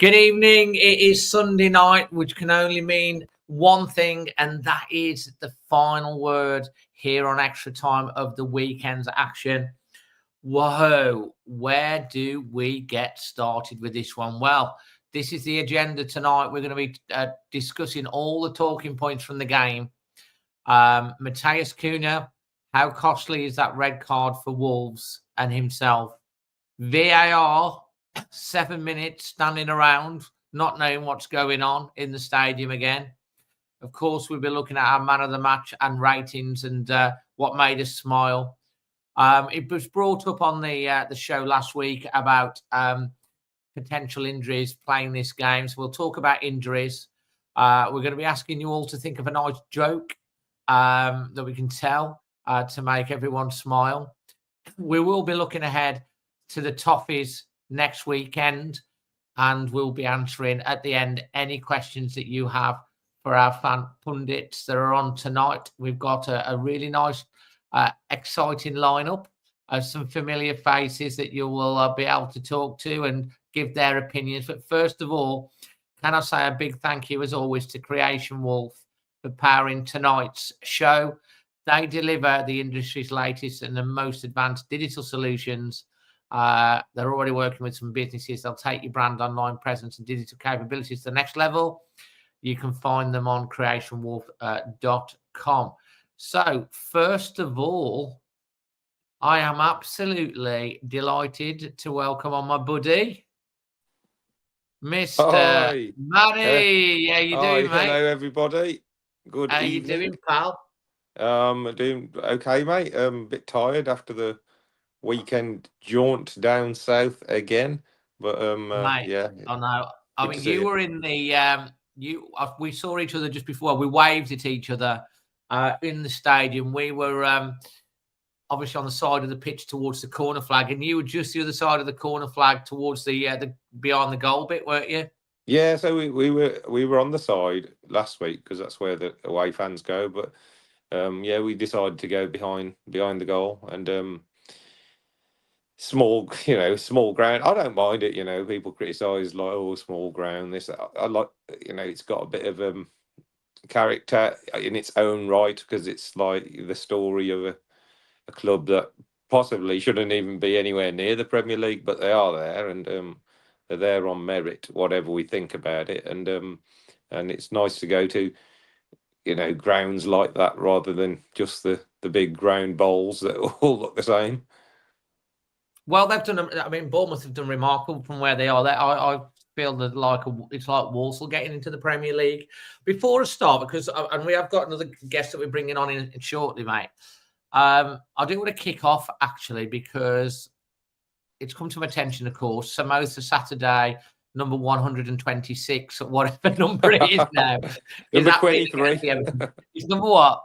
Good evening. It is Sunday night, which can only mean one thing, and that is the final word here on Extra Time of the weekend's action. Whoa, where do we get started with this one? Well, this is the agenda tonight. We're going to be discussing all the talking points from the game. Matheus Cunha, how costly is that red card for Wolves and himself? VAR, 7 minutes standing around, not knowing what's going on in the stadium again. Of course, we'll be looking at our man of the match and ratings and what made us smile. It was brought up on the show last week about potential injuries playing this game. So we'll talk about injuries. We're going to be asking you all to think of a nice joke that we can tell to make everyone smile. We will be looking ahead to the Toffees next weekend, and we'll be answering at the end any questions that you have for our fan pundits that are on tonight. We've got a really nice, exciting lineup of some familiar faces that you will be able to talk to and give their opinions. But first of all, can I say a big thank you, as always, to Creation Wolf for powering tonight's show. They deliver the industry's latest and the most advanced digital solutions. They're already working with some businesses. They'll take your brand online presence and digital capabilities to the next level. You can find them on creationwolf.com. So, first of all, I am absolutely delighted to welcome on my buddy, Mr. Matty. How you doing, mate? Hello, everybody. Good evening. How you doing, pal? Doing okay, mate. A bit tired after the weekend jaunt down south again, but mate, yeah. I know. I mean, you were in the we saw each other just before. We waved at each other in the stadium. We were obviously on the side of the pitch towards the corner flag, and you were just the other side of the corner flag towards the behind the goal bit, weren't you? Yeah, so we were on the side last week because that's where the away fans go. But yeah, we decided to go behind the goal, and small ground. I don't mind it. People criticise like, oh, small ground. This I like. It's got a bit of character in its own right because it's like the story of a club that possibly shouldn't even be anywhere near the Premier League, but they are there, and they're there on merit, whatever we think about it. And it's nice to go to grounds like that rather than just the big round bowls that all look the same. Well, they've done. I mean, Bournemouth have done remarkable from where they are. I feel that it's like Walsall getting into the Premier League. Before I start, because and we have got another guest that we're bringing on in shortly, mate. I do want to kick off actually because it's come to my attention, of course. Samosa Saturday, number 126, or whatever number it is now. Number 23. It's number what?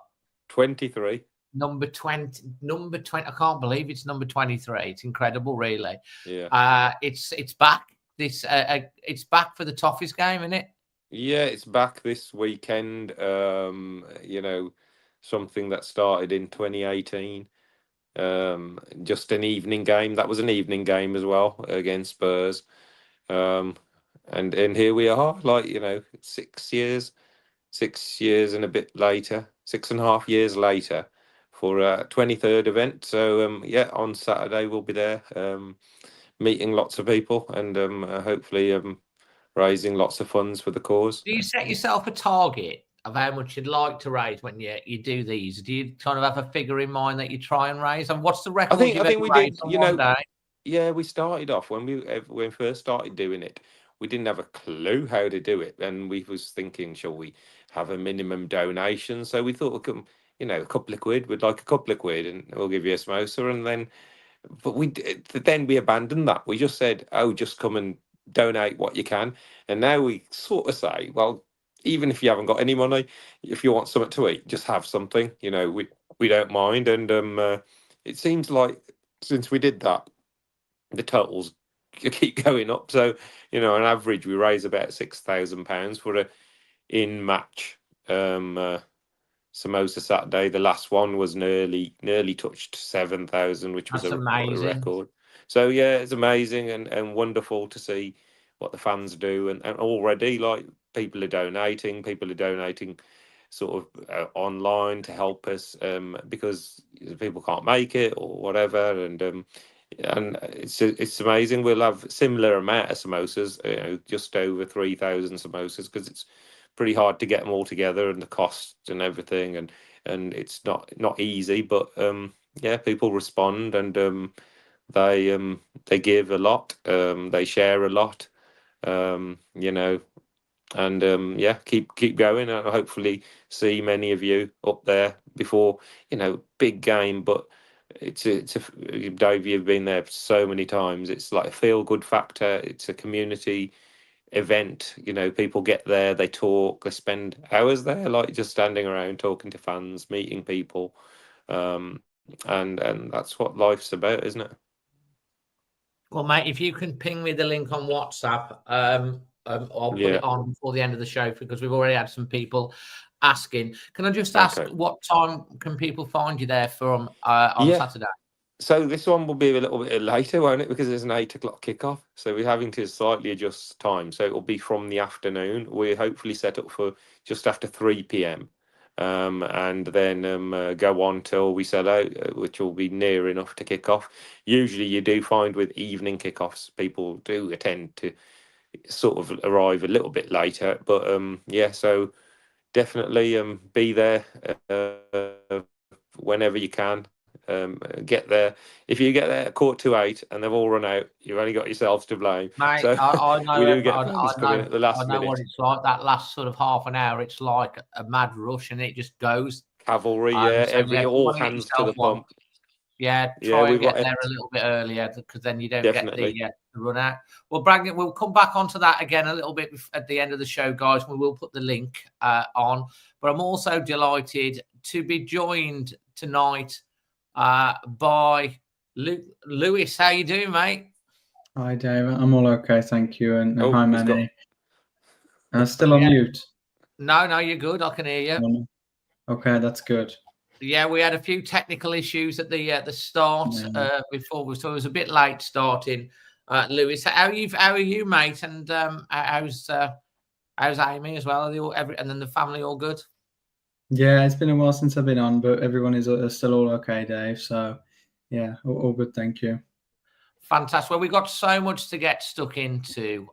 23. Number 20. I can't believe it's number 23. It's incredible, really. Yeah. It's back. It's back for the Toffees game, isn't it? Yeah, it's back this weekend. Something that started in 2018. Just an evening game. That was an evening game as well against Spurs. And here we are, 6 years and a bit later, 6.5 years later, for a 23rd event. So yeah, on Saturday we'll be there, meeting lots of people and hopefully raising lots of funds for the cause. Do you set yourself a target of how much you'd like to raise when you do these? Do you kind of have a figure in mind that you try and raise? And what's the record? I think we did. Day? Yeah, we started off when we first started doing it. We didn't have a clue how to do it, and we was thinking, shall we have a minimum donation? So we thought, a couple of quid. We'd like a couple of quid, and we'll give you a samosa. And then, but we abandoned that. We just said, oh, just come and donate what you can. And now we sort of say, well, even if you haven't got any money, if you want something to eat, just have something. We don't mind. And it seems like since we did that, the totals keep going up. So, on average, we raise about £6,000 for a in-match Samosa Saturday. The last one was nearly touched 7,000, which was a record. So yeah, it's amazing and wonderful to see what the fans do, and already like people are donating sort of online to help us, because people can't make it or whatever, and it's amazing. We'll have similar amount of samosas, just over 3,000 samosas, because it's pretty hard to get them all together, and the cost and everything, and it's not easy, but yeah, people respond, and they give a lot, they share a lot, you know, and yeah, keep going, and hopefully see many of you up there before, big game, but it's a Dave, you've been there so many times. It's like a feel good factor. It's a community event. People get there, they talk, they spend hours there, like just standing around talking to fans, meeting people, and that's what life's about, isn't it? Well, mate, if you can ping me the link on WhatsApp, I'll put it on before the end of the show, because we've already had some people asking. Can I just ask, what time can people find you there from on Saturday? So this one will be a little bit later, won't it? Because there's an 8 o'clock kickoff. So we're having to slightly adjust time. So it'll be from the afternoon. We're hopefully set up for just after 3 p.m. And then go on till we sell out, which will be near enough to kick off. Usually you do find with evening kickoffs, people do tend to sort of arrive a little bit later. But yeah, so definitely be there whenever you can. Get there. If you get there at 7:45 and they've all run out, you've only got yourselves to blame. Mate, So I know, we do get fans coming at the last minute. I know what it's like. That last sort of half an hour, it's like a mad rush, and it just goes. Cavalry, So all hands to the pump. Yeah, try and get there a little bit earlier, because then you don't get the run out. Well, Bragg, we'll come back onto that again a little bit at the end of the show, guys. We will put the link on. But I'm also delighted to be joined tonight by Lewis. How you doing, mate? Hi, Dave. I'm all okay, thank you. And hi, Manny. Still on mute? No, you're good. I can hear you. Okay, that's good. Yeah, we had a few technical issues at the start before, so it was a bit late starting. Lewis, how are you, mate? And how's Amy as well? And then the family all good? Yeah, it's been a while since I've been on, but everyone is still all okay, Dave. So yeah, all good, thank you. Fantastic. Well, we've got so much to get stuck into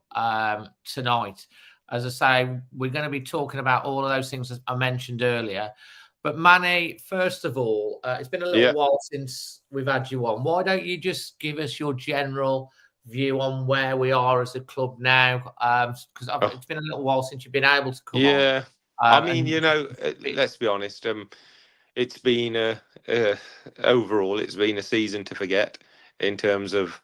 tonight. As I say, we're going to be talking about all of those things that I mentioned earlier. But Manny, first of all, it's been a little while since we've had you on. Why don't you just give us your general view on where we are as a club now? Because it's been a little while since you've been able to come on. Yeah, I mean, let's be honest. It's been overall, it's been a season to forget in terms of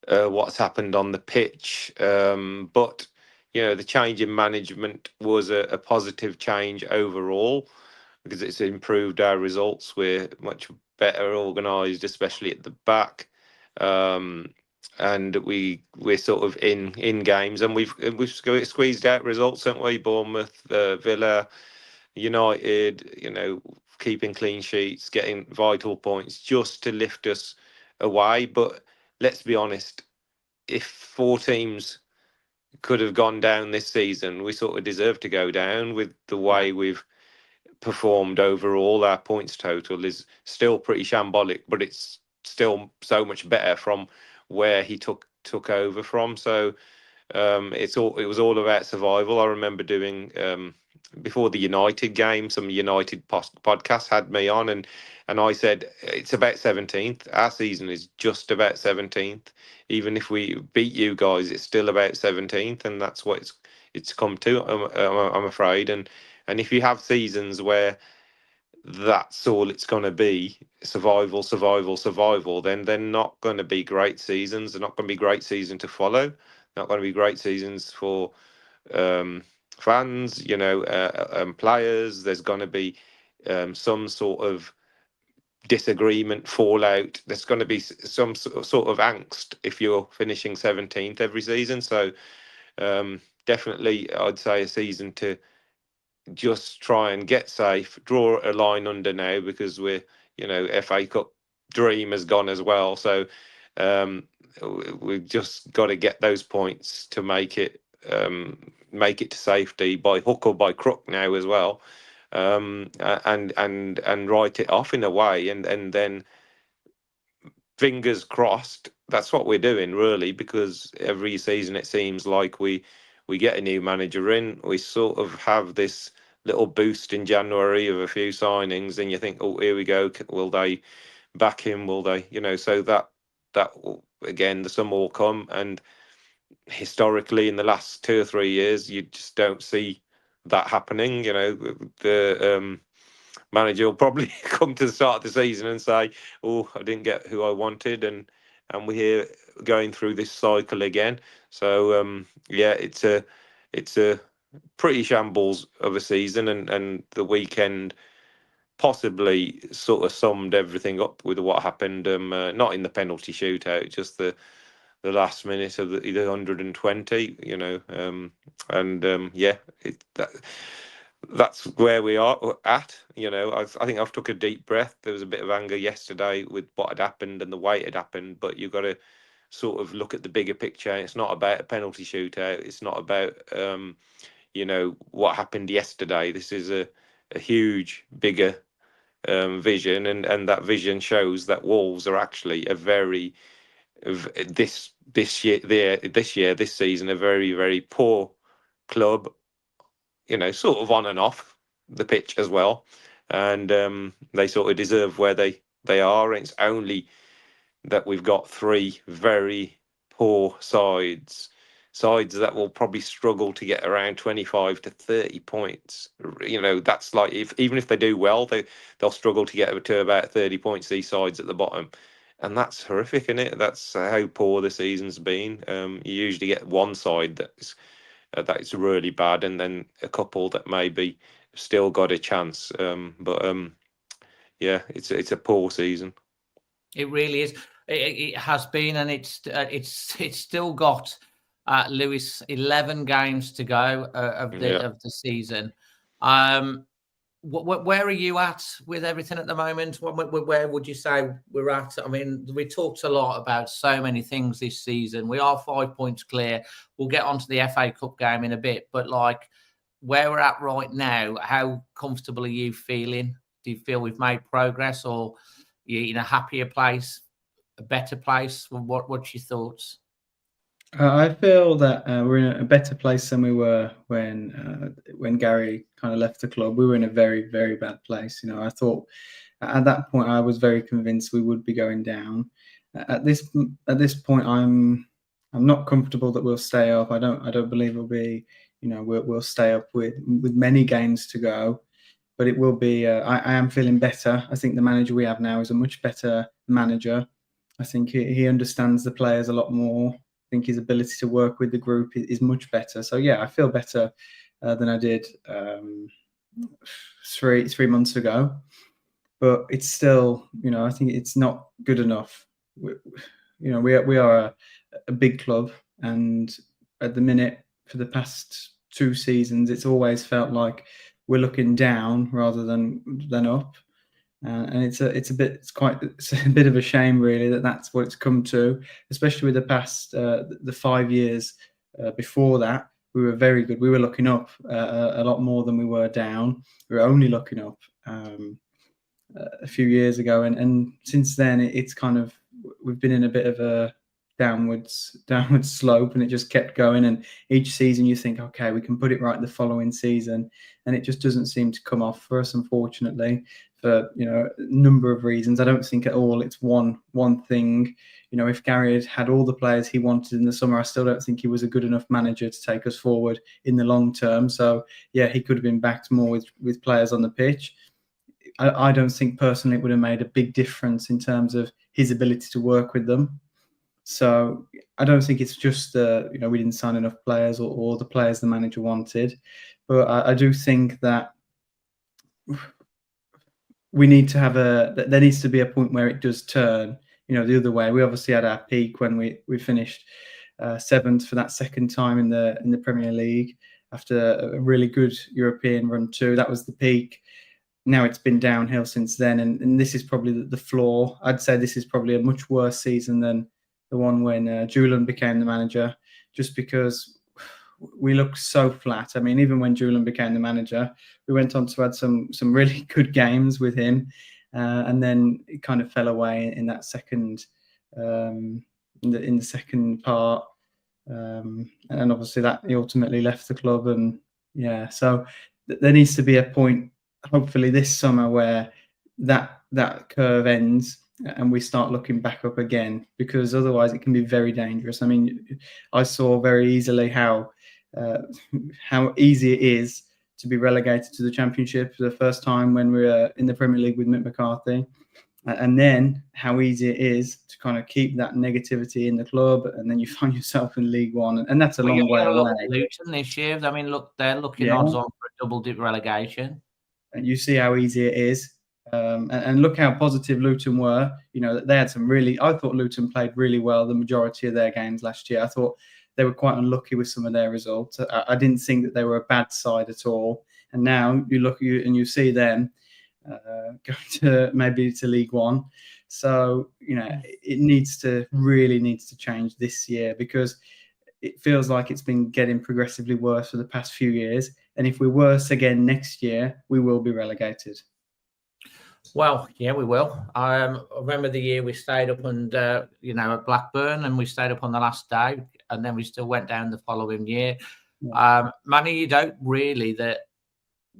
what's happened on the pitch. But the change in management was a positive change overall, because it's improved our results. We're much better organised, especially at the back, and we're sort of in games, and we've squeezed out results, haven't we? Bournemouth, Villa, United, keeping clean sheets, getting vital points just to lift us away. But let's be honest, if 4 teams could have gone down this season, we sort of deserve to go down with the way we've performed overall. Our points total is still pretty shambolic, but it's still so much better from where he took over from. So it was all about survival. I remember doing before the United game, some United podcasts had me on, and I said it's about 17th. Our season is just about 17th. Even if we beat you guys, it's still about 17th, and that's what it's come to. I'm afraid, and if you have seasons where that's all it's going to be, survival, then they're not going to be great seasons. They're not going to be great season to follow. Not going to be great seasons for fans, players. There's going to be some sort of disagreement, fallout. There's going to be some sort of angst if you're finishing 17th every season. So definitely, I'd say a season to just try and get safe, draw a line under now, because we're, FA Cup dream has gone as well. So We've just got to get those points to make it to safety by hook or by crook now as well, and write it off in a way, and then fingers crossed. That's what we're doing really, because every season it seems like we get a new manager in, we sort of have this little boost in January of a few signings, and you think, oh, here we go. Will they back him? Will they? So that again, the summer will come, and historically in the last 2 or 3 years, you just don't see that happening. The manager will probably come to the start of the season and say, "Oh, I didn't get who I wanted," and we're here going through this cycle again. So yeah, it's a pretty shambles of a season, and the weekend possibly sort of summed everything up with what happened. Not in the penalty shootout, just the last minute of the 120. Yeah, that's where we are at. I think I've took a deep breath. There was a bit of anger yesterday with what had happened and the way it had happened, but you've got to sort of look at the bigger picture. It's not about a penalty shootout. It's not about what happened yesterday. This is a huge, bigger vision, and that vision shows that Wolves are actually a very this season a very, very poor club. Sort of on and off the pitch as well, and they sort of deserve where they are. And it's only that we've got 3 very poor sides that will probably struggle to get around 25 to 30 points. That's like, even if they do well, they'll struggle to get to about 30 points, these sides at the bottom. And that's horrific, isn't it? That's how poor the season's been. You usually get one side that's really bad, and then a couple that maybe still got a chance. But yeah, it's a poor season. It really is. It has been, and it's still got Lewis 11 games to go of the season. Where are you at with everything at the moment? Where would you say we're at? I mean, we talked a lot about so many things this season. We are 5 points clear. We'll get onto the FA Cup game in a bit, but like where we're at right now, how comfortable are you feeling? Do you feel we've made progress, or you're in a happier place, a better place? What's your thoughts? I feel that we're in a better place than we were when Gary kind of left the club. We were in a very, very bad place. I thought at that point I was very convinced we would be going down. At this point, I'm not comfortable that we'll stay up. I don't believe it'll be. We'll stay up with many games to go, but it will be. I am feeling better. I think the manager we have now is a much better manager. I think he understands the players a lot more. I think his ability to work with the group is much better. So yeah, I feel better than I did 3 months ago. But it's still, I think it's not good enough. We are a big club, and at the minute, for the past 2 seasons, it's always felt like we're looking down rather than up. And it's a bit of a shame, really, that's what it's come to, especially with the past the 5 years before that. We were very good. We were looking up a lot more than we were down. We were only looking up a few years ago, and since then it's kind of, we've been in a bit of a downwards slope, and it just kept going. And each season you think, okay, we can put it right the following season, and it just doesn't seem to come off for us, unfortunately, for a number of reasons. I don't think at all it's one thing. If Gary had all the players he wanted in the summer, I still don't think he was a good enough manager to take us forward in the long term. So yeah, he could have been backed more with players on the pitch. I don't think personally it would have made a big difference in terms of his ability to work with them. So I don't think it's just we didn't sign enough players or the players the manager wanted, but I do think that we need to have there needs to be a point where it does turn, the other way. We obviously had our peak when we finished 7th for that second time in the Premier League after a really good European run too. That was the peak. Now it's been downhill since then, and this is probably the floor. I'd say this is probably a much worse season than the one when Julian became the manager, just because we looked so flat. I mean, even when Julian became the manager, we went on to have some really good games with him, and then it kind of fell away in that second in the second part, and obviously that he ultimately left the club. And yeah, so there needs to be a point, hopefully this summer, where that curve ends and we start looking back up again, because otherwise it can be very dangerous. I mean, I saw very easily how easy it is to be relegated to the Championship for the first time when we were in the Premier League with Mick McCarthy, and then how easy it is to kind of keep that negativity in the club, and then you find yourself in League One, and that's a long way away. Luton this year, I mean, look, they're looking Yeah. odds on for a double-dip relegation. And you see how easy it is. And look how positive Luton were. You know, they had I thought Luton played really well the majority of their games last year. I thought they were quite unlucky with some of their results. I didn't think that they were a bad side at all. And now you look and you see them going to maybe to League One. So, you know, it really needs to change this year, because it feels like it's been getting progressively worse for the past few years. And if we're worse again next year, we will be relegated. Well, yeah, we will. I remember the year we stayed up and, at Blackburn, and we stayed up on the last day, and then we still went down the following year. Yeah. Manny, you don't really, that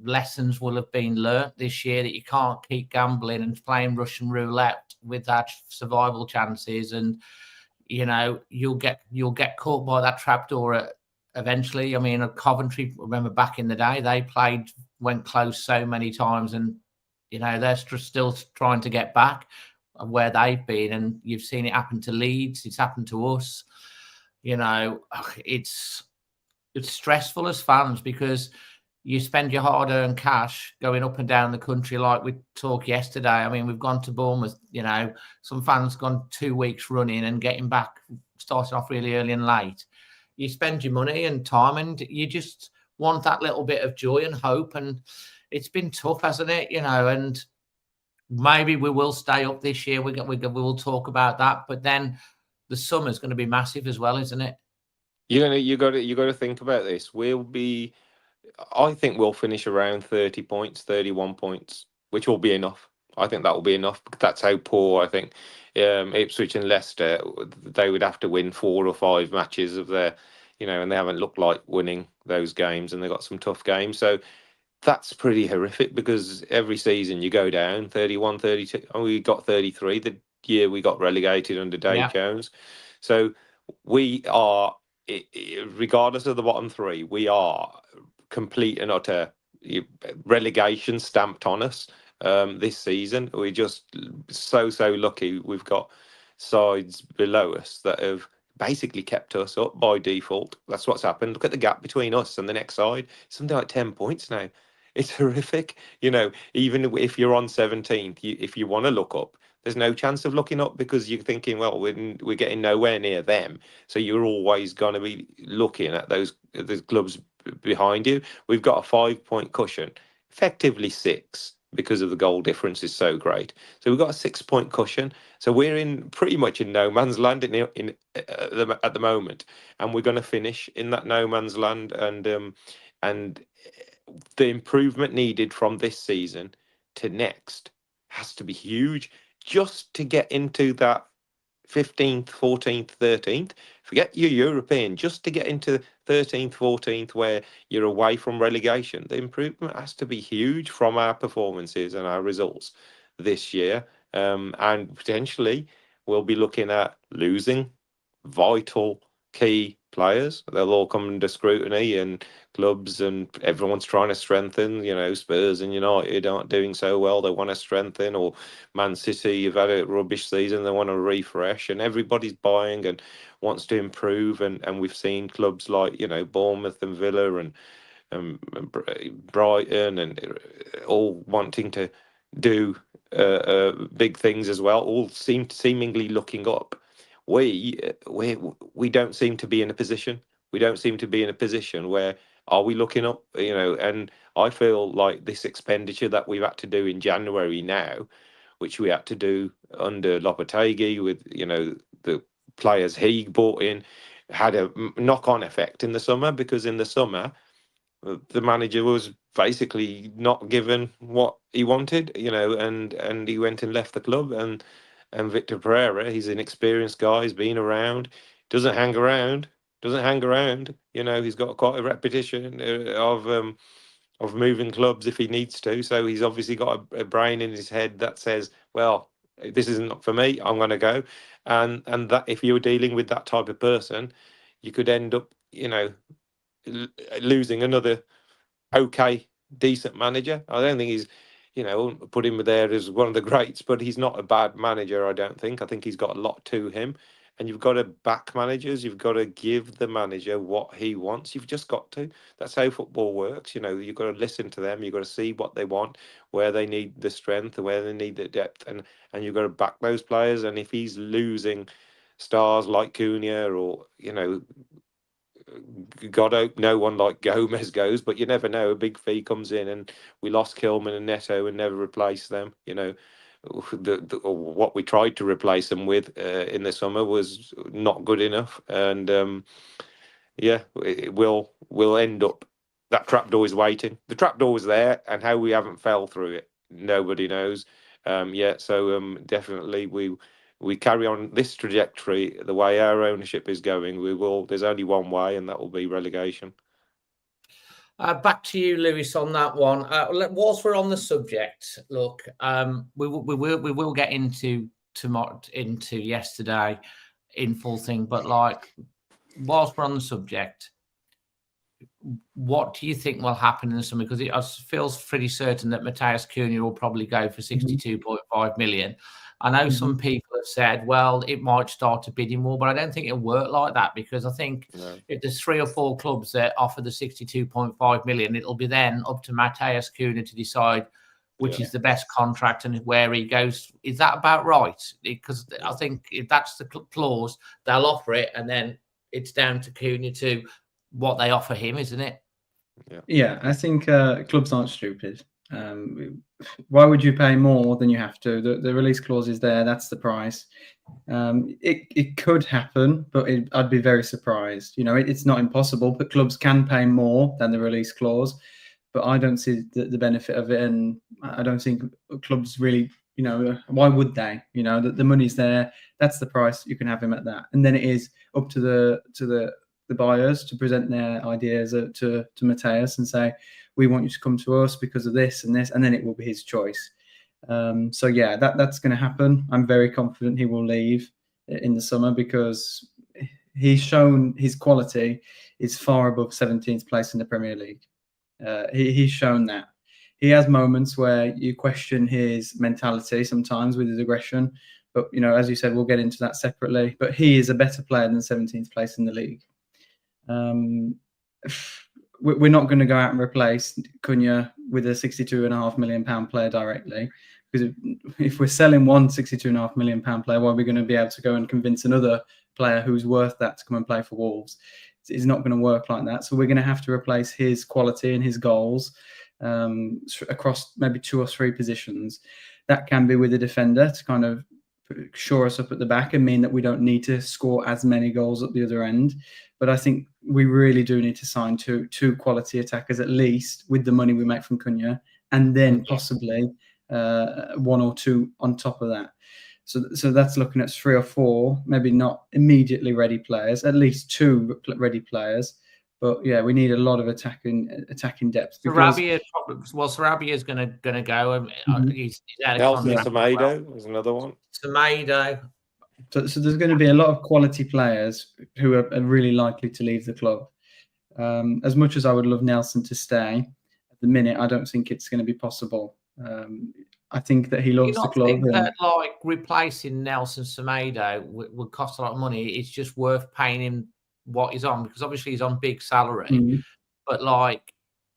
lessons will have been learnt this year, that you can't keep gambling and playing Russian roulette with our survival chances, and you'll get caught by that trapdoor eventually. I mean, at Coventry, remember back in the day, they went close so many times, and they're still trying to get back where they've been. And you've seen it happen to Leeds. It's happened to us. It's stressful as fans, because you spend your hard-earned cash going up and down the country, like we talked yesterday. I mean, we've gone to Bournemouth, some fans gone 2 weeks running and getting back, starting off really early and late. You spend your money and time, and you just want that little bit of joy and hope. And it's been tough, hasn't it? And maybe we will stay up this year. We will talk about that. But then the summer's going to be massive as well, isn't it? You got to think about this. I think we'll finish around 30 points, 31 points, which will be enough. I think that will be enough, because that's how poor I think Ipswich and Leicester, they would have to win 4 or 5 matches of their, and they haven't looked like winning those games, and they've got some tough games. So that's pretty horrific, because every season you go down 31, 32. Oh, we got 33 the year we got relegated under Dave Jones. So we are, regardless of the bottom 3, we are complete and utter relegation stamped on us this season. We're just so lucky. We've got sides below us that have basically kept us up by default. That's what's happened. Look at the gap between us and the next side. Something like 10 points now. It's horrific. Even if you're on 17th, if you want to look up, there's no chance of looking up, because you're thinking, well, we're getting nowhere near them. So you're always going to be looking at those clubs behind you. We've got a 5-point cushion, effectively 6, because of the goal difference is so great. So we've got a 6-point cushion. So we're pretty much in no man's land at the moment, and we're going to finish in that no man's land. And the improvement needed from this season to next has to be huge, just to get into that 15th, 14th, 13th. Forget your European, just to get into 13th, 14th, where you're away from relegation. The improvement has to be huge from our performances and our results this year. And potentially we'll be looking at losing vital key players. They'll all come under scrutiny, and clubs and everyone's trying to strengthen. Spurs and United aren't doing so well. They want to strengthen, or Man City have had a rubbish season. They want to refresh, and everybody's buying and wants to improve. And we've seen clubs like Bournemouth and Villa and Brighton, and all wanting to do big things as well. All seemingly looking up. We don't seem to be in a position. We don't seem to be in a position where, are we looking up? And I feel like this expenditure that we've had to do in January now, which we had to do under Lopetegui with the players he brought in had a knock-on effect in the summer, because in the summer the manager was basically not given what he wanted, and he went and left the club. And Victor Pereira, he's an experienced guy, he's been around, doesn't hang around. He's got quite a repetition of moving clubs if he needs to. So he's obviously got a brain in his head that says, well, this isn't for me, I'm going to go. And that, if you're dealing with that type of person, you could end up, losing another okay, decent manager. I don't think he's, put him there as one of the greats, but he's not a bad manager, I don't think. I think he's got a lot to him. And you've got to back managers. You've got to give the manager what he wants. You've just got to. That's how football works. You've got to listen to them. You've got to see what they want, where they need the strength, and where they need the depth, and you've got to back those players. And if he's losing stars like Cunha, or God hope no one like Gomez goes, but you never know. A big fee comes in, and we lost Kilman and Neto and never replaced them. What we tried to replace them with in the summer was not good enough, and we'll end up, that trapdoor is waiting. The trapdoor was there, and how we haven't fell through it, nobody knows. So definitely we carry on this trajectory the way our ownership is going. There's only one way, and that will be relegation. Back to you, Lewis, on that one. Whilst we're on the subject, look, we will get into yesterday in full thing, but whilst we're on the subject, what do you think will happen in the summer? Because it feels pretty certain that Matheus Cunha will probably go for 62.5 million. I know some people have said, well, it might start to bidding more, but I don't think it'll work like that, because I think if there's 3 or 4 clubs that offer the 62.5 million, it'll be then up to Matheus Cunha to decide which is the best contract and where he goes. Is that about right? Because I think if that's the clause, they'll offer it, and then it's down to Cunha to what they offer him, isn't it? Yeah, I think clubs aren't stupid. Why would you pay more than you have to? The release clause is there. That's the price. It could happen, but I'd be very surprised. It's not impossible, but clubs can pay more than the release clause. But I don't see the benefit of it, and I don't think clubs really. Why would they? The money's there. That's the price. You can have him at that, and then it is up to the buyers to present their ideas to Matheus and say, we want you to come to us because of this and this, and then it will be his choice. So yeah, that's going to happen. I'm very confident he will leave in the summer, because he's shown his quality is far above 17th place in the Premier League. He's shown that. He has moments where you question his mentality sometimes with his aggression, but as you said, we'll get into that separately. But he is a better player than 17th place in the league. We're not going to go out and replace Cunha with a £62.5 million player directly, because if we're selling one £62.5 million player, why are we going to be able to go and convince another player who's worth that to come and play for Wolves? It's not going to work like that. So we're going to have to replace his quality and his goals across maybe 2 or 3 positions. That can be with a defender to kind of shore us up at the back and mean that we don't need to score as many goals at the other end. But I think we really do need to sign two quality attackers at least with the money we make from Cunha, and then possibly 1 or 2 on top of that. So that's looking at 3 or 4, maybe not immediately ready players, at least 2 ready players. But yeah, we need a lot of attacking depth. Sarabia is going to go. He's out of contract. Semedo is another one. Semedo. So there's going to be a lot of quality players who are really likely to leave the club. As much as I would love Nelson to stay, at the minute, I don't think it's going to be possible. I think that he loves the club. That, replacing Nelson Semedo would cost a lot of money. It's just worth paying him what he's on, because obviously he's on big salary, but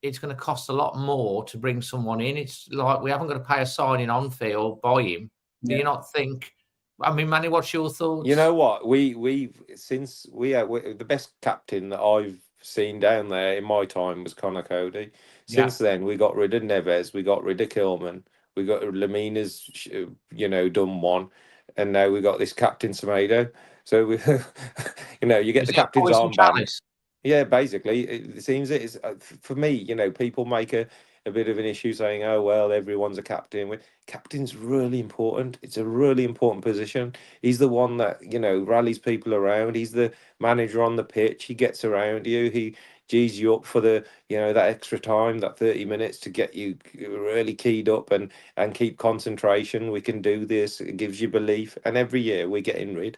it's going to cost a lot more to bring someone in. It's we haven't got to pay a signing on fee or buy him. Do you not think? I mean, Manny, what's your thoughts? You know what? We the best captain that I've seen down there in my time was Connor Cody. Since then, we got rid of Neves, we got rid of Kilman, we got Lamina's, done one, and now we got this captain Semedo. So we, you get Is the it a captain's poison armband. chalice? Yeah, basically, it seems it is for me. People make a bit of an issue saying, "Oh well, everyone's a captain." Captain's really important. It's a really important position. He's the one that rallies people around. He's the manager on the pitch. He gets around you. He G's you up for the that extra time, that 30 minutes to get you really keyed up and keep concentration. We can do this. It gives you belief. And every year we're getting rid.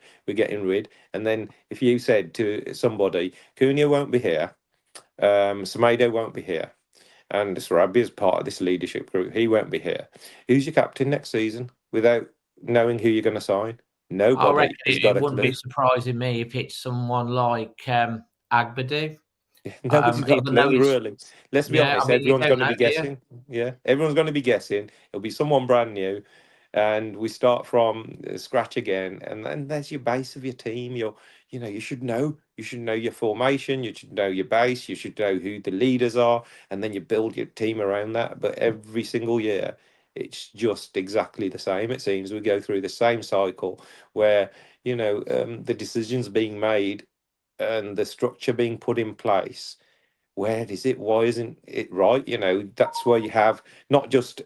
And then if you said to somebody, Cunha won't be here, Semedo won't be here, and Sarabi is part of this leadership group, he won't be here. Who's your captain next season without knowing who you're going to sign? I Nobody reckon has it got a wouldn't clue. be surprising me if it's someone like Agbadu. Nobody's got a Even though clue, really. Let's be honest, you everyone's don't going to know, be do you? guessing. Yeah, everyone's going to be guessing. It'll be someone brand new, and we start from scratch again. And then there's your base of your team. You should know. You should know your formation. You should know your base. You should know who the leaders are, and then you build your team around that. But every single year, it's just exactly the same. It seems we go through the same cycle where the decisions being made and the structure being put in place. Where is it? Why isn't it right? That's where you have not just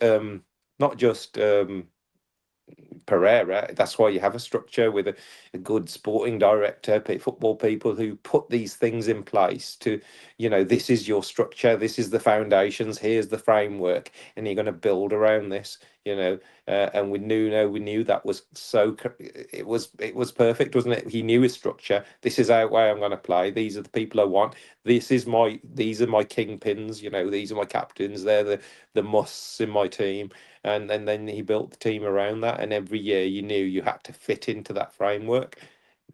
Pereira. That's why you have a structure with a good sporting director, football people who put these things in place to, this is your structure, this is the foundations, here's the framework, and you're going to build around this. And with Nuno, we knew that was it was perfect, wasn't it? He knew his structure. This is how way I'm going to play. These are the people I want. These are my kingpins. These are my captains. They're the musts in my team. And then he built the team around that. And every year you knew you had to fit into that framework.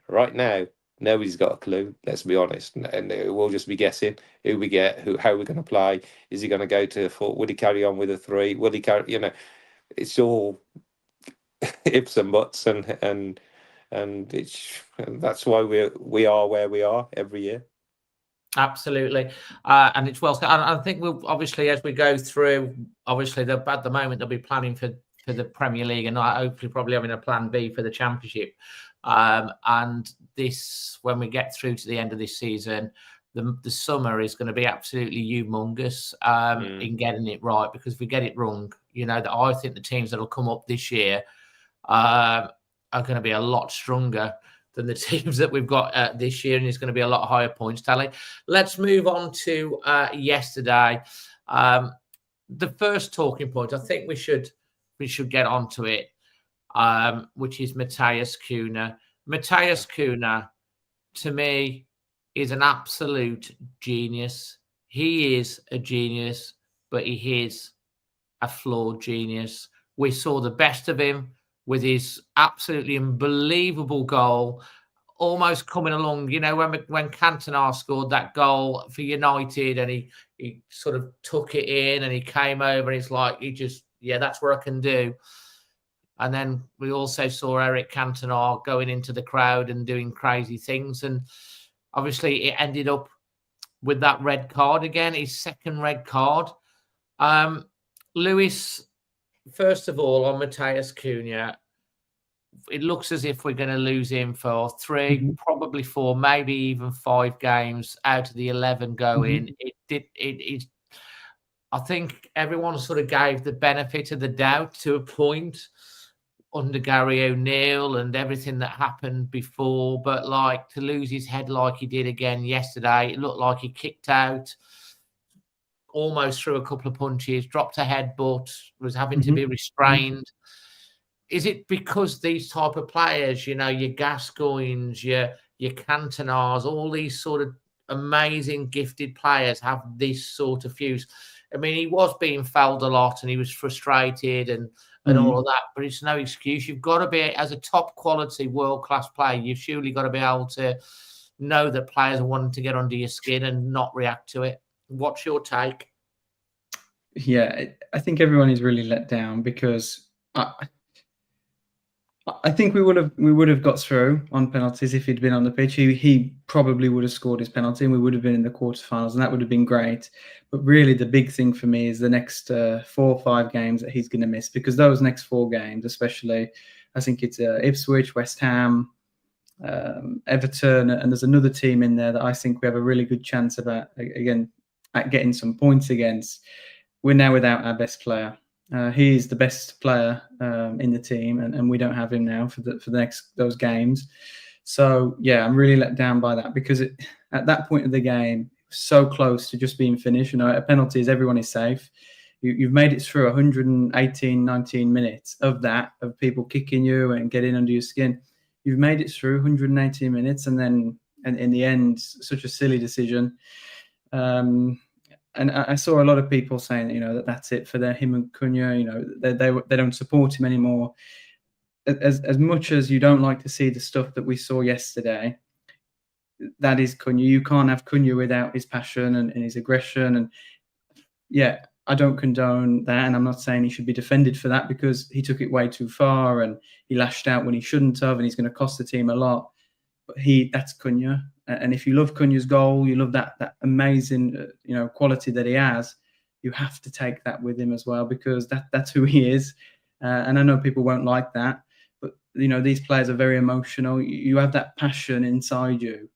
Right now, nobody's got a clue. Let's be honest, and we'll just be guessing who we get, how we're going to play. Is he going to go to 4? Would he carry on with a 3? Will he carry? It's all ifs and buts, and that's why we are where we are every year. Absolutely, and it's well said. And I think we'll obviously, as we go through, obviously at the moment they'll be planning for the Premier League, and hopefully probably having a plan B for the Championship. And this, when we get through to the end of this season, the summer is going to be absolutely humongous in getting it right, because if we get it wrong, I think the teams that will come up this year are going to be a lot stronger than the teams that we've got this year, and it's going to be a lot higher points tally. Let's move on to yesterday. The first talking point, I think we should get onto it, which is Matheus Cunha. Matheus Cunha, to me, is an absolute genius. He is a genius, but he is a flawed genius. We saw the best of him with his absolutely unbelievable goal, almost coming along, when Cantona scored that goal for United, and he sort of took it in and he came over, and it's like, that's what I can do. And then we also saw Eric Cantona going into the crowd and doing crazy things. And obviously it ended up with that red card again, his second red card. Lewis, first of all, on Matheus Cunha, it looks as if we're going to lose him for 3, probably 4, maybe even 5 games out of the 11 going. I think everyone sort of gave the benefit of the doubt to a point under Gary O'Neill and everything that happened before, but to lose his head like he did again yesterday, it looked like he kicked out, almost threw a couple of punches, dropped a headbutt, was having to be restrained. Is it because these type of players, your Gascoignes, your Cantonas, all these sort of amazing gifted players have this sort of fuse? I mean, he was being fouled a lot and he was frustrated and all of that, but it's no excuse. You've got to be, as a top quality world-class player, you've surely got to be able to know that players are wanting to get under your skin and not react to it. What's your take? Yeah, I think everyone is really let down, because I think we would have got through on penalties if he'd been on the pitch. He probably would have scored his penalty and we would have been in the quarterfinals, and that would have been great. But really, the big thing for me is the next 4 or 5 games that he's going to miss, because those next 4 games, especially, I think it's Ipswich, West Ham, Everton, and there's another team in there that I think we have a really good chance about at getting some points against. We're now without our best player. He is the best player in the team, and we don't have him now for those games. So yeah, I'm really let down by that, because at that point of the game, it was so close to just being finished. At penalties, everyone is safe. You've made it through 118, 19 minutes of people kicking you and getting under your skin. You've made it through 118 minutes, and then in the end, such a silly decision. And I saw a lot of people saying, that's it for him and Cunha. They don't support him anymore. As much as you don't like to see the stuff that we saw yesterday, that is Cunha. You can't have Cunha without his passion and his aggression. And yeah, I don't condone that, and I'm not saying he should be defended for that, because he took it way too far and he lashed out when he shouldn't have, and he's going to cost the team a lot. But that's Cunha, and if you love Cunha's goal, you love that amazing quality that he has, you have to take that with him as well, because that's who he is. And I know people won't like that, but these players are very emotional. You have that passion inside you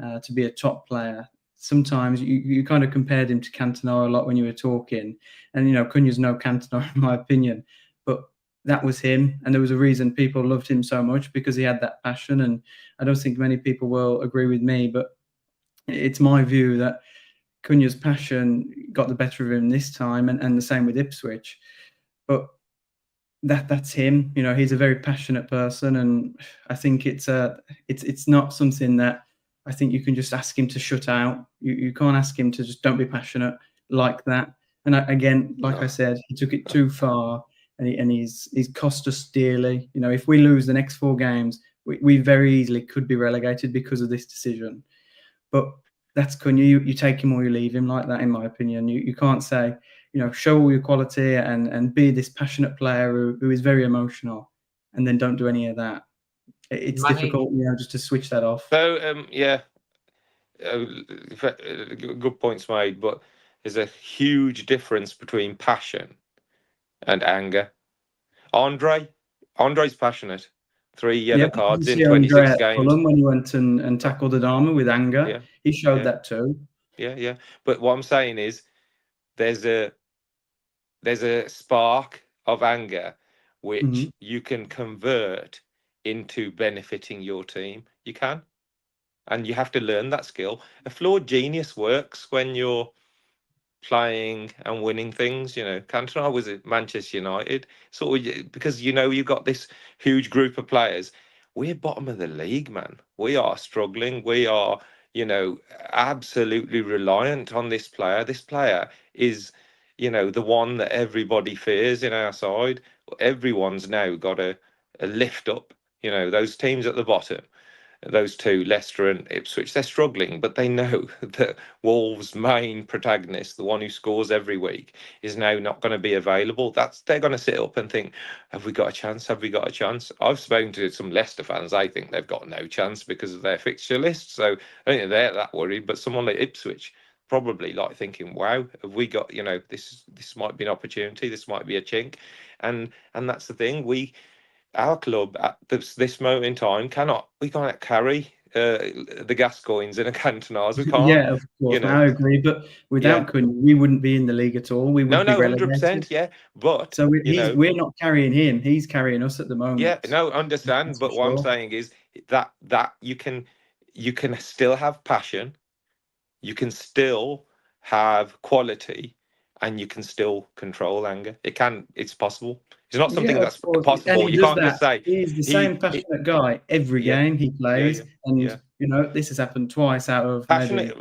to be a top player. Sometimes you kind of compared him to Cantona a lot when you were talking, and Cunha's no Cantona in my opinion, but that was him, and there was a reason people loved him so much, because he had that passion. And I don't think many people will agree with me, but it's my view that Cunha's passion got the better of him this time, and the same with Ipswich. But that's him. He's a very passionate person, and I think it's not something that I think you can just ask him to shut out. You can't ask him to just don't be passionate like that. And I said, he took it too far, and he's cost us dearly. If we lose the next 4 games, we very easily could be relegated because of this decision. But that's Cunha. You take him or you leave him like that, in my opinion. You can't say, show all your quality and be this passionate player who is very emotional, and then don't do any of that. It's difficult, just to switch that off. So, good points made, but there's a huge difference between passion and anger. Andre's passionate. 3 yellow cards in 26 games. Fulham, when he went and tackled Adama with anger, he showed that too. Yeah. But what I'm saying is, there's a spark of anger which you can convert into benefiting your team. You can, and you have to learn that skill. A flawed genius works when you're playing and winning things. Cantona was at Manchester United, because you've got this huge group of players. We're bottom of the league, man. We are struggling. We are, absolutely reliant on this player. This player is, the one that everybody fears in our side. Everyone's now got a lift up. Those teams at the bottom, those two, Leicester and Ipswich, they're struggling, but they know that Wolves' main protagonist, the one who scores every week, is now not going to be available. They're going to sit up and think, have we got a chance? Have we got a chance? I've spoken to some Leicester fans. I think they've got no chance because of their fixture list. So I think they're that worried. But someone like Ipswich, probably like thinking, wow, have we got, this might be an opportunity. This might be a chink. And that's the thing. Our club at this moment in time we can't carry the Gascoignes and the Cantonars. We can't. Yeah, of course. I agree, but without Cunha, we wouldn't be in the league at all. We would be relegated. 100%. Yeah, but so we're not carrying him; he's carrying us at the moment. Yeah, no, understand. But what I'm saying is that you can still have passion, you can still have quality, and you can still control anger. It's possible. It's not something that's possible. You can't just say he's the same passionate guy every game he plays, and this has happened twice out of passionate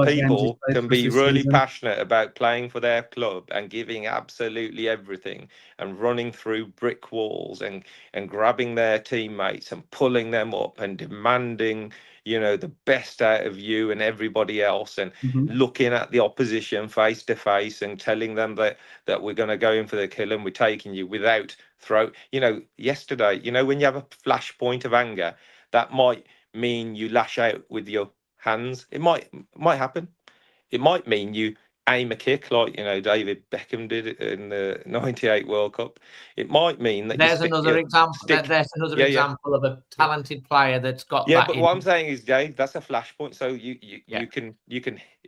people can be really passionate about playing for their club and giving absolutely everything and running through brick walls and grabbing their teammates and pulling them up and demanding the best out of you and everybody else, and looking at the opposition face to face and telling them that we're going to go in for the kill and we're taking you without yesterday, when you have a flashpoint of anger, that might mean you lash out with your hands. It might happen. It might mean you aim a kick like David Beckham did in the '98 World Cup. It might mean that there's another example. There's another example of a talented player that's got that. But what I'm saying is, Dave, that's a flashpoint. So you can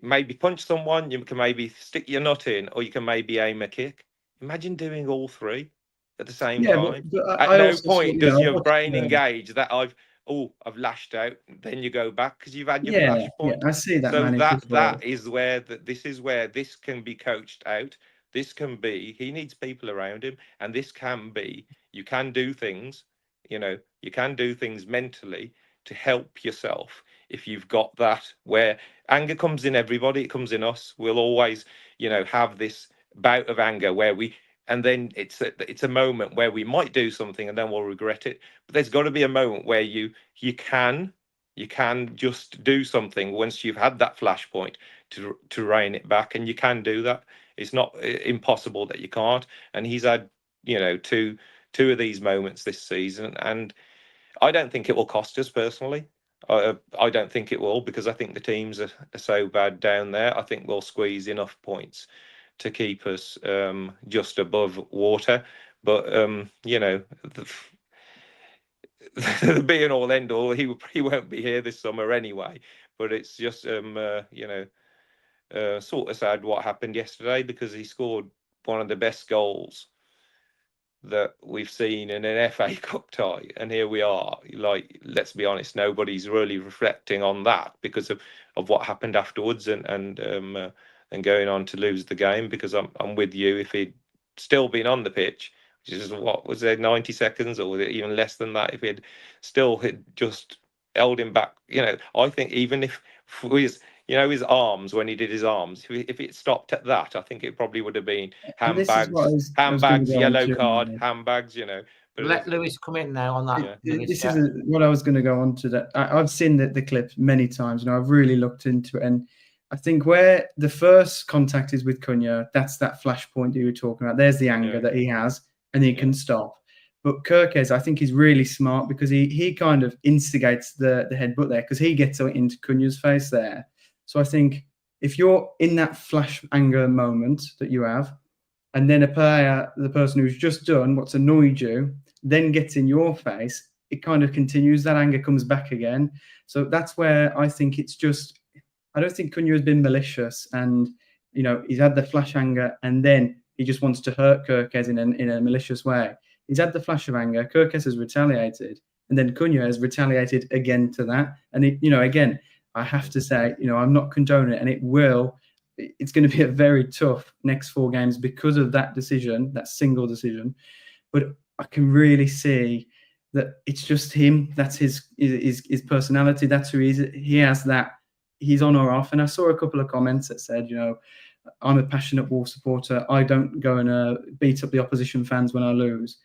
maybe punch someone, you can maybe stick your nut in, or you can maybe aim a kick. Imagine doing all three at the same time. But At no point does your brain engage that I've lashed out. Then you go back because you've had your flashpoint. I see that. So that is where this can be coached out. This can be. He needs people around him, and this can be. You can do things. You can do things mentally to help yourself if you've got that. Where anger comes in everybody, it comes in us. We'll always, have this bout of anger where and then it's a moment where we might do something and then we'll regret it. But there's got to be a moment where you can just do something once you've had that flashpoint to rein it back, and you can do that. It's not impossible that you can't. And he's had two of these moments this season, and I don't think it will cost us personally. I don't think it will, because I think the teams are so bad down there. I think we'll squeeze enough points to keep us just above water. But the be and all end all, he won't be here this summer anyway. But it's just sort of sad what happened yesterday, because he scored one of the best goals that we've seen in an FA Cup tie, and here we are. Like, let's be honest, nobody's really reflecting on that because of what happened afterwards, and going on to lose the game. Because I'm with you. If he'd still been on the pitch, which is what was there, 90 seconds, or was it even less than that? If he'd still had just held him back, I think even if his arms, when he did his arms, if it stopped at that, I think it probably would have been handbags, yellow card, handbags, But let Lewis come in now on that. This is what I was going to go on to. That I've seen the clip many times, I've really looked into it, and I think where the first contact is with Cunha, that's that flashpoint you were talking about. There's the anger that he has, and he can stop. But Kirkes, I think, is really smart, because he kind of instigates the headbutt there, because he gets into Cunha's face there. So I think if you're in that flash anger moment that you have, and then the person who's just done what's annoyed you, then gets in your face, it kind of continues. That anger comes back again. So that's where I think it's just, I don't think Cunha has been malicious, and he's had the flash anger, and then he just wants to hurt Kirkes in a malicious way. He's had the flash of anger. Kirkes has retaliated, and then Cunha has retaliated again to that. And again, I have to say, I'm not condoning it, and it's going to be a very tough next 4 games because of that decision, that single decision. But I can really see that it's just him. That's his personality. That's who he is. He has that. He's on or off. And I saw a couple of comments that said, I'm a passionate Wolves supporter. I don't go and beat up the opposition fans when I lose.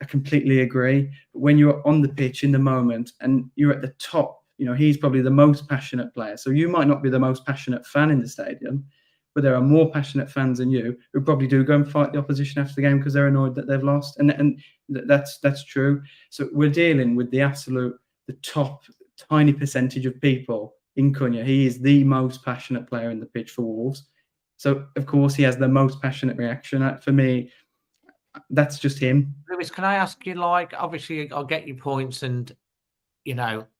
I completely agree. But when you're on the pitch in the moment and you're at the top, he's probably the most passionate player. So you might not be the most passionate fan in the stadium, but there are more passionate fans than you who probably do go and fight the opposition after the game because they're annoyed that they've lost. And that's true. So we're dealing with the top tiny percentage of people in Cunha. He is the most passionate player in the pitch for Wolves. So, of course, he has the most passionate reaction. For me, that's just him. Lewis, can I ask you, obviously, I'll get your points, and,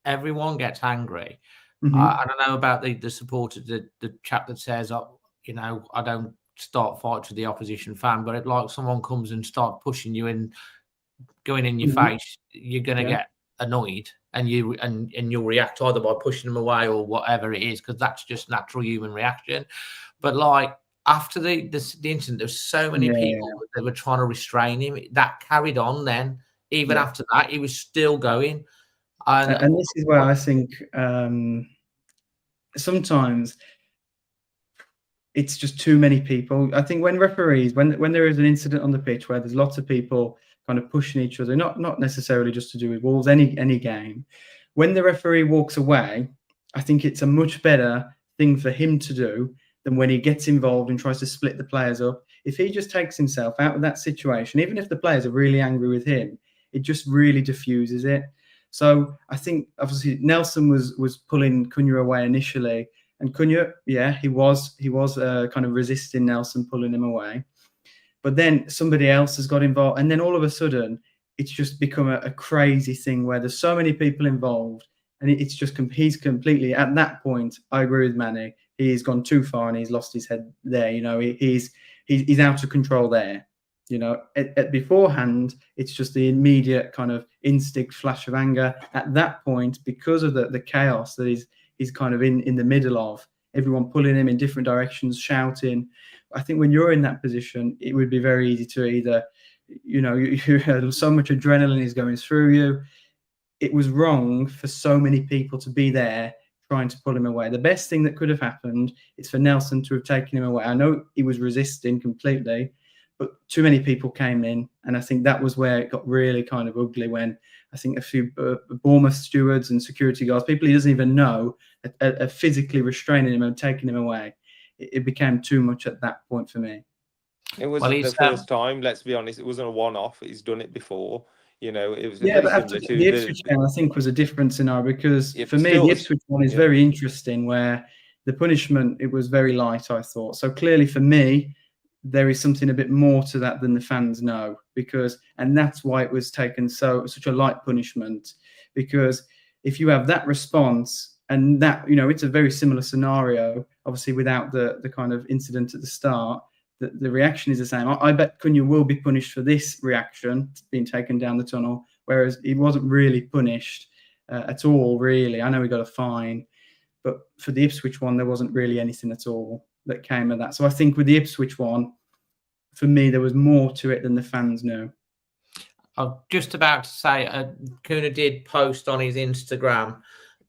everyone gets angry. Mm-hmm. I don't know about the supporter, the chap that says, I don't start fights with the opposition fan, but someone comes and start pushing you and going in your face, you're going to get annoyed, and you'll react either by pushing them away or whatever it is, because that's just natural human reaction. But after the incident, there's so many people that were trying to restrain him. That carried on then. Even after that, he was still going. And this is where I think sometimes it's just too many people. I think when referees, when there is an incident on the pitch where there's lots of people kind of pushing each other, not necessarily just to do with Wolves, any game, when the referee walks away, I think it's a much better thing for him to do than when he gets involved and tries to split the players up. If he just takes himself out of that situation, even if the players are really angry with him, it just really diffuses it. So I think obviously Nelson was pulling Cunha away initially, And Cunha, yeah, he was kind of resisting Nelson, pulling him away. But then somebody else has got involved, and then all of a sudden, it's just become a crazy thing where there's so many people involved, and it's just he's completely at that point. I agree with Manny. He's gone too far and he's lost his head there. You know, he's out of control there. You know, at beforehand, it's just the immediate kind of instinct flash of anger. At that point, because of the chaos that he's kind of in the middle of, everyone pulling him in different directions, shouting. I think when you're in that position, it would be very easy to either, you know, so much adrenaline is going through you. It was wrong for so many people to be there trying to pull him away. The best thing that could have happened is for Nelson to have taken him away. I know he was resisting completely, but too many people came in, and I think that was where it got really kind of ugly when I think a few Bournemouth stewards and security guards, people he doesn't even know, are physically restraining him and taking him away. It became too much at that point for me. It wasn't the first time, let's be honest. It wasn't a one-off. He's done it before. You know, it was very similar to the Ipswich game. I think was a different scenario because for me, the Ipswich one is very interesting where the punishment, it was very light, I thought. So clearly for me, there is something a bit more to that than the fans know, and that's why it was taken such a light punishment, because if you have that response and that, you know, it's a very similar scenario, obviously without the kind of incident at the start, the reaction is the same. I bet Cunha will be punished for this reaction, being taken down the tunnel, whereas he wasn't really punished at all, really. I know he got a fine, but for the Ipswich one, there wasn't really anything at all that came of that. So I think with the Ipswich one, for me, there was more to it than the fans knew. I'm just about to say, Cunha did post on his Instagram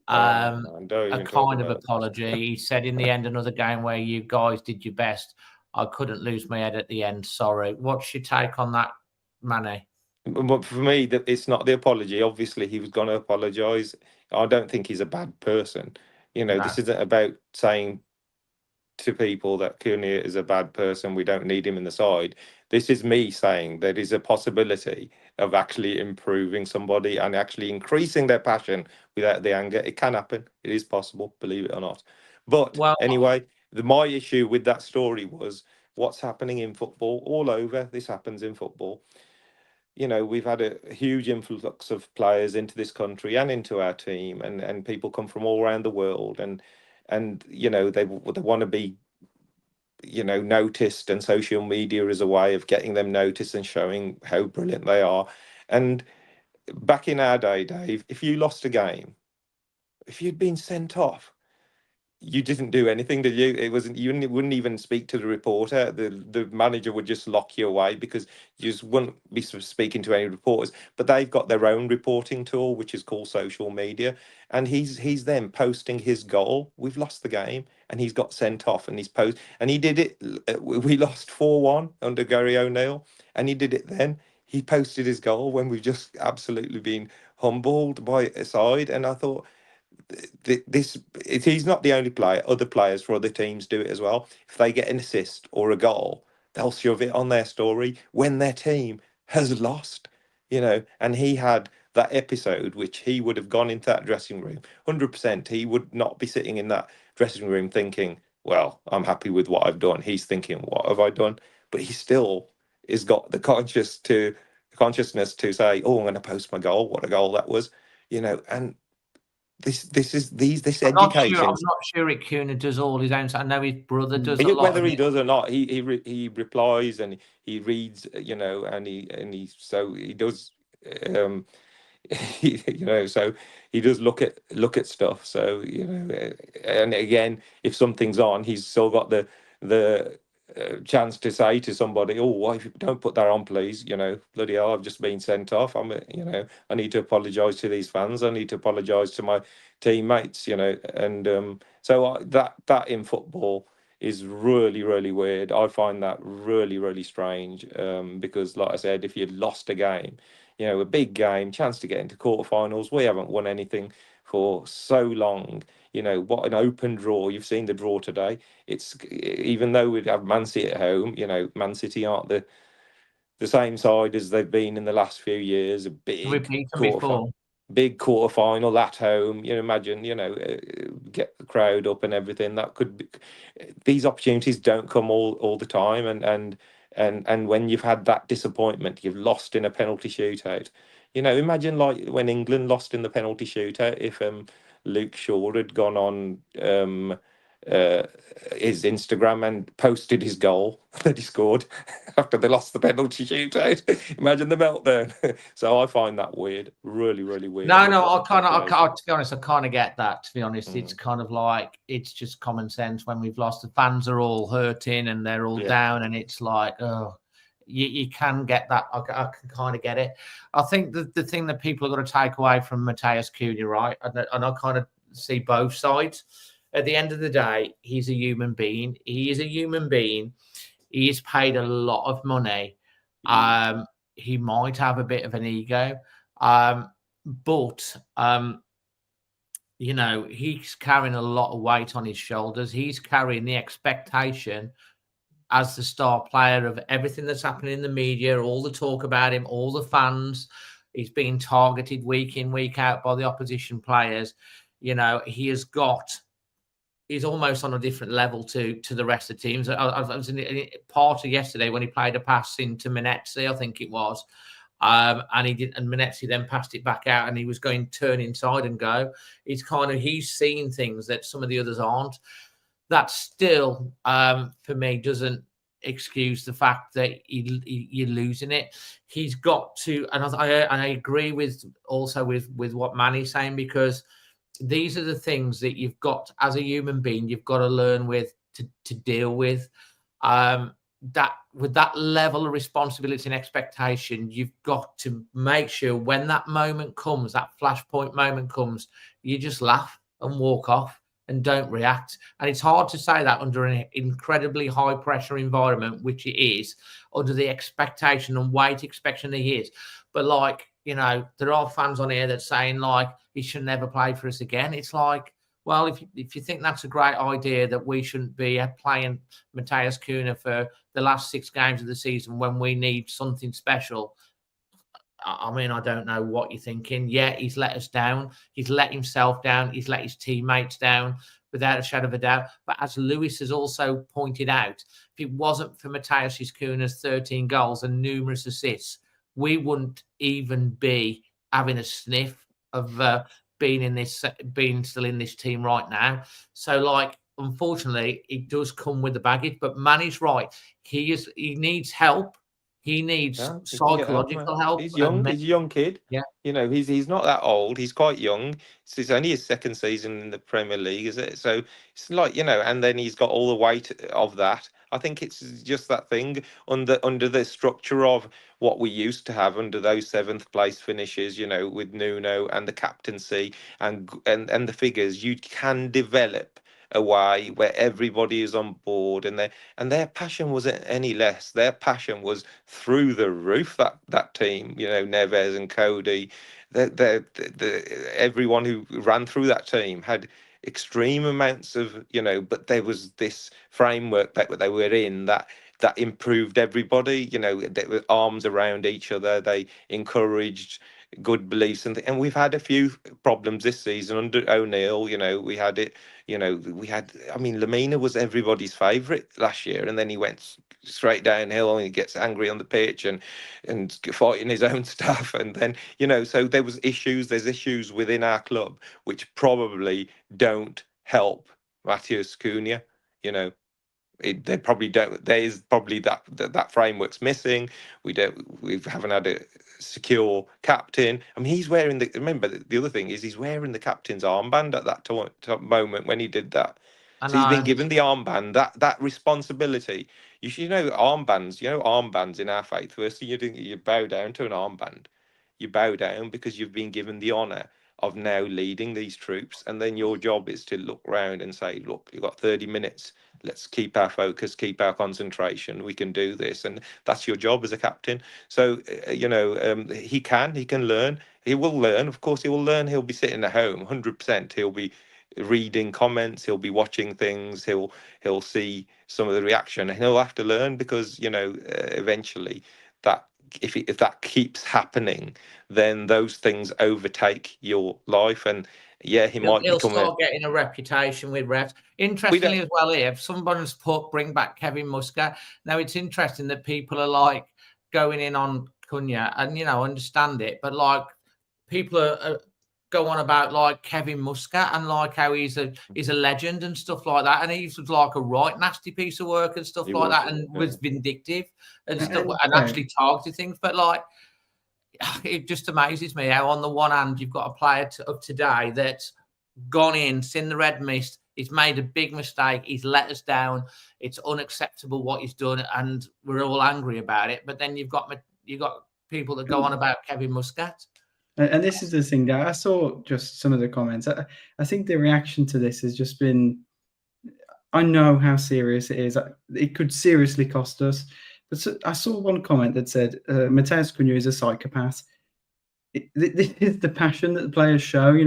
a kind of apology. He said, in the end, another game where you guys did your best. I couldn't lose my head at the end. Sorry. What's your take on that, Manny? But for me, it's not the apology. Obviously, he was going to apologise. I don't think he's a bad person. You know, This isn't about saying to people that Cunha is a bad person, we don't need him in the side. This is me saying there is a possibility of actually improving somebody and actually increasing their passion without the anger. It can happen. It is possible, believe it or not. But anyway, my issue with that story was what's happening in football all over. This happens in football. You know, we've had a huge influx of players into this country and into our team, and people come from all around the world, and you know, they want to be, you know, noticed, and social media is a way of getting them noticed and showing how brilliant they are. And back in our day, Dave, if you lost a game, if you'd been sent off, you didn't do anything, did you? It wasn't, you wouldn't even speak to the reporter. The manager would just lock you away because you just wouldn't be speaking to any reporters. But they've got their own reporting tool, which is called social media. And he's then posting his goal. We've lost the game, and he's got sent off, and and he did it. We lost 4-1 under Gary O'Neill, and he did it then. He posted his goal when we've just absolutely been humbled by a side. And I thought, he's not the only player. Other players for other teams do it as well. If they get an assist or a goal, they'll shove it on their story when their team has lost, you know. And he had that episode, which he would have gone into that dressing room 100%. He would not be sitting in that dressing room thinking, well, I'm happy with what I've done. He's thinking, what have I done? But he still has got the consciousness to say, oh, I'm going to post my goal. What a goal that was, you know. And this education. I'm not sure Cunha does all his own. I know his brother does. Whether he does or not, he replies and he reads, you know, and he so he does, you know, so he does look at stuff. So, you know, and again, if something's on, he's still got the chance to say to somebody, oh, why don't put that on, please, you know, bloody hell, I've just been sent off, you know, I need to apologize to these fans, I need to apologize to my teammates, you know. And so that in football is really, really weird. I find that really, really strange, because like I said, if you'd lost a game, you know, a big game, chance to get into quarterfinals, we haven't won anything for so long. You know, what an open draw. You've seen the draw today. It's, even though we'd have Man City at home, you know, Man City aren't the same side as they've been in the last few years. A big quarterfinal at home. You know, imagine, you know, get the crowd up and everything. That could be, these opportunities don't come all the time, and when you've had that disappointment, you've lost in a penalty shootout. Imagine like when England lost in the penalty shootout, if Luke Shaw had gone on his Instagram and posted his goal that he scored after they lost the penalty shootout. Imagine the meltdown. So I find that weird, really, really weird. No, to be honest, I kind of get that. To be honest, it's kind of like, it's just common sense. When we've lost, the fans are all hurting and they're all down, and it's like, oh, you can get that. I can kind of get it. I think the thing that people are going to take away from Matheus Cunha, right, and I kind of see both sides. At the end of the day, he's a human being. He is a human being. He is paid a lot of money. He might have a bit of an ego, but he's carrying a lot of weight on his shoulders. He's carrying the expectation as the star player of everything that's happening in the media, all the talk about him, all the fans. He's being targeted week in, week out by the opposition players. He's almost on a different level to the rest of the teams. I was in part of yesterday when he played a pass into Menezes, I think it was, and he did, and Menezes then passed it back out, and he was going to turn inside and go. He's seeing things that some of the others aren't. That still, for me, doesn't excuse the fact that you're losing it. He's got to, and I agree with what Manny's saying, because these are the things that you've got as a human being, you've got to learn to deal with. That with that level of responsibility and expectation, you've got to make sure when that moment comes, that flashpoint moment comes, you just laugh and walk off and don't react. And it's hard to say that under an incredibly high pressure environment, which it is, under the expectation and weight expectation he is. But there are fans on here that's saying like he should never play for us again. It's like, well, if you think that's a great idea, that we shouldn't be playing Matheus Cunha for the last 6 games of the season when we need something special, I mean, I don't know what you're thinking. Yeah, he's let us down. He's let himself down. He's let his teammates down, without a shadow of a doubt. But as Lewis has also pointed out, if it wasn't for Matheus Cunha's 13 goals and numerous assists, we wouldn't even be having a sniff of being still in this team right now. So, unfortunately, it does come with the baggage. But Manny's right. He needs help. He needs psychological help. He's young. He's a young kid. Yeah. He's not that old. He's quite young. It's only his 2nd season in the Premier League, is it? So it's like, and then he's got all the weight of that. I think it's just that thing under the structure of what we used to have under those 7th place finishes, with Nuno and the captaincy and the figures. You can develop a way where everybody is on board, and their passion wasn't any less. Their passion was through the roof. That team, Neves and Cody, everyone who ran through that team had extreme amounts of, but there was this framework that they were in that improved everybody. They were arms around each other. They encouraged good beliefs, and we've had a few problems this season under O'Neill. We had it. Lamina was everybody's favourite last year, and then he went straight downhill and he gets angry on the pitch and fighting his own staff, and then so there's issues within our club which probably don't help Matheus Cunha. They probably don't. There is probably that framework's missing. We haven't had a secure captain. I mean, he's wearing remember the other thing is he's wearing the captain's armband at that moment when he did that. So he's been given the armband, that responsibility. You should armbands in our faith. First thing you bow down to an armband. You bow down because you've been given the honour of now leading these troops, and then your job is to look round and say, look, you've got 30 minutes. Let's keep our focus, keep our concentration. We can do this, and that's your job as a captain. So he can learn. He will learn. Of course, he will learn. He'll be sitting at home, 100%. He'll be reading comments. He'll be watching things. He'll see some of the reaction, and he'll have to learn because eventually that. If that keeps happening, then those things overtake your life, and yeah, he might He'll become a. start getting a reputation with refs. We Interestingly, don't. as well, here, if someone's bring back Kevin Muscat. Now, it's interesting that people are like going in on Cunha, and understand it, but like people are go on about like Kevin Muscat and like how he's a legend and stuff like that, and he's like a right nasty piece of work and stuff He like was, that, and yeah. was vindictive and stuff, And and actually targeted things. But like, it just amazes me how on the one hand you've got a player of today that's gone in, seen the red mist, he's made a big mistake, he's let us down, it's unacceptable what he's done, and we're all angry about it. But then you've got people that go on about Kevin Muscat. And this is the thing, that I saw just some of the comments. I think the reaction to this has just been, I know how serious it is. It could seriously cost us. But I saw one comment that said, Matheus Cunha is a psychopath. This is the passion that the players show.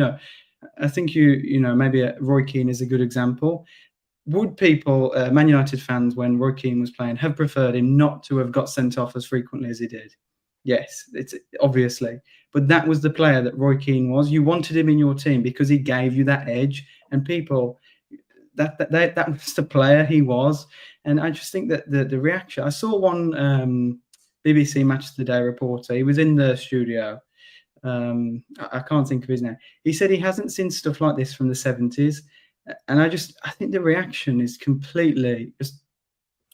I think maybe Roy Keane is a good example. Would people, Man United fans, when Roy Keane was playing, have preferred him not to have got sent off as frequently as he did? Yes, it's obviously. But that was the player that Roy Keane was. You wanted him in your team because he gave you that edge, and people, that was the player he was. And I just think that the reaction. I saw one BBC Match of the Day reporter. He was in the studio. I can't think of his name. He said he hasn't seen stuff like this from the 70s, and I think the reaction is completely just.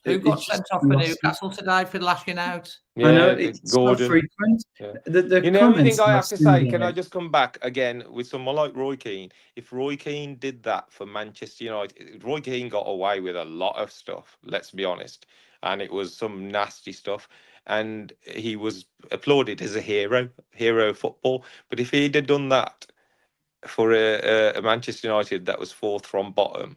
Who got sent off for Newcastle today for lashing out? Yeah, I know it's Gordon. So frequent. Yeah. The anything I have to say, can I just come back again with someone like Roy Keane? If Roy Keane did that for Manchester United, Roy Keane got away with a lot of stuff, let's be honest. And it was some nasty stuff. And he was applauded as a hero of football. But if he'd have done that for a Manchester United that was fourth from bottom,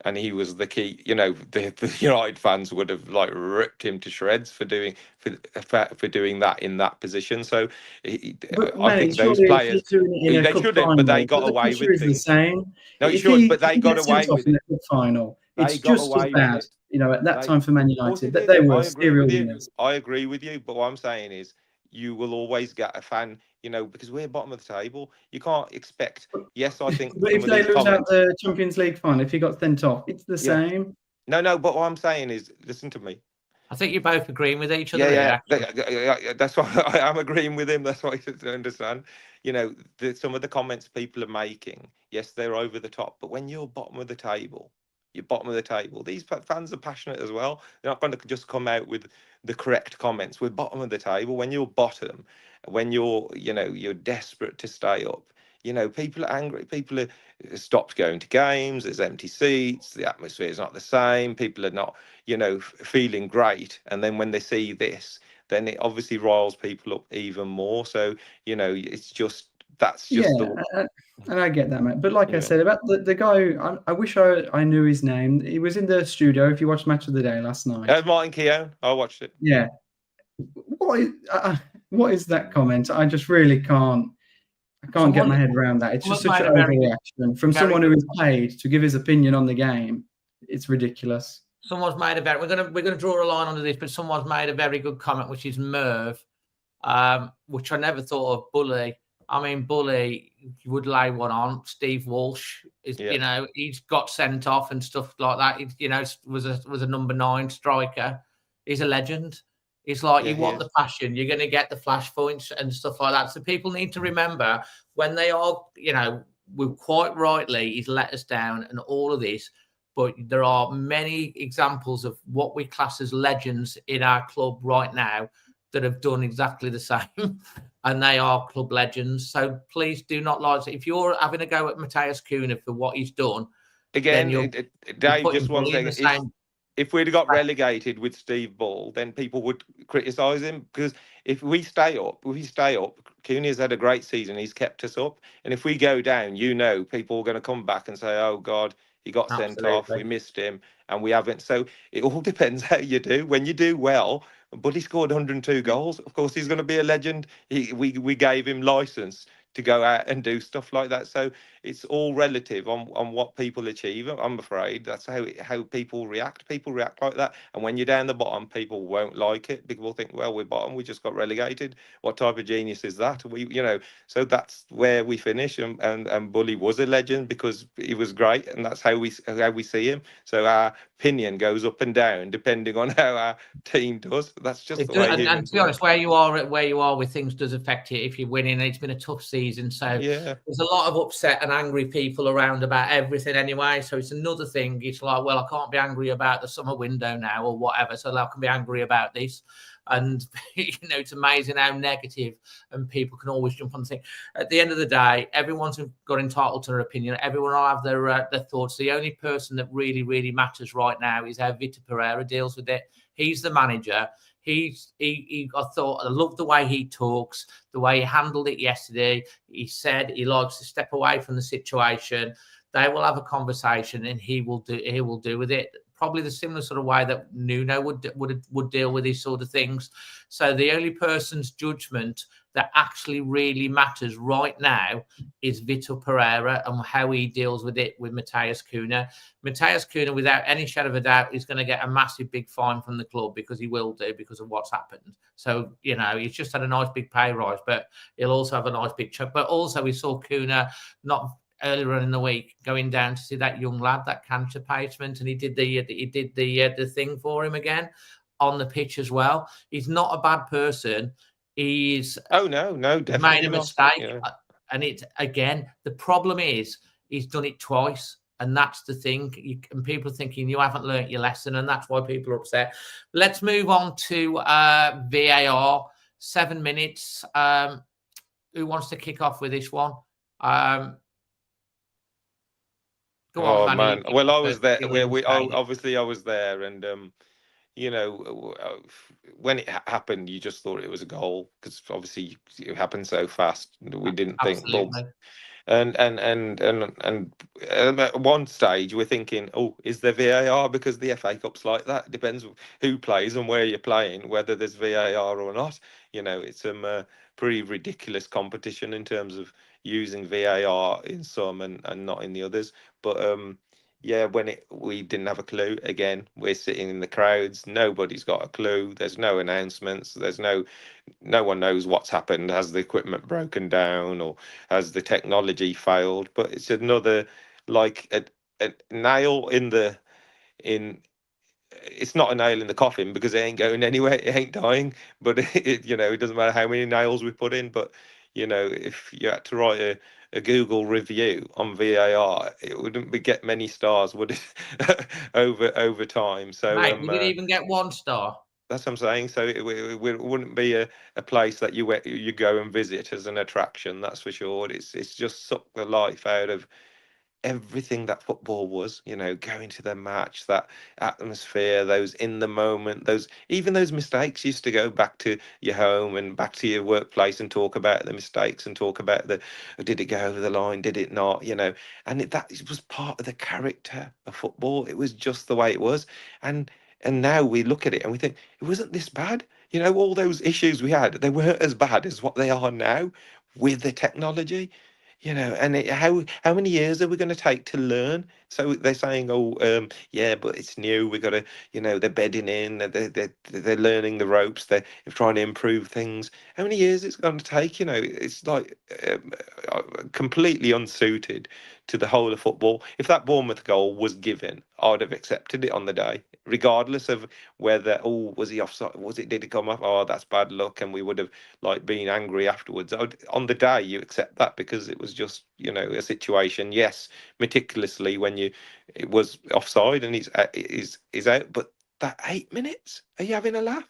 and he was the key, the United fans would have like ripped him to shreds for doing that in that position. So I think those players, they shouldn't, but they got away with things. The same. No, it should, but they got away with it. The final, it's just as bad. At that time for Man United, that they were serial winners. I agree with you, but what I'm saying is, you will always get a fan, because we're bottom of the table. You can't expect. Yes, I think. But if they lose out the Champions League final, if he got sent off, it's the same. No. But what I'm saying is, listen to me. I think you're both agreeing with each other. Yeah. That's why I am agreeing with him. That's why I understand. Some of the comments people are making. Yes, they're over the top. But when you're bottom of the table. You're bottom of the table. These fans are passionate as well. They're not going to just come out with the correct comments. We're bottom of the table. When you're bottom, when you're desperate to stay up, people are angry. People are stopped going to games. There's empty seats. The atmosphere is not the same. People are not, feeling great. And then when they see this, then it obviously riles people up even more. So, it's just, that's just and I get that, mate. But like I said about the guy, I wish I knew his name. He was in the studio. If you watched Match of the Day last night, that was Martin Keown. I watched it. Yeah. What is that comment? I just really can't. I can't get my head around that. It's just such an overreaction from someone who is paid to give his opinion on the game. It's ridiculous. Someone's made a very. We're gonna draw a line under this, but someone's made a very good comment, which is Merv, which I never thought of. Bully. I mean, Bully would lay one on. Steve Walsh is, he's got sent off and stuff like that. He, was a number 9 striker. He's a legend. It's like you want the passion, you're going to get the flash points and stuff like that. So people need to remember when they are, we're quite rightly, he's let us down and all of this. But there are many examples of what we class as legends in our club right now that have done exactly the same, and they are club legends. So please do not like it. If you're having a go at Matheus Cunha for what he's done, again, Dave, just one thing. If we'd have got relegated with Steve Ball, then people would criticise him, because if we stay up, Cunha's had a great season. He's kept us up, and if we go down, people are going to come back and say, "Oh God, he got sent off. We missed him, and we haven't." So it all depends how you do. When you do well. But he scored 102 goals. Of course, he's going to be a legend. We gave him license to go out and do stuff like that. So it's all relative on what people achieve. I'm afraid that's how people react. People react like that, and when you're down the bottom, people won't like it. People think, well, we're bottom, we just got relegated. What type of genius is that? So that's where we finish. And Bully was a legend because he was great, and that's how we see him. So our opinion goes up and down depending on how our team does. That's just the way and humans to be honest, where you are with things does affect it if you're winning. It's been a tough season, so yeah. there's a lot of upset and angry people around about everything anyway. So it's another thing. It's like, well, I can't be angry about the summer window now or whatever, so I can be angry about this. And it's amazing how negative, and people can always jump on the thing. At the end of the day, everyone's got entitled to their opinion. Everyone will have their thoughts. The only person that really, really matters right now is how Vitor Pereira deals with it. He's the manager. I love the way he talks, the way he handled it yesterday. He said he likes to step away from the situation. They will have a conversation, and he will do with it. Probably the similar sort of way that Nuno would deal with these sort of things. So the only person's judgment that actually really matters right now is Vitor Pereira and how he deals with it with Matheus Cunha. Matheus Cunha, without any shadow of a doubt, is going to get a massive big fine from the club, because he will do, because of what's happened. So, he's just had a nice big pay rise, but he'll also have a nice big chunk. But also we saw Cunha not earlier on in the week going down to see that young lad, that cancer patient, and he did the thing for him again on the pitch as well. He's not a bad person. He's definitely made a mistake, yeah. And it's again, the problem is he's done it twice, and that's the thing. And people are thinking you haven't learnt your lesson, and that's why people are upset. Let's move on to VAR. 7 minutes. Who wants to kick off with this one? Go on, Manny. Man. Well, I was there. Obviously, I was there, and when it happened, you just thought it was a goal, because obviously it happened so fast. We didn't think. And at one stage we're thinking, oh, is there VAR? Because the FA Cup's like that. It depends who plays and where you're playing, whether there's VAR or not. It's a pretty ridiculous competition in terms of using VAR in some and not in the others. But when we didn't have a clue. Again, we're sitting in the crowds. Nobody's got a clue. There's no announcements. There's no one knows what's happened. Has the equipment broken down, or has the technology failed? But it's another, like a nail it's not a nail in the coffin, because it ain't going anywhere. It ain't dying. But it doesn't matter how many nails we put in. But if you had to write a Google review on VAR, it wouldn't get many stars, would it? over time. So we didn't even get 1 star. That's what I'm saying. So it wouldn't be a place that you go and visit as an attraction. That's for sure. It's just sucked the life out of everything that football was, going to the match, that atmosphere, those in the moment, those mistakes. Used to go back to your home and back to your workplace and talk about the mistakes and talk about did it go over the line, did it not, and it was part of the character of football. It was just the way it was. And now we look at it and we think, it wasn't this bad. All those issues we had, they weren't as bad as what they are now with the technology. And how many years are we going to take to learn? So they're saying, but it's new. We got to, they're bedding in. They're learning the ropes. They're trying to improve things. How many years it's going to take? It's like completely unsuited to the whole of football. If that Bournemouth goal was given, I'd have accepted it on the day, regardless of whether, was he offside? Did it come up? Oh, that's bad luck, and we would have been angry afterwards. On the day, you accept that because it was just a situation. Yes, meticulously when it was offside and he's out, but that 8 minutes, are you having a laugh?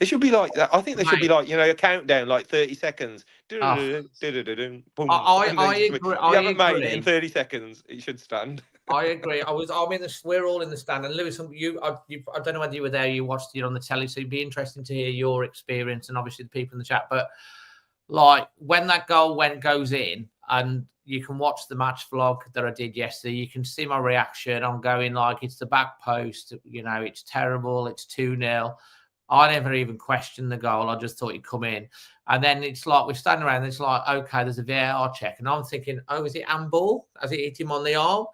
It should be like that. I think there should be a countdown, like 30 seconds. I agree. If you haven't made it in 30 seconds, it should stand. I agree. We're all in the stand, and Lewis, I don't know whether you were there. You watched it on the telly, so it'd be interesting to hear your experience, and obviously the people in the chat. But when that goal goes in, and you can watch the match vlog that I did yesterday, you can see my reaction. I'm going it's the back post. It's terrible. It's 2-0. I never even questioned the goal. I just thought he'd come in. And then it's like we're standing around and it's like, okay, there's a VAR check. And I'm thinking, oh, is it handball? Has it hit him on the arm?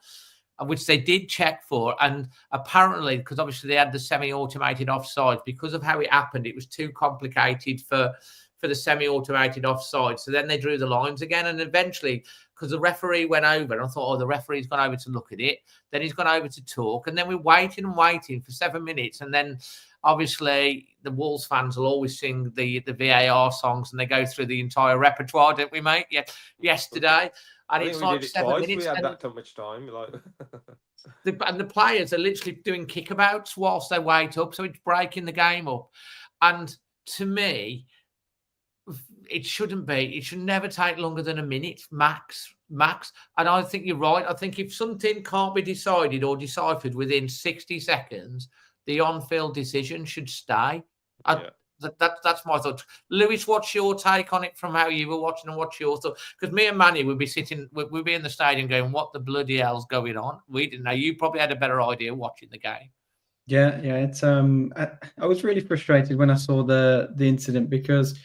Which they did check for. And apparently, because obviously they had the semi-automated offside, because of how it happened, it was too complicated for the semi-automated offside. So then they drew the lines again. And eventually, because the referee went over, and I thought, oh, the referee's gone over to look at it. Then he's gone over to talk. And then we're waiting and waiting for 7 minutes. And then obviously the Wolves fans will always sing the VAR songs, and they go through the entire repertoire, didn't we, mate? Yeah, yesterday. And it's like 7 minutes. We had that much time. Like and the players are literally doing kickabouts whilst they wait up. So it's breaking the game up. And to me, it shouldn't be. It should never take longer than a minute, max. And I think you're right. I think if something can't be decided or deciphered within 60 seconds, the on-field decision should stay. That's my thought. Lewis, what's your take on it from how you were watching, and what's your thought? Because me and Manny would be we'd be in the stadium going, what the bloody hell's going on? We didn't know. You probably had a better idea watching the game. Yeah. It's I was really frustrated when I saw the incident, because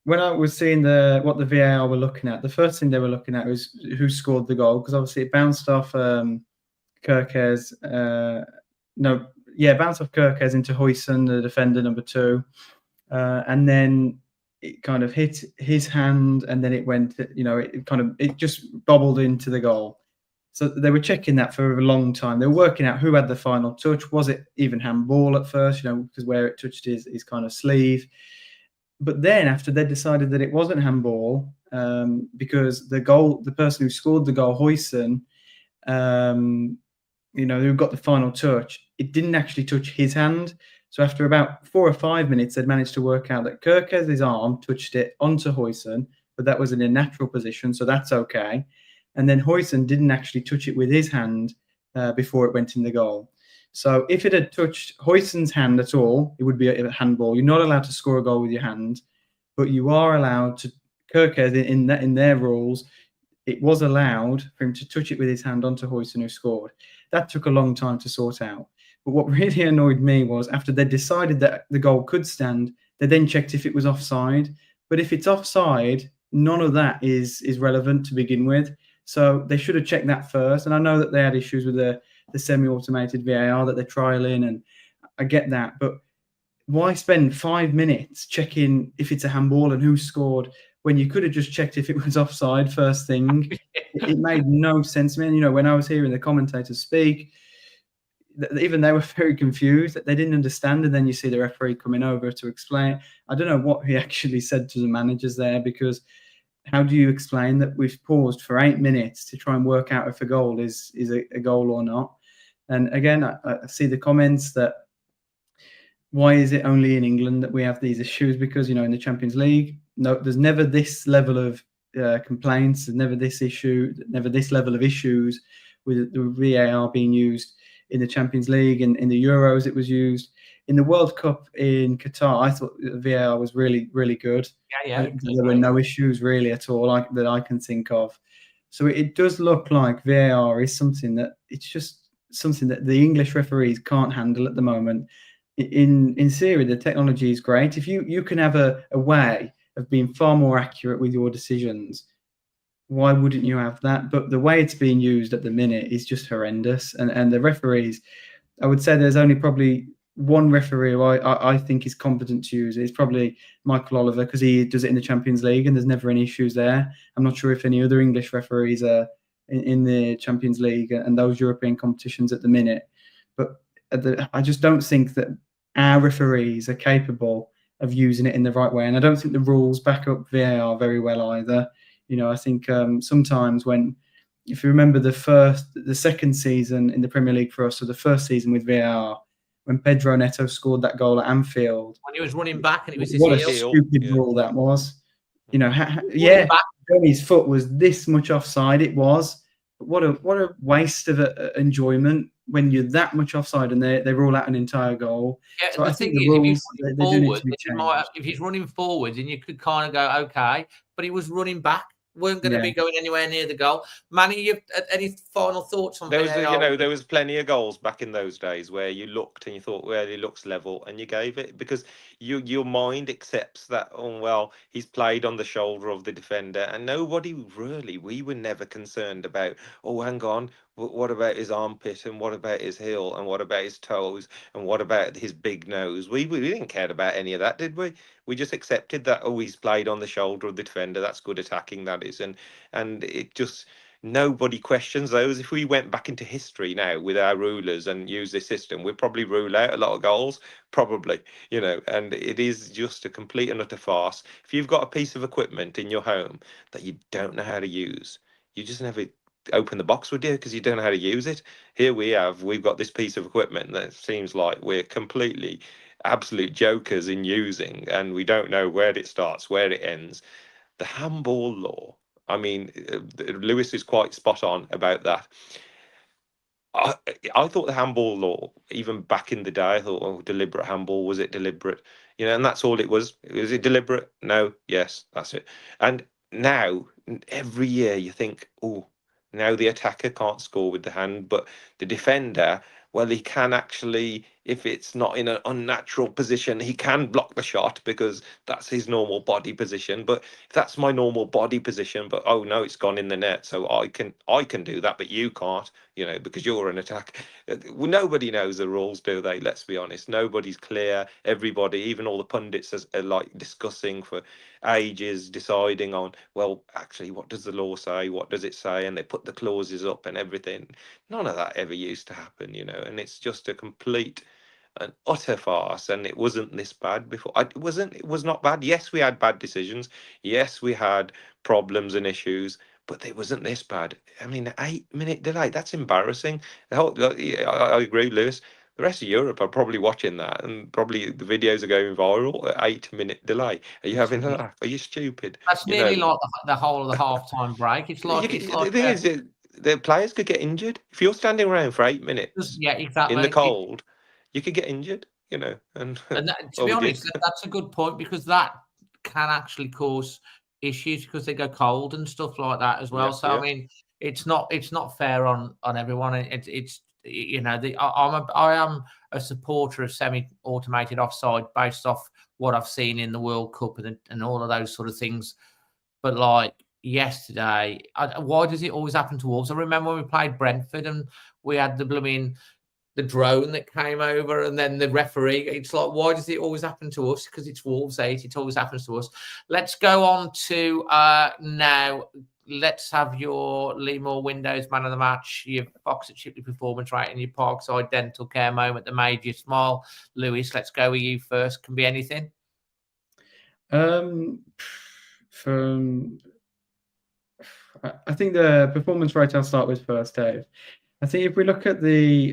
when I was seeing what the VAR were looking at, the first thing they were looking at was who scored the goal, because obviously it bounced off Kirkes. Bounced off Kirkes into Huijsen, the defender, number 2. And then it kind of hit his hand, and then it went, it just bobbled into the goal. So they were checking that for a long time. They were working out who had the final touch. Was it even handball at first, because where it touched his kind of sleeve. But then after they decided that it wasn't handball, because the person who scored the goal, Huijsen, who got the final touch, it didn't actually touch his hand. So after about 4 or 5 minutes, they'd managed to work out that Kirkes' arm touched it onto Huijsen, but that was in a natural position, so that's okay. And then Huijsen didn't actually touch it with his hand before it went in the goal. So if it had touched Huijsen's hand at all, it would be a handball. You're not allowed to score a goal with your hand, but you are allowed to. Kirkes, in their rules, it was allowed for him to touch it with his hand onto Huijsen, who scored. That took a long time to sort out. But what really annoyed me was after they decided that the goal could stand, they then checked if it was offside. But if it's offside, none of that is relevant to begin with. So they should have checked that first. And I know that they had issues with the semi-automated VAR that they're trialing, and I get that. But why spend 5 minutes checking if it's a handball and who scored when you could have just checked if it was offside first thing? It made no sense, man. When I was hearing the commentators speak, even they were very confused, that they didn't understand. And then you see the referee coming over to explain. I don't know what he actually said to the managers there, because how do you explain that we've paused for 8 minutes to try and work out if a goal is a goal or not? And again, I see the comments that why is it only in England that we have these issues? Because, in the Champions League, no, there's never this level of complaints. There's never this level of issues with the VAR being used in the Champions League, and in the Euros it was used. In the World Cup in Qatar, I thought the VAR was really, really good. Yeah. There were no issues really at all that I can think of. So it does look like VAR is something that the English referees can't handle at the moment. In theory, the technology is great. If you can have a way of being far more accurate with your decisions, why wouldn't you have that? But the way it's being used at the minute is just horrendous. And the referees, I would say there's only probably one referee who I think is competent to use it. It's probably Michael Oliver, because he does it in the Champions League and there's never any issues there. I'm not sure if any other English referees are in the Champions League and those European competitions at the minute. But I just don't think that our referees are capable of using it in the right way. And I don't think the rules back up VAR very well either. I think sometimes if you remember the second season in the Premier League for us, so the first season with VAR, when Pedro Neto scored that goal at Anfield. When he was running back and it was his what heel. A stupid rule that was. Johnny's foot was this much offside, it was. But what a waste of enjoyment when you're that much offside and they rule out an entire goal. Yeah, so the I thing think is, the rules, if he's running forward, then you could kind of go, okay, but he was running back. weren't going to be going anywhere near the goal. Manny, you any final thoughts on there was, VAR? there was plenty of goals back in those days where you looked and you thought, well, it looks level, and you gave it because your mind accepts that. Oh well, he's played on the shoulder of the defender, and nobody really. We were never concerned about. Oh, hang on, what about his armpit, and what about his heel, and what about his toes, and what about his big nose? We didn't care about any of that, did we? We just accepted that. Oh, he's played on the shoulder of the defender. That's good attacking, that is, and it just. Nobody questions those. If we went back into history now with our rulers and use this system, we'd probably rule out a lot of goals, probably, and it is just a complete and utter farce. If you've got a piece of equipment in your home that you don't know how to use, you just never open the box, would you? Because you don't know how to use it. Here we've got this piece of equipment that seems like we're completely absolute jokers in using, and we don't know where it starts, where it ends. The handball law. I mean, Lewis is quite spot on about that. I thought the handball law, even back in the day, I thought, oh, deliberate handball, was it deliberate? And that's all it was. Was it deliberate? No, yes, that's it. And now, every year, you think, oh, now the attacker can't score with the hand, but the defender, well, he can actually, if it's not in an unnatural position, he can block the shot because that's his normal body position. But if that's my normal body position, but oh no, it's gone in the net, so I can do that, but you can't, because you're an attacker. Well, nobody knows the rules, do they? Let's be honest. Nobody's clear. Everybody, even all the pundits, are like discussing for ages, deciding on, well, actually, what does the law say? What does it say? And they put the clauses up and everything. None of that ever used to happen, and it's just a complete and utter farce. And it wasn't this bad before. It was not bad. Yes, we had bad decisions. Yes, we had problems and issues, but it wasn't this bad. I mean, 8-minute delay, that's embarrassing. I agree, Lewis. The rest of Europe are probably watching that, and probably the videos are going viral. 8-minute delay. Are you having a laugh? Are you stupid? That's nearly like the whole of the half-time break. It's like the thing is, the players could get injured if you're standing around for 8 minutes. Yeah, exactly. In the cold, you could get injured. And to be honest, that's a good point, because that can actually cause issues because they go cold and stuff like that as well. I mean, it's not fair on everyone. It's I am a supporter of semi-automated offside based off what I've seen in the World Cup and all of those sort of things. But like yesterday, why does it always happen to Wolves? I remember when we played Brentford and we had the drone that came over and then the referee. It's like, why does it always happen to us? Because it's Wolves 8. It always happens to us. Let's go on to now. Let's have your Lee Moore Windows man of the match, your Fox at Shipley performance rating, your Parkside dental care moment that made you smile. Lewis, let's go with you first. Can be anything. I think the performance rate I'll start with first, Dave. I think if we look at the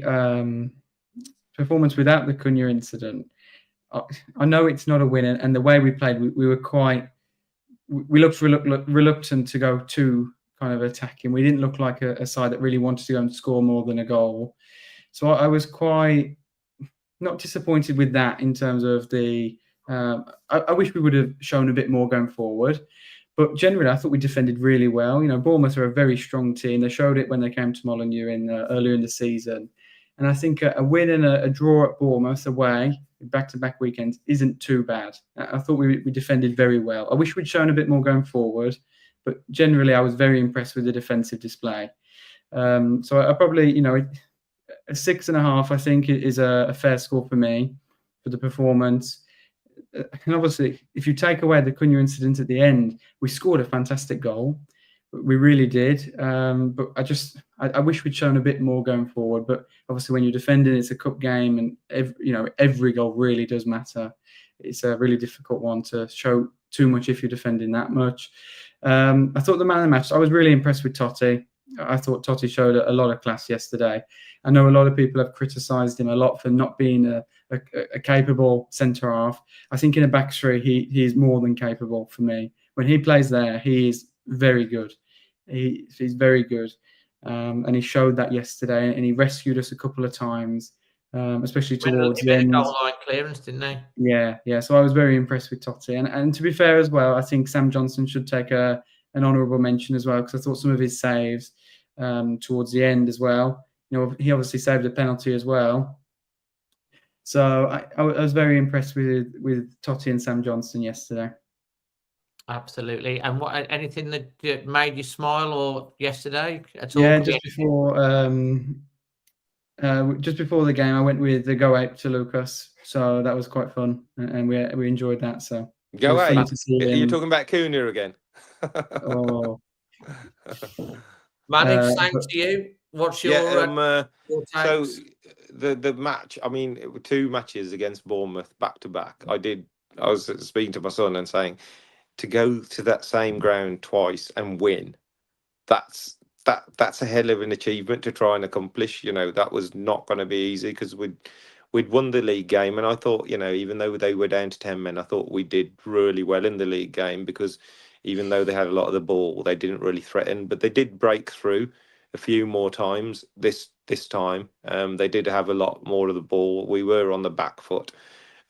performance without the Cunha incident, I know it's not a win, and the way we played, we were quite. We looked reluctant to go too kind of attacking. We didn't look like a side that really wanted to go and score more than a goal. So I was quite not disappointed with that in terms of the. I wish we would have shown a bit more going forward. But generally, I thought we defended really well. Bournemouth are a very strong team. They showed it when they came to Molineux earlier in the season. And I think a win and a draw at Bournemouth away, back-to-back weekends, isn't too bad. I thought we defended very well. I wish we'd shown a bit more going forward. But generally, I was very impressed with the defensive display. So I probably, a 6.5, I think, is a fair score for me for the performance. And obviously, if you take away the Cunha incident at the end, we scored a fantastic goal. We really did. But I wish we'd shown a bit more going forward. But obviously, when you're defending, it's a cup game, and every goal really does matter. It's a really difficult one to show too much if you're defending that much. I thought the man of the match, I was really impressed with Totti. I thought Totti showed a lot of class yesterday. I know a lot of people have criticised him a lot for not being a capable centre-half. I think in a back three, he is more than capable for me. When he plays there, he is very good. He's very good. And he showed that yesterday, and he rescued us a couple of times, especially towards the end. Goal line clearance, didn't they? Yeah. So I was very impressed with Totti. And to be fair as well, I think Sam Johnson should take a an honourable mention as well, because I thought some of his saves towards the end as well. He obviously saved a penalty as well. So I was very impressed with Totti and Sam Johnston yesterday. Absolutely. And anything that made you smile or yesterday at all? Yeah, just before the game, I went with the go out to Lucas, so that was quite fun, and we enjoyed that. So go out. You're talking about Cunha again. Oh, Manning, same to you. What's your your so the match? I mean, it were 2 matches against Bournemouth back to back. I was speaking to my son and saying, to go to that same ground twice and win, that's a hell of an achievement to try and accomplish. That was not going to be easy, because we'd won the league game, and I thought, even though they were down to 10 men, I thought we did really well in the league game, because even though they had a lot of the ball, they didn't really threaten, but they did break through a few more times this time. They did have a lot more of the ball. We were on the back foot.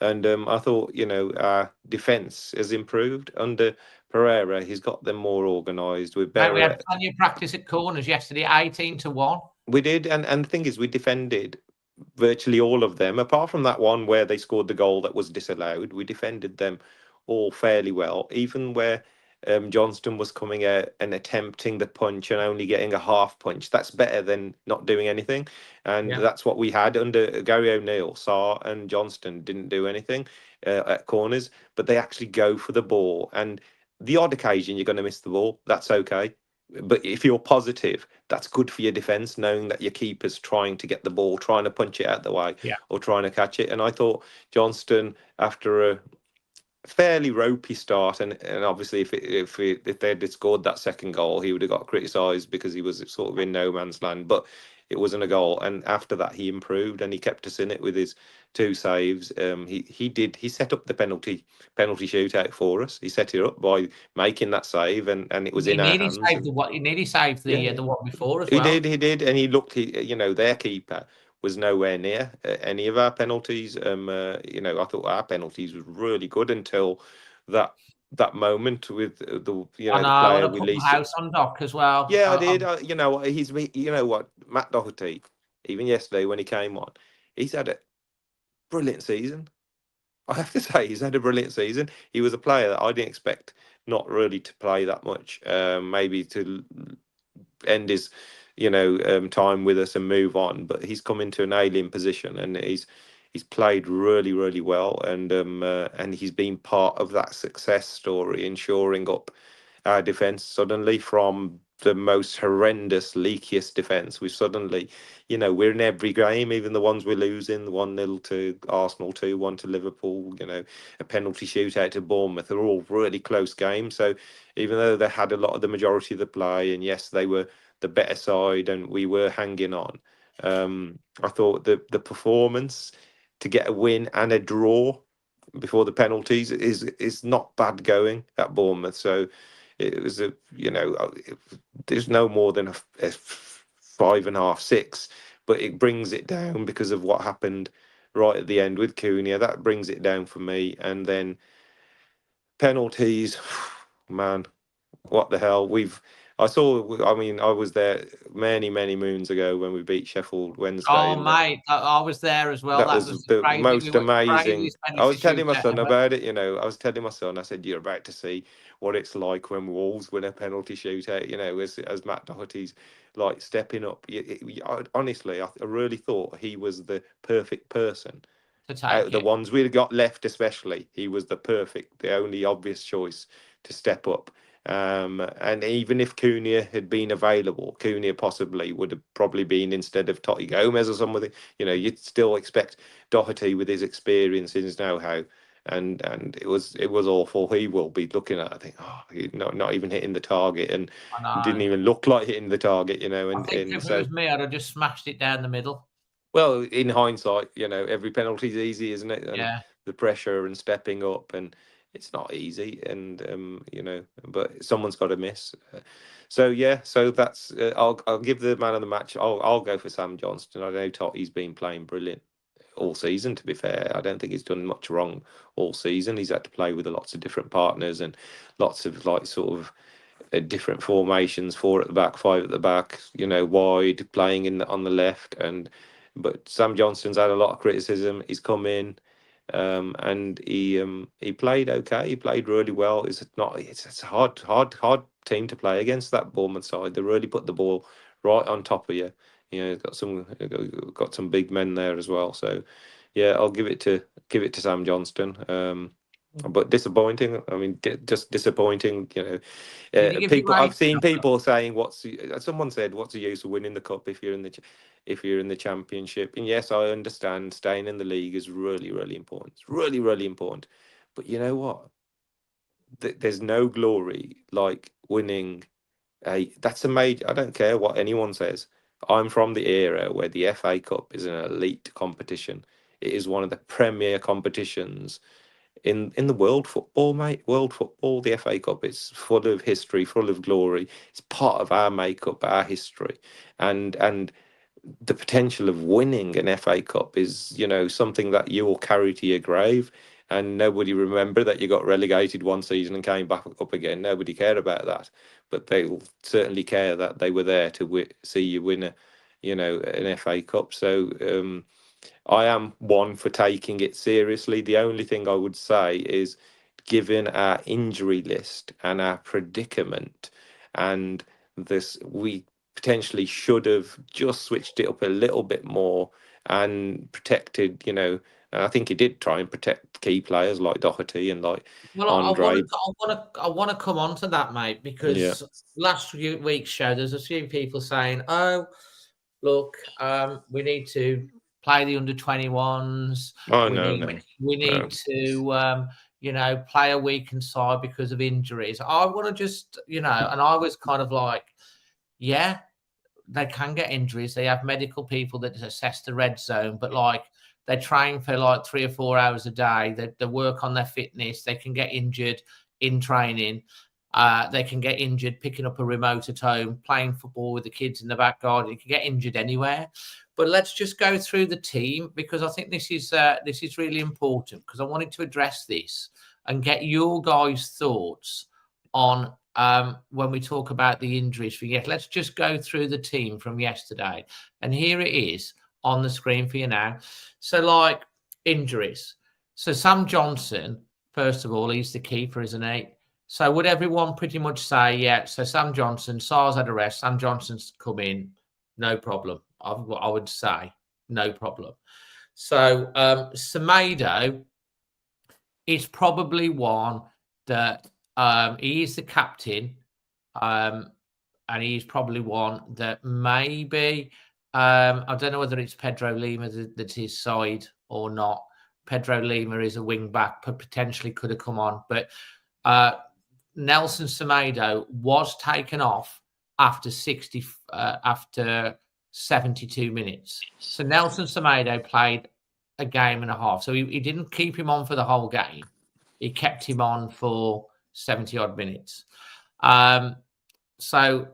And I thought, our defence has improved under Pereira. He's got them more organised. We had plenty of practice at corners yesterday, 18-1. We did, and the thing is, we defended virtually all of them, apart from that one where they scored the goal that was disallowed. We defended them all fairly well, even where Johnston was coming out and attempting the punch and only getting a half punch. That's better than not doing anything. And that's what we had under Gary O'Neill. Sarr and Johnston didn't do anything at corners, but they actually go for the ball. And the odd occasion you're going to miss the ball. That's okay. But if you're positive, that's good for your defence, knowing that your keeper's trying to get the ball, trying to punch it out the way, or trying to catch it. And I thought Johnston, after a fairly ropey start, and obviously if they had scored that second goal, he would have got criticised because he was sort of in no man's land, but it wasn't a goal. And after that, he improved and he kept us in it with his 2 saves. He set up the penalty shootout for us. He set it up by making that save, and it was in our hands. He nearly saved the one before as well. He did, and he looked. Their keeper was nowhere near any of our penalties. I thought our penalties was really good until that moment with the player we leased. House on Doc as well. Yeah, I did. What, Matt Doherty, even yesterday when he came on, he's had a brilliant season. I have to say, he's had a brilliant season. He was a player that I didn't expect not really to play that much. Maybe to end his time with us and move on, but he's come into an alien position, and he's played really, really well, and he's been part of that success story in shoring up our defence suddenly from the most horrendous, leakiest defence. We've suddenly, we're in every game, even the ones we're losing, the 1-0 to Arsenal, 2-1 to Liverpool, a penalty shootout to Bournemouth, they're all really close games. So even though they had a lot of the majority of the play, and yes, they were the better side and we were hanging on, I thought the performance to get a win and a draw before the penalties is not bad going at Bournemouth. So it was there's no more than a 5.5, 6, but it brings it down because of what happened right at the end with Cunha. That brings it down for me. And then penalties, man, what the hell? I was there many, many moons ago when we beat Sheffield Wednesday. Oh, mate, I was there as well. That was the most amazing. I was telling my son about it, I was telling my son, I said, you're about to see what it's like when Wolves win a penalty shootout, as Matt Doherty's like stepping up. Honestly, I really thought he was the perfect person. Out of the ones we'd got left, especially, he was the only obvious choice to step up. And even if Cunha had been available, Cunha possibly would have probably been instead of Totti Gomez or somebody. You'd still expect Doherty with his experience and his know-how, and it was awful. He will be looking at, I think, he's not even hitting the target, and didn't even look like hitting the target. And I think if it was me, I'd have just smashed it down the middle. Well, in hindsight, every penalty's easy, isn't it? And yeah. The pressure and stepping up, and it's not easy, and but someone's got to miss. So that's I'll give the man of the match. I'll go for Sam Johnston. I know Totti's been playing brilliant all season. To be fair, I don't think he's done much wrong all season. He's had to play with lots of different partners and lots of sort of different formations, 4 at the back, 5 at the back, wide, playing on the left. But Sam Johnston's had a lot of criticism. He's come in, and he played okay. He played really well. It's a hard team to play against, that Bournemouth side. They really put the ball right on top of you. Got some big men there as well. So yeah, I'll give it to Sam Johnston. But disappointing. I mean, just disappointing. Did he give you People. I've seen rating? people saying, someone said, "What's the use of winning the cup if you're in the championship?" And yes, I understand staying in the league is really, really important. It's really, really important. But you know what? There's no glory like winning that's a major. I don't care what anyone says. I'm from the era where the FA Cup is an elite competition. It is one of the premier competitions in the world football, mate. World football, the FA Cup, it's full of history, full of glory. It's part of our makeup, our history, and the potential of winning an FA Cup is, something that you will carry to your grave. And nobody remember that you got relegated one season and came back up again. Nobody cared about that, but they will certainly care that they were there to see you win an FA Cup. So I am one for taking it seriously. The only thing I would say is, given our injury list and our predicament, and this, we potentially should have just switched it up a little bit more and protected, and I think he did try and protect key players like Doherty and like Andre. I want to come on to that, mate, because last week's show, there's a few people saying, "Oh, look, we need to play the under-21s. We need to, play a weakened side because of injuries." I want to just, and I was kind of like, yeah, they can get injuries. They have medical people that assess the red zone, but like they train for like 3 or 4 hours a day. They work on their fitness. They can get injured in training. They can get injured picking up a remote at home, playing football with the kids in the back garden. You can get injured anywhere. But let's just go through the team, because I think this is really important, because I wanted to address this and get your guys' thoughts on when we talk about the injuries for yes. Let's just go through the team from yesterday. And here it is on the screen for you now. So like injuries. So Sam Johnson, first of all, he's the keeper, isn't he? So would everyone pretty much say, yeah, so Sam Johnson, Sar's had a rest, Sam Johnson's come in, no problem. I would say, no problem. So Semedo is probably one that he is the captain, and he's probably one that maybe, I don't know whether it's Pedro Lima that's his side or not. Pedro Lima is a wing back, but potentially could have come on. But Nelson Semedo was taken off after 72 minutes. So Nelson Semedo played a game and a half. So he didn't keep him on for the whole game. He kept him on for 70 odd minutes. So,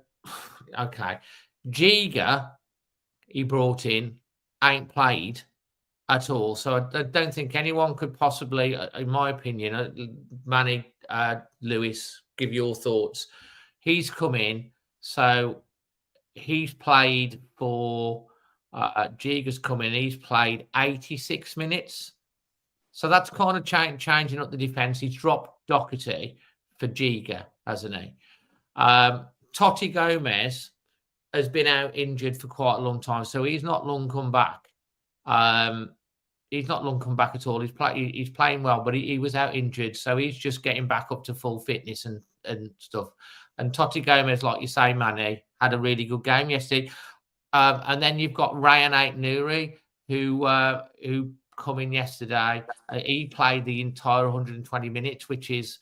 okay. Giga, he brought in, ain't played at all. So I don't think anyone could possibly, in my opinion, Manny, Lewis, give your thoughts. He's come in. So he's played for, Giga's come in. He's played 86 minutes. So that's kind of changing up the defence. He's dropped Doherty for Giga, hasn't he? Totti Gomez has been out injured for quite a long time, so he's not long come back. He's not long come back at all. He's playing well, but he was out injured, so he's just getting back up to full fitness and stuff. And Totti Gomez, like you say, Manny, had a really good game yesterday. And then you've got Ryan Aït-Nouri, who come in yesterday. He played the entire 120 minutes, which is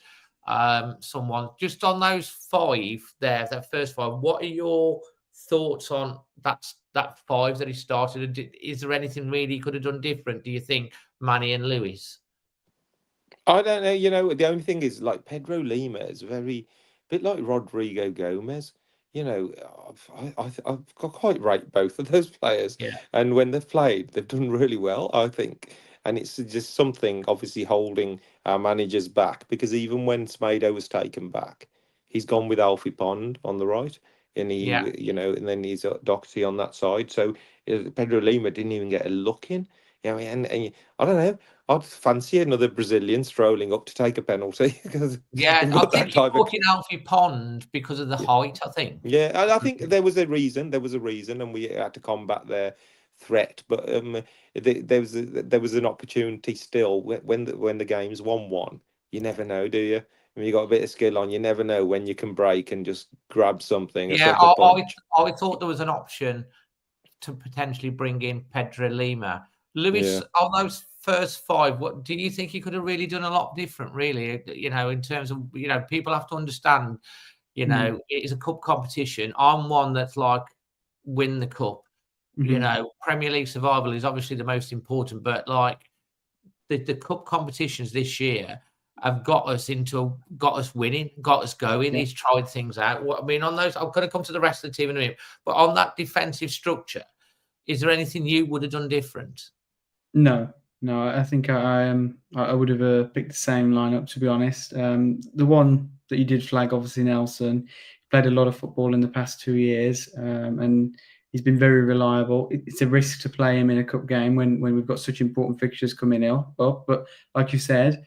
someone just on those five there, that first five. What are your thoughts on that five that he started? Is there anything really he could have done different, do you think, Manny and Lewis? I don't know. The only thing is, like, Pedro Lima is a bit like Rodrigo Gomez. I've got quite rate both of those players. Yeah. And when they've played, they've done really well, I think. And it's just something obviously holding our managers back, because even when Semedo was taken back, he's gone with Alfie Pond on the right, and Yeah. and then he's Doherty on that side. So Pedro Lima didn't even get a look in. And I don't know. I'd fancy another Brazilian strolling up to take a penalty because Yeah, we've I got think that he type put in Alfie Pond because of the height, I think. Yeah, I think there was a reason. There was a reason, and we had to combat their threat. But there was an opportunity still when the game's 1-1. You never know, do you? When you got a bit of skill on, you never know when you can break and just grab something, a Yeah, sucker punch. I thought there was an option to potentially bring in Pedro Lima. Lewis, Yeah. on those first 5, what do you think he could have really done a lot different, really? In terms of, people have to understand, it is a cup competition. I'm one that's like, win the cup. Premier League survival is obviously the most important, but like the cup competitions this year have got us winning, got us going. Yeah. He's tried things out. On those, I'm going to come to the rest of the team in a minute, but on that defensive structure, is there anything you would have done different? No, I think I would have picked the same lineup, to be honest. The one that you did flag, obviously, Nelson, played a lot of football in the past 2 years, and he's been very reliable. It's a risk to play him in a cup game when we've got such important fixtures coming up. But like you said,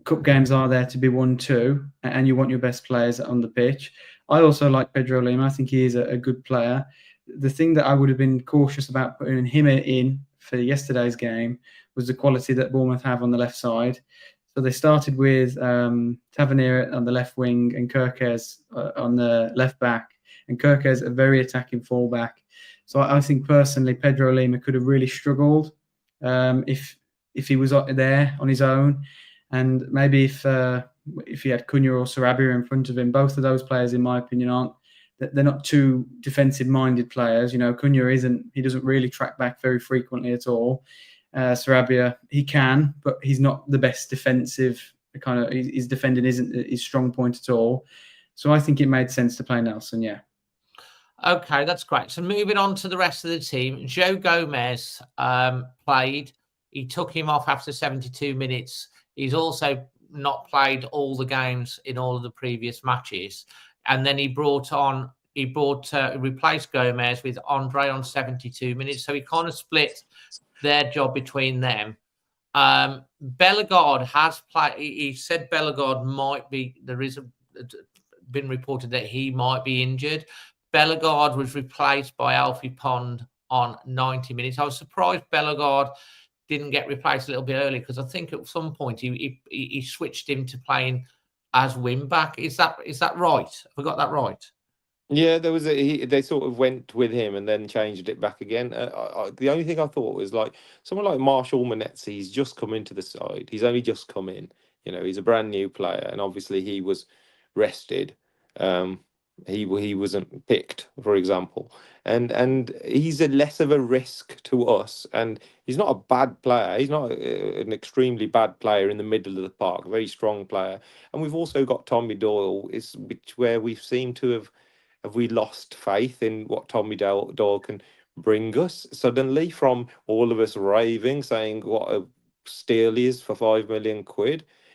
cup games are there to be won too, and you want your best players on the pitch. I also like Pedro Lima. I think he is a good player. The thing that I would have been cautious about putting him in for yesterday's game was the quality that Bournemouth have on the left side. So they started with Tavernier on the left wing and Kerkez on the left back, and Kerkez a very attacking fullback. So I think personally Pedro Lima could have really struggled if he was there on his own, and maybe if he had Cunha or Sarabia in front of him. Both of those players, in my opinion, they're not too defensive-minded players. Cunha he doesn't really track back very frequently at all. Sarabia, he can, but he's not the best defensive. His defending isn't his strong point at all. So I think it made sense to play Nelson. Yeah. Okay, that's great. So moving on to the rest of the team, Joe Gomez played. He took him off after 72 minutes. He's also not played all the games in all of the previous matches. And then he replaced Gomez with Andre on 72 minutes. So he kind of split their job between them. Bellegarde has played. He said Bellegarde might be, been reported that he might be injured. Bellegarde was replaced by Alfie Pond on 90 minutes. I was surprised Bellegarde didn't get replaced a little bit early, because I think at some point he switched him to playing as wing back. Is that right? Have I got that right? Yeah, they sort of went with him and then changed it back again. The only thing I thought was like someone like Marshall Manetzi, he's just come into the side. He's only just come in. He's a brand new player, and obviously he was rested. He wasn't picked, for example, and he's less of a risk to us. And he's not a bad player. He's not an extremely bad player in the middle of the park. A very strong player. And we've also got Tommy Doyle, where we've seemed to have we lost faith in what Tommy Doyle can bring us suddenly, from all of us raving, saying what a steal he is for £5 million.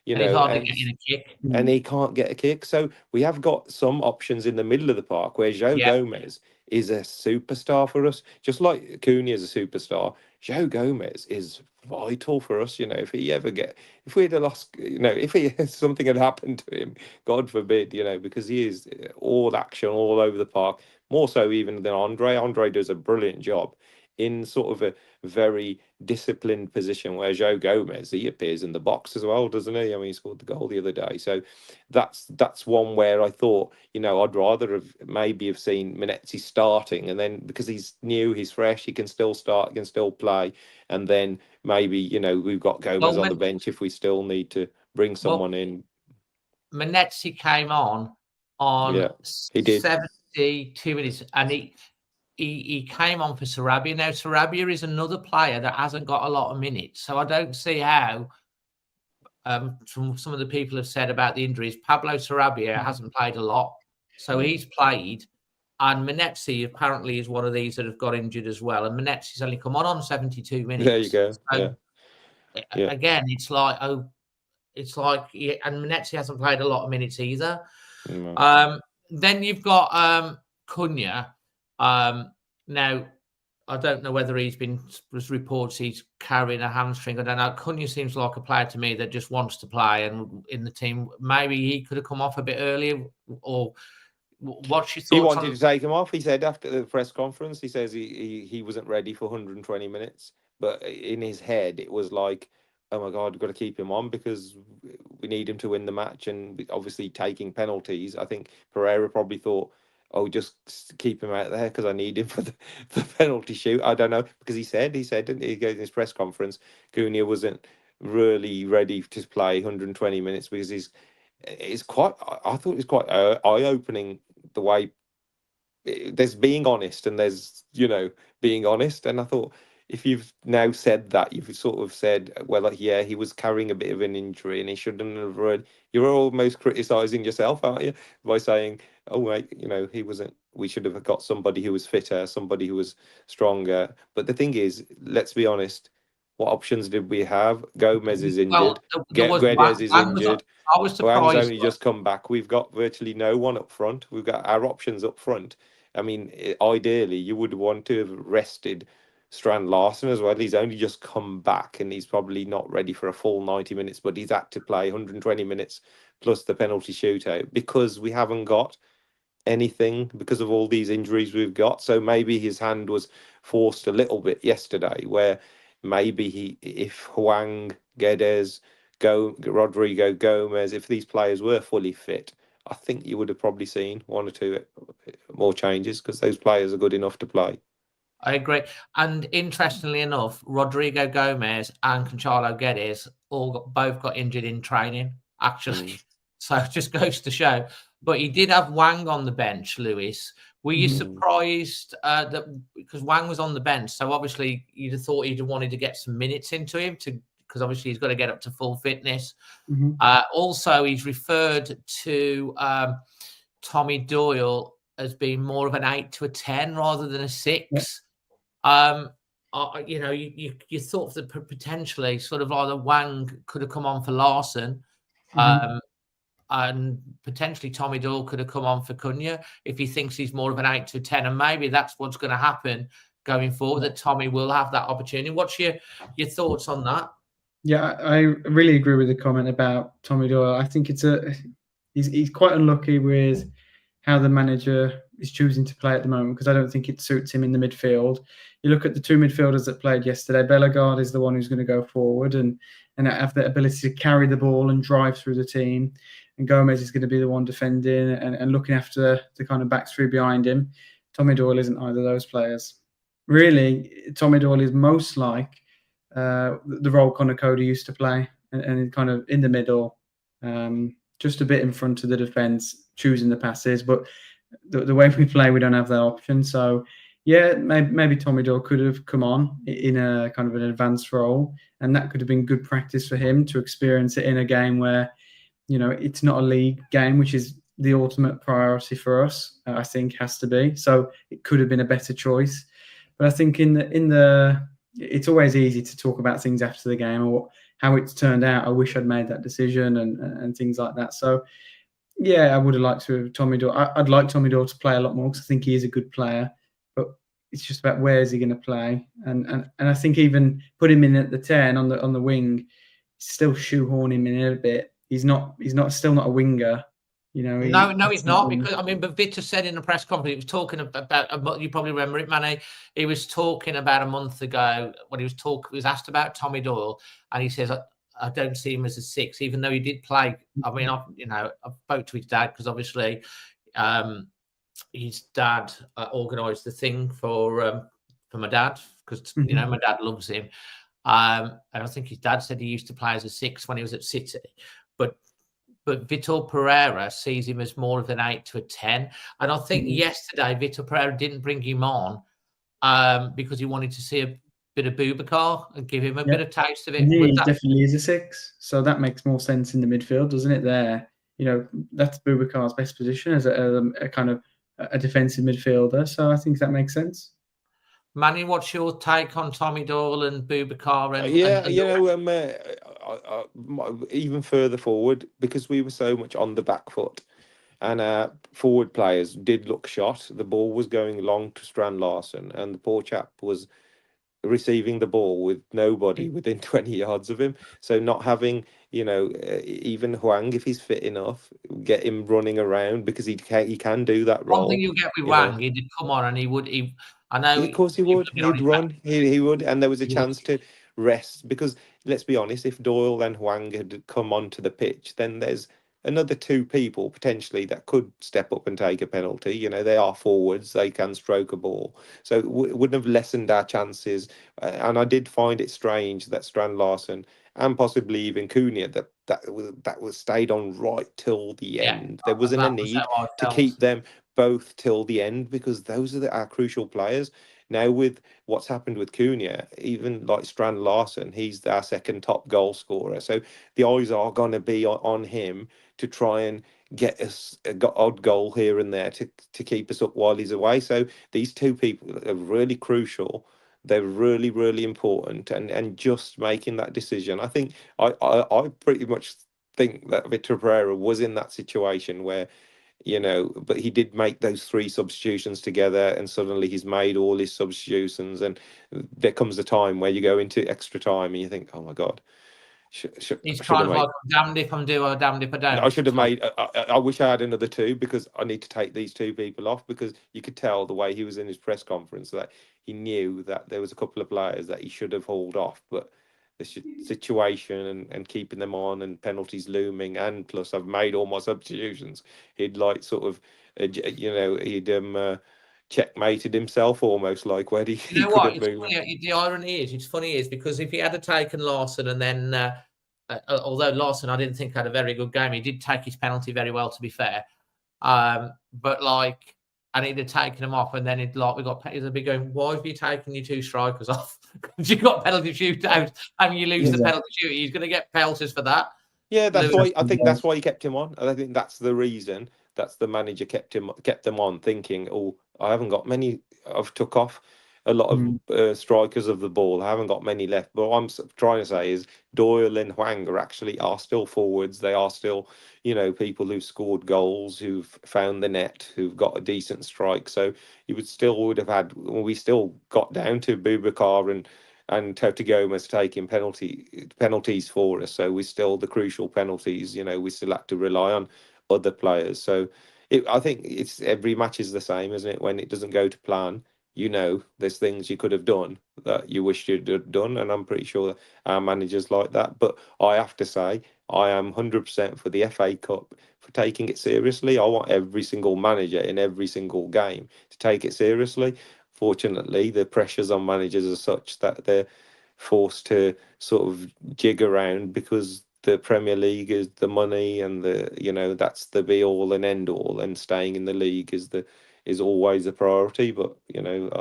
And he's hardly getting a kick. And he can't get a kick. So we have got some options in the middle of the park where Joe Gomez is a superstar for us. Just like Cunha is a superstar, Joe Gomez is vital for us. If we'd have lost, if something had happened to him, God forbid, because he is all action all over the park, more so even than Andre. Andre does a brilliant job in sort of a very disciplined position, where Joe Gomez, he appears in the box as well, doesn't he? I mean, he scored the goal the other day. So that's one where I thought, I'd rather have seen Manetzi starting, and then because he's new, he's fresh, he can still start, he can still play, and then maybe, we've got Gomez on the bench if we still need to bring someone in. Manetzi came on he did. 72 minutes, and he came on for Sarabia. Now, Sarabia is another player that hasn't got a lot of minutes, so I don't see how, from some of the people have said about the injuries, Pablo Sarabia hasn't played a lot. So he's played, and Manetzi apparently is one of these that have got injured as well. And Manetzi's only come on 72 minutes. There you go. So, again, it's like, and Manetzi hasn't played a lot of minutes either. Then you've got Cunha. Now, I don't know whether there's reports he's carrying a hamstring. I don't know. Cunha seems like a player to me that just wants to play, and in the team, maybe he could have come off a bit earlier. Or what's your thoughts? He wanted to take him off. He said after the press conference, he says he wasn't ready for 120 minutes, but in his head it was like, oh my God, we've got to keep him on because we need him to win the match, and obviously taking penalties. I think Pereira probably thought, oh, just keep him out there because I need him for the penalty shoot. I don't know, because he said, didn't he, in his press conference, Cunha wasn't really ready to play 120 minutes because I thought it was quite eye-opening the way there's being honest and there's, being honest. And I thought, if you've now said that, you've sort of said, well, like, yeah, he was carrying a bit of an injury and he shouldn't have run. You're almost criticising yourself, aren't you? By saying, oh, wait, he wasn't, we should have got somebody who was fitter, somebody who was stronger. But the thing is, let's be honest, what options did we have? Gomez is injured. Guedes is injured. I was surprised. Wang's only just come back. We've got virtually no one up front. We've got our options up front. I mean, ideally, you would want to have rested Strand Larsen as well. He's only just come back and he's probably not ready for a full 90 minutes, but he's had to play 120 minutes plus the penalty shootout because we haven't got anything because of all these injuries we've got. So maybe his hand was forced a little bit yesterday, where maybe if Hwang, Guedes, Rodrigo, Gomez, if these players were fully fit, I think you would have probably seen one or two more changes because those players are good enough to play. I agree. And interestingly enough, Rodrigo Gomez and Gonçalo Guedes both got injured in training, actually. So it just goes to show. But he did have Wang on the bench, Lewis. Were you surprised that because Wang was on the bench, so obviously you'd have thought he'd have wanted to get some minutes into him because obviously he's got to get up to full fitness. Also, he's referred to Tommy Doyle as being more of an 8 to a 10 rather than a 6. You thought that potentially sort of either Wang could have come on for Larsen, and potentially Tommy Doyle could have come on for Cunha if he thinks he's more of an 8 to 10, and maybe that's what's going to happen going forward. That Tommy will have that opportunity. What's your thoughts on that? Yeah, I really agree with the comment about Tommy Doyle. I think he's quite unlucky with how the manager is choosing to play at the moment, because I don't think it suits him in the midfield. You look at the two midfielders that played yesterday. Bellegarde is the one who's going to go forward and have the ability to carry the ball and drive through the team. And Gomez is going to be the one defending and looking after the kind of back three behind him. Tommy Doyle isn't either of those players. Really, Tommy Doyle is most like the role Conor Cody used to play, and kind of in the middle, just a bit in front of the defence, choosing the passes. But the way we play, we don't have that option. So, yeah, maybe Tommy Doyle could have come on in a kind of an advanced role, and that could have been good practice for him to experience it in a game where, it's not a league game, which is the ultimate priority for us. I think has to be. So it could have been a better choice. But I think in the it's always easy to talk about things after the game or how it's turned out. I wish I'd made that decision and things like that. So, yeah, I would have liked to have Tommy Doyle. I'd like Tommy Doyle to play a lot more because I think he is a good player. But it's just about where is he going to play. And I think even put him in at the 10 on the wing, still shoehorn him in a bit. He's still not a winger. No, he's not, because but Victor said in the press conference, he was talking about, you probably remember it, Manny. He was talking about a month ago when he was asked about Tommy Doyle, and he says, I don't see him as a 6, even though he did play. I mean, I spoke to his dad because obviously his dad organised the thing for my dad because my dad loves him, and I think his dad said he used to play as a 6 when he was at City, but Vitor Pereira sees him as more of an 8 to a 10. And I think yesterday Vitor Pereira didn't bring him on because he wanted to see a bit of Boubacar and give him a bit of taste of it. He definitely is a 6. So that makes more sense in the midfield, doesn't it, there? That's Boubacar's best position as a kind of a defensive midfielder. So I think that makes sense. Manny, what's your take on Tommy Doyle and Boubacar? Even further forward, because we were so much on the back foot, and our forward players did look shot. The ball was going long to Strand Larsen, and the poor chap was receiving the ball with nobody within 20 yards of him. So not having, even Huang, if he's fit enough, get him running around, because he can do that One thing role. you get with Wang, he'd come on and I know. Of course he people would. have been on He'd his back. run. He would, and there was a He would. chance to rest, because let's be honest, if Doyle and Huang had come onto the pitch, then there's another two people potentially that could step up and take a penalty. They are forwards; they can stroke a ball, so it wouldn't have lessened our chances. And I did find it strange that Strand Larsen and possibly even Cunha that was stayed on right till the Yeah, end. There wasn't a that was need how I to felt. keep them both till the end, because those are our crucial players. Now, with what's happened with Cunha, even like Strand Larsen, he's our second top goal scorer. So the eyes are going to be on him to try and get us a odd goal here and there to keep us up while he's away. So these two people are really crucial. They're really, really important, and just making that decision. I think I pretty much think that Victor Pereira was in that situation where, but he did make those three substitutions together, and suddenly he's made all his substitutions, and there comes a time where you go into extra time and you think, oh my God, He's kind of like, I'm damned if I'm do or damned if I don't. I should have made. I wish I had another two, because I need to take these two people off, because you could tell the way he was in his press conference that he knew that there was a couple of players that he should have hauled off, but the situation and keeping them on, and penalties looming, and plus I've made all my substitutions. He'd like sort of, he'd checkmated himself almost, like where he couldn't move. Funny, the irony is, it's funny is because if he had taken Larsen and then. Although Larsen, I didn't think had a very good game. He did take his penalty very well, to be fair. But and he'd have taken him off, and then he'd be going, why have you taken your two strikers off? Because you got penalty shootout and you lose the penalty shootout. He's going to get pelters for that. Yeah, that's why I think that's why he kept him on. And I think that's the reason. That's the manager kept them on, thinking, oh, I haven't got many. I've took off a lot of strikers of the ball. I haven't got many left. But what I'm trying to say is Doyle and Huang are still forwards. They are still, people who've scored goals, who've found the net, who've got a decent strike. So you would have had. Well, we still got down to Boubacar and Toti Gomez taking penalties for us. So we're still the crucial penalties. We still have to rely on other players. So I think it's every match is the same, isn't it? When it doesn't go to plan, there's things you could have done that you wish you'd have done, and I'm pretty sure our managers like that. But I have to say, I am 100% for the FA Cup, for taking it seriously. I want every single manager in every single game to take it seriously. Fortunately, the pressures on managers are such that they're forced to sort of jig around, because the Premier League is the money, and that's the be all and end all, and staying in the league is always a priority. But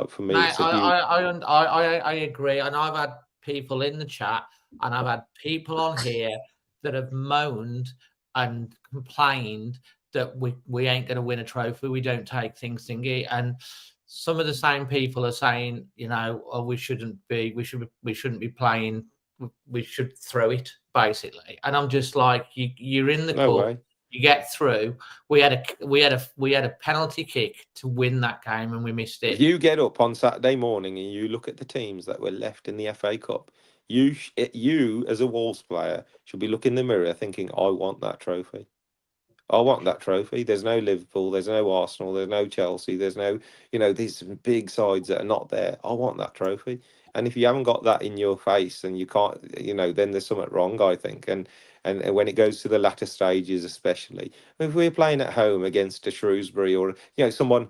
for me, Mate, it's a huge. I agree, and I've had people in the chat, and I've had people on here that have moaned and complained that we ain't going to win a trophy. We don't take things thingy, and some of the same people are saying, we shouldn't be playing. We should throw it, basically. And I'm just like, you're in the No cup. way. You get through. We had a penalty kick to win that game, and we missed it. If you get up on Saturday morning and you look at the teams that were left in the FA Cup, you as a Wolves player should be looking in the mirror thinking, I want that trophy. I want that trophy. There's no Liverpool, there's no Arsenal, there's no Chelsea, there's no, these big sides that are not there. I want that trophy. And if you haven't got that in your face, and you can't, then there's something wrong, I think. And when it goes to the latter stages, especially if we're playing at home against a Shrewsbury or someone,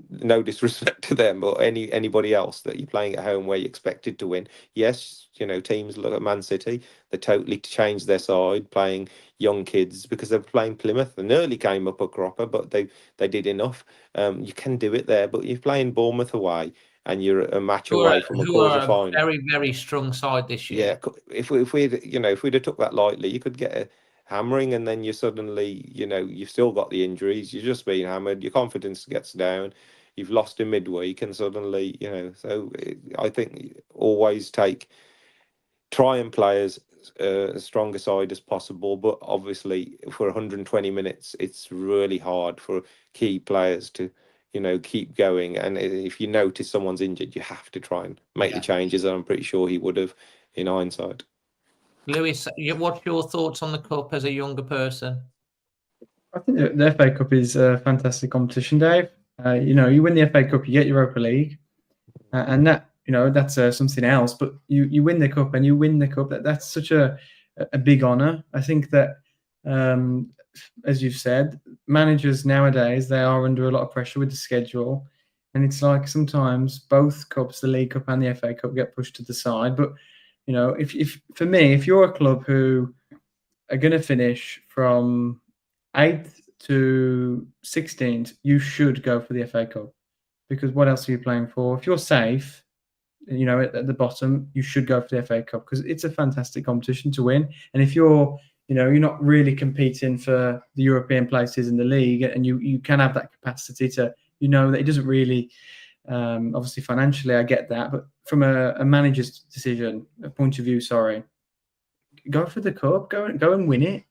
no disrespect to them, but anybody else that you're playing at home where you're expected to win. Yes, teams look at Man City, they totally changed their side, playing young kids, because they were playing Plymouth and nearly came up a cropper, but they did enough. You can do it there, but you're playing Bournemouth away, and you're a match away from a quarter final. Very, very strong side this year. Yeah, if we'd have took that lightly, you could get a hammering, and then you suddenly, you've still got the injuries, you're just being hammered, your confidence gets down, you've lost in midweek, and suddenly, I think always try and play as as strong a side as possible. But obviously, for 120 minutes, it's really hard for key players to, keep going. And if you notice someone's injured, you have to try and make the changes. And I'm pretty sure he would have in hindsight. Lewis, what's your thoughts on the Cup as a younger person? I think the FA Cup is a fantastic competition, Dave. You win the FA Cup, you get Europa League, and that that's something else. But you win the cup, and you win the cup. That's such a big honour. I think that, as you've said, managers nowadays, they are under a lot of pressure with the schedule, and it's like sometimes both cups, the League Cup and the FA Cup, get pushed to the side. But if for me, if you're a club who are going to finish from 8th to 16th, you should go for the FA Cup, because what else are you playing for? If you're safe, at the bottom, you should go for the FA Cup, because it's a fantastic competition to win. And if you're not really competing for the European places in the league, and you can have that capacity to, that it doesn't really, obviously financially, I get that, but from a manager's decision, a point of view, go for the cup, go and win it,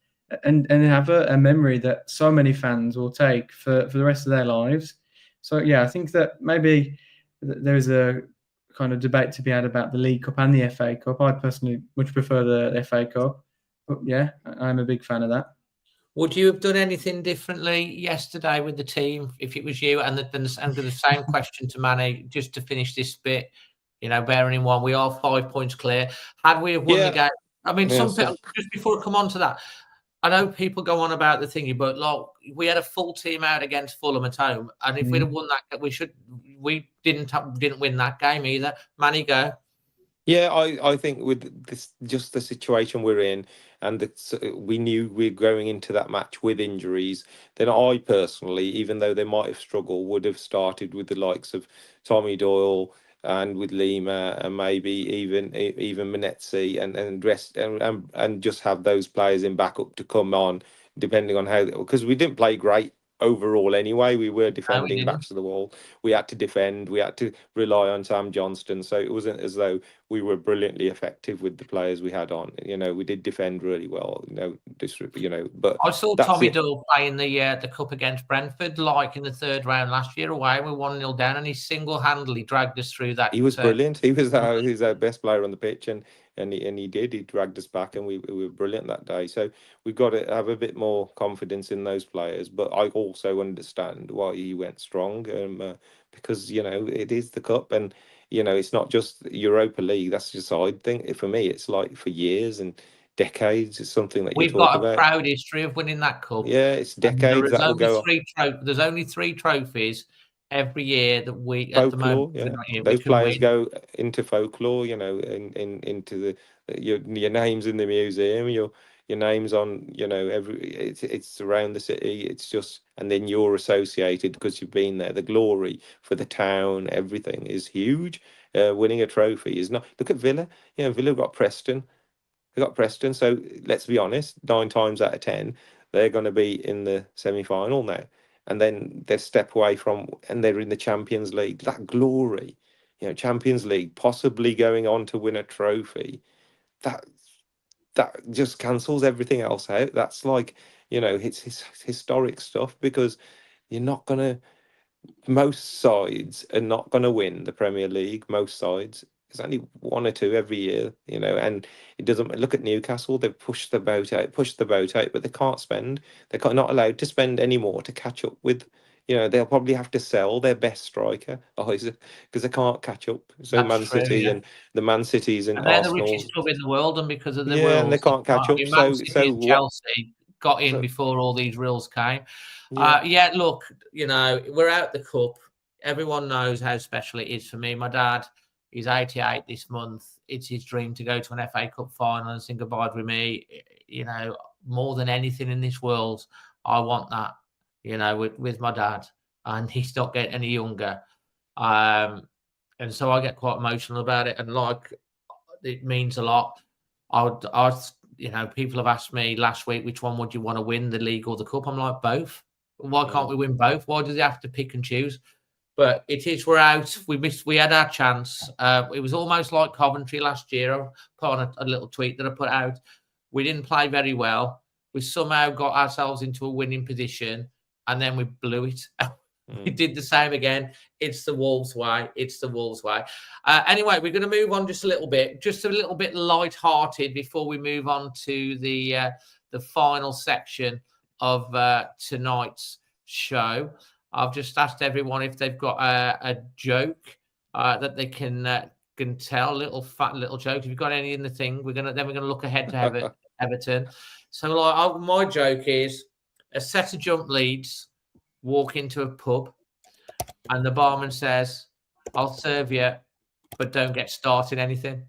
and have a memory that so many fans will take for the rest of their lives. So yeah, I think that maybe there's a kind of debate to be had about the League Cup and the FA Cup. I personally much prefer the FA Cup, but yeah, I'm a big fan of that. Would you have done anything differently yesterday with the team if it was you? And the same question to Manny, just to finish this bit. Bearing in mind we are 5 points clear. Had we have won the game? I mean, some people, just before I come on to that, I know people go on about the thingy, but we had a full team out against Fulham at home, and if we'd have won that, we didn't win that game either. Manny, go. Yeah, I think with this, just the situation we're in, and we knew we were going into that match with injuries, then I personally, even though they might have struggled, would have started with the likes of Tommy Doyle and with Lima, and maybe even Menezzi, and rest and just have those players in backup to come on, depending on how, because we didn't play great overall anyway. We were defending backs to the wall. We had to defend. We had to rely on Sam Johnston. So it wasn't as though we were brilliantly effective with the players we had on. We did defend really well. But I saw Tommy Doyle playing the cup against Brentford, like in the third round last year away. We 1-0 down, and he single-handedly dragged us through that. He was brilliant. He was our best player on the pitch, and he dragged us back, and we were brilliant that day. So we've got to have a bit more confidence in those players. But I also understand why he went strong, because it is the cup, and it's not just Europa League. That's just side thing. For me, it's like for years and decades. It's something that we've got a proud history of winning that cup. Yeah, it's decades that will go. There's only 3 trophies every year that we folklore, at the moment. Yeah. Those players go into folklore, into your names in the museum, your names on, it's around the city. It's just, and then you're associated because you've been there. The glory for the town, everything is huge. Winning a trophy is not. Look at Villa. Villa got Preston. They got Preston. So let's be honest, 9 times out of 10, they're going to be in the semi-final now. And then they step away from, and they're in the Champions League. That glory, Champions League, possibly going on to win a trophy, that just cancels everything else out. That's like, it's historic stuff, because you're not going to, most sides are not going to win the Premier League. Most sides, there's only 1 or 2 every year, and it doesn't. Look at Newcastle. They've pushed the boat out, but they can't spend. They're not allowed to spend anymore to catch up with. They'll probably have to sell their best striker, because they can't catch up. So That's Man true, City and the Man Cities and they're Arsenal, the richest club in the world, and because of the rules, and they can't catch up. Man City and Chelsea got in before all these rules came. Look, we're out the cup. Everyone knows how special it is for me. My dad, he's 88 this month. It's his dream to go to an FA Cup final and sing goodbye with me. More than anything in this world, I want that, with my dad. And he's not getting any younger. And so I get quite emotional about it. And it means a lot. People have asked me last week, which one would you want to win, the league or the cup? I'm like, both. Why can't we win both? Why does he have to pick and choose? But it is, we're out. We had our chance. It was almost like Coventry last year. I put on a little tweet that I put out. We didn't play very well. We somehow got ourselves into a winning position, and then we blew it. We did the same again. It's the Wolves way. It's the Wolves way. Anyway, we're going to move on just a little bit light-hearted before we move on to the final section of tonight's show. I've just asked everyone if they've got a joke that they can tell, little joke. If you've got any in the thing, we're gonna look ahead to Everton. So my joke is a set of jump leads walk into a pub, and the barman says, "I'll serve you, but don't get started anything."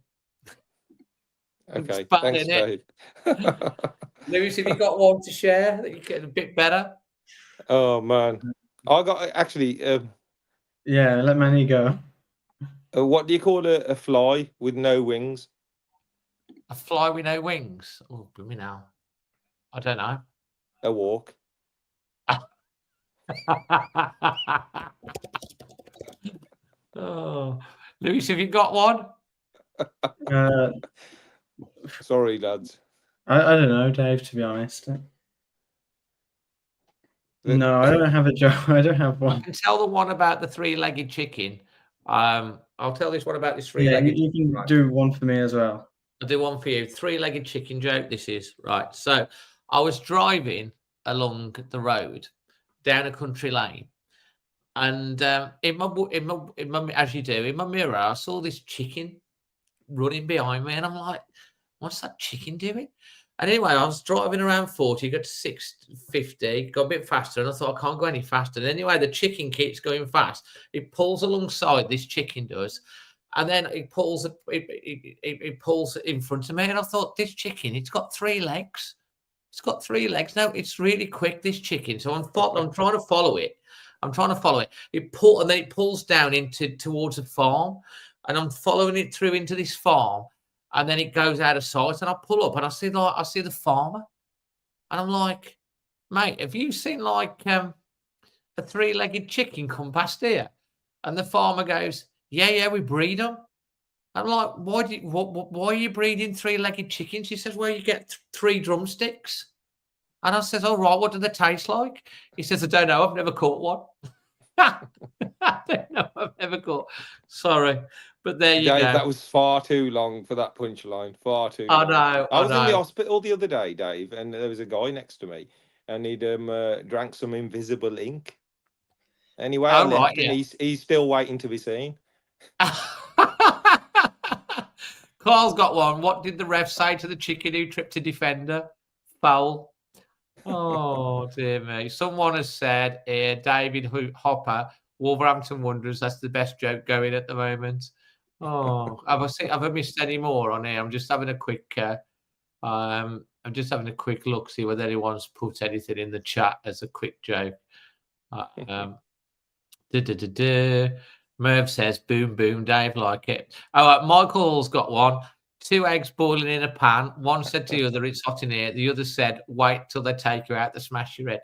Okay, thanks, Dave. Lewis, have you got one to share that you get a bit better? Oh man, I got actually. Yeah, let Manny go. What do you call a fly with no wings? A fly with no wings? Oh, give me now. I don't know. A walk. Oh, Lewis, have you got one? Sorry, lads. I don't know, Dave, to be honest. No, I don't have a joke. I don't have one. I can tell the one about the three-legged chicken. I'll tell this one about this three-legged chicken. You can do one for me as well. I'll do one for you. Three-legged chicken joke this is. Right. So I was driving along the road down a country lane. And in my, as you do, in my mirror, I saw this chicken running behind me. And I'm like, what's that chicken doing? And anyway, I was driving around 40, got to 650, got a bit faster, and I thought I can't go any faster. And anyway, the chicken keeps going fast. It pulls alongside, this chicken does, and then it pulls in front of me. And I thought, this chicken, it's got 3 legs. It's got 3 legs. No, it's really quick, this chicken. So I'm trying to follow it. It pulls down towards a farm, and I'm following it through into this farm. And then it goes out of sight, and I pull up, and I see the farmer, and I'm like, mate, have you seen like a 3-legged chicken come past here? And the farmer goes, yeah, we breed them. I'm like, why are you breeding 3-legged chickens? He says, well, you get 3 drumsticks. And I says, all right, what do they taste like? He says, I don't know, I've never caught one. I don't know, I've never caught. Sorry. But there you Dave, go. That was far too long for that punchline. Far too long. I was in the hospital the other day, Dave, and there was a guy next to me, and he'd drank some invisible ink. Anyway, I left, and he's still waiting to be seen. Carl's got one. What did the ref say to the chicken who tripped a defender? Foul. Oh, dear me. Someone has said, David Hopper, Wolverhampton Wanderers, that's the best joke going at the moment. Oh, have I missed any more on here? I'm just having a quick look, see whether anyone's put anything in the chat as a quick joke. Merv says, boom, boom, Dave, like it. Oh, Michael's got one. 2 eggs boiling in a pan. One said to the other, it's hot in here. The other said, wait till they take you out to smash your head.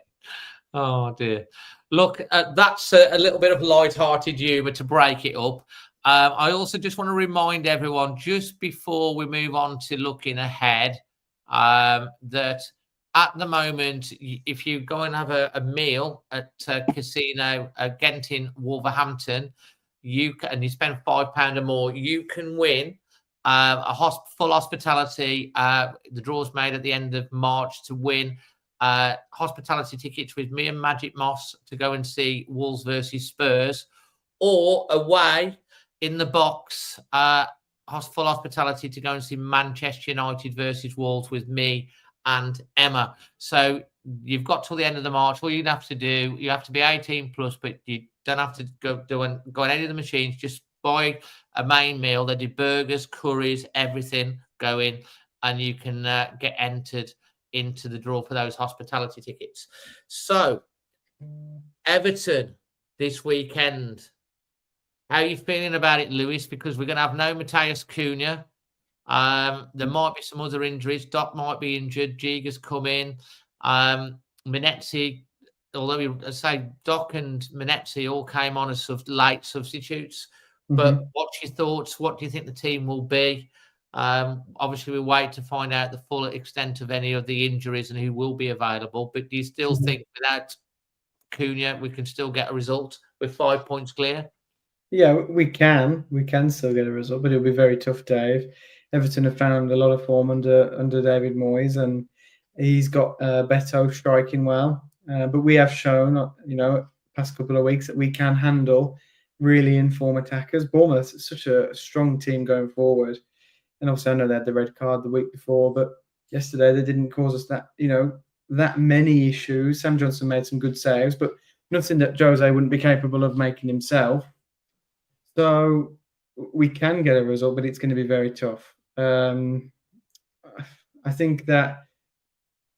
Oh, dear. Look, that's a little bit of light-hearted humour to break it up. I also just want to remind everyone, just before we move on to looking ahead, that at the moment, if you go and have a meal at Casino Genting Wolverhampton, and you spend £5 or more, you can win full hospitality. The draw's made at the end of March to win hospitality tickets with me and Magic Moss to go and see Wolves versus Spurs, or away in the box, full hospitality to go and see Manchester United versus Wolves with me and Emma. So you've got till the end of the March. All you'd have to do, you have to be 18 plus, but you don't have to go on any of the machines. Just buy a main meal. They do burgers, curries, everything going, and you can get entered into the draw for those hospitality tickets. So Everton this weekend. How are you feeling about it, Lewis? Because we're going to have no Matheus Cunha. There might be some other injuries. Doc might be injured. Giga's come in. Minetti although I say Doc and Manetzi all came on as late substitutes. Mm-hmm. But what's your thoughts? What do you think the team will be? Obviously, we wait to find out the full extent of any of the injuries and who will be available. But do you still think without Cunha, we can still get a result with 5 points clear? Yeah, we can. We can still get a result, but it'll be very tough, Dave. Everton have found a lot of form under David Moyes, and he's got Beto striking well. But we have shown, past couple of weeks that we can handle really informed attackers. Bournemouth is such a strong team going forward, and obviously I know they had the red card the week before, but yesterday they didn't cause us that many issues. Sam Johnson made some good saves, but nothing that Jose wouldn't be capable of making himself. So we can get a result, but it's going to be very tough. I think that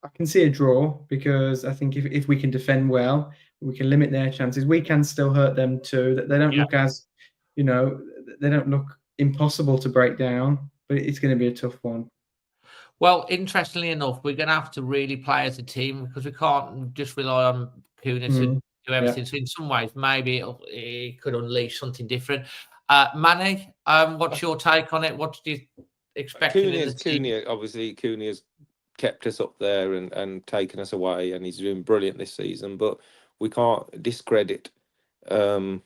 I can see a draw because I think if we can defend well, we can limit their chances. We can still hurt them too. That they don't look as, they don't look impossible to break down, but it's going to be a tough one. Well, interestingly enough, we're going to have to really play as a team because we can't just rely on Cunha to do everything. So in some ways, maybe it could unleash something different. Manny, what's your take on it? What do you expect? Cunha's kept us up there and taken us away, and he's doing brilliant this season. But we can't discredit some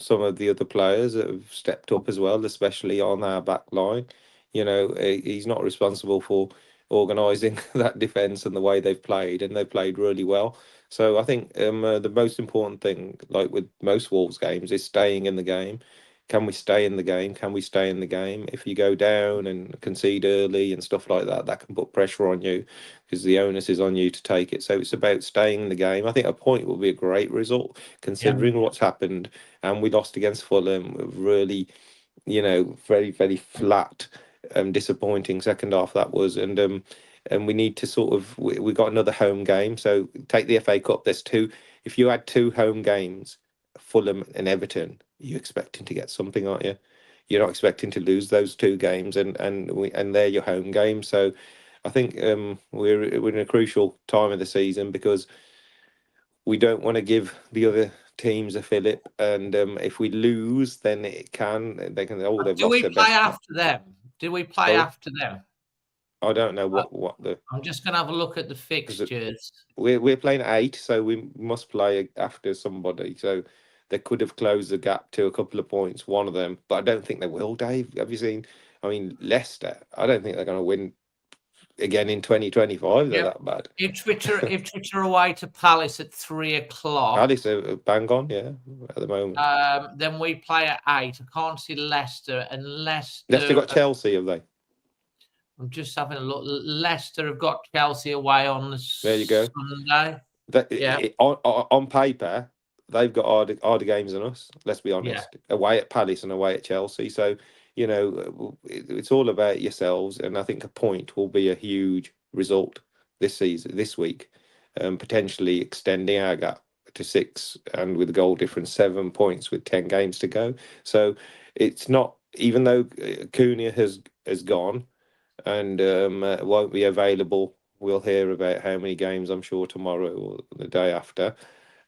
of the other players that have stepped up as well, especially on our back line. He's not responsible for organising that defence and the way they've played, and they've played really well. So I think the most important thing, like with most Wolves games, is staying in the game. Can we stay in the game? Can we stay in the game? If you go down and concede early and stuff like that, that can put pressure on you because the onus is on you to take it. So it's about staying in the game. I think a point will be a great result considering what's happened. And we lost against Fulham, really, very, very flat, disappointing second half that was. And we need to we got another home game. So take the FA Cup. There's two. If you had two home games, Fulham and Everton, you're expecting to get something, aren't you? You're not expecting to lose those two games, and they're your home games. So I think we're in a crucial time of the season because we don't want to give the other teams a fillip, and if we lose, then they can. They've lost their best. Do we play after them? Do we play after them? I don't know what the. I'm just going to have a look at the fixtures. We're playing at 8, so we must play after somebody. So they could have closed the gap to a couple of points, one of them, but I don't think they will, Dave. Have you seen? I mean, Leicester, I don't think they're going to win again in 2025. They're that bad. If Twitter away to Palace at 3:00. Palace are bang on, at the moment. Then we play at 8. I can't see Leicester, and Leicester got Chelsea, have they? I'm just having a look. Leicester have got Chelsea away on the Sunday. On paper, they've got harder games than us, let's be honest. Away at Palace and away at Chelsea. So, it's all about yourselves. And I think a point will be a huge result this week, potentially extending our gap to 6 and with a goal difference 7 points with 10 games to go. So it's not, even though Cunha has gone and won't be available, we'll hear about how many games, I'm sure, tomorrow or the day after.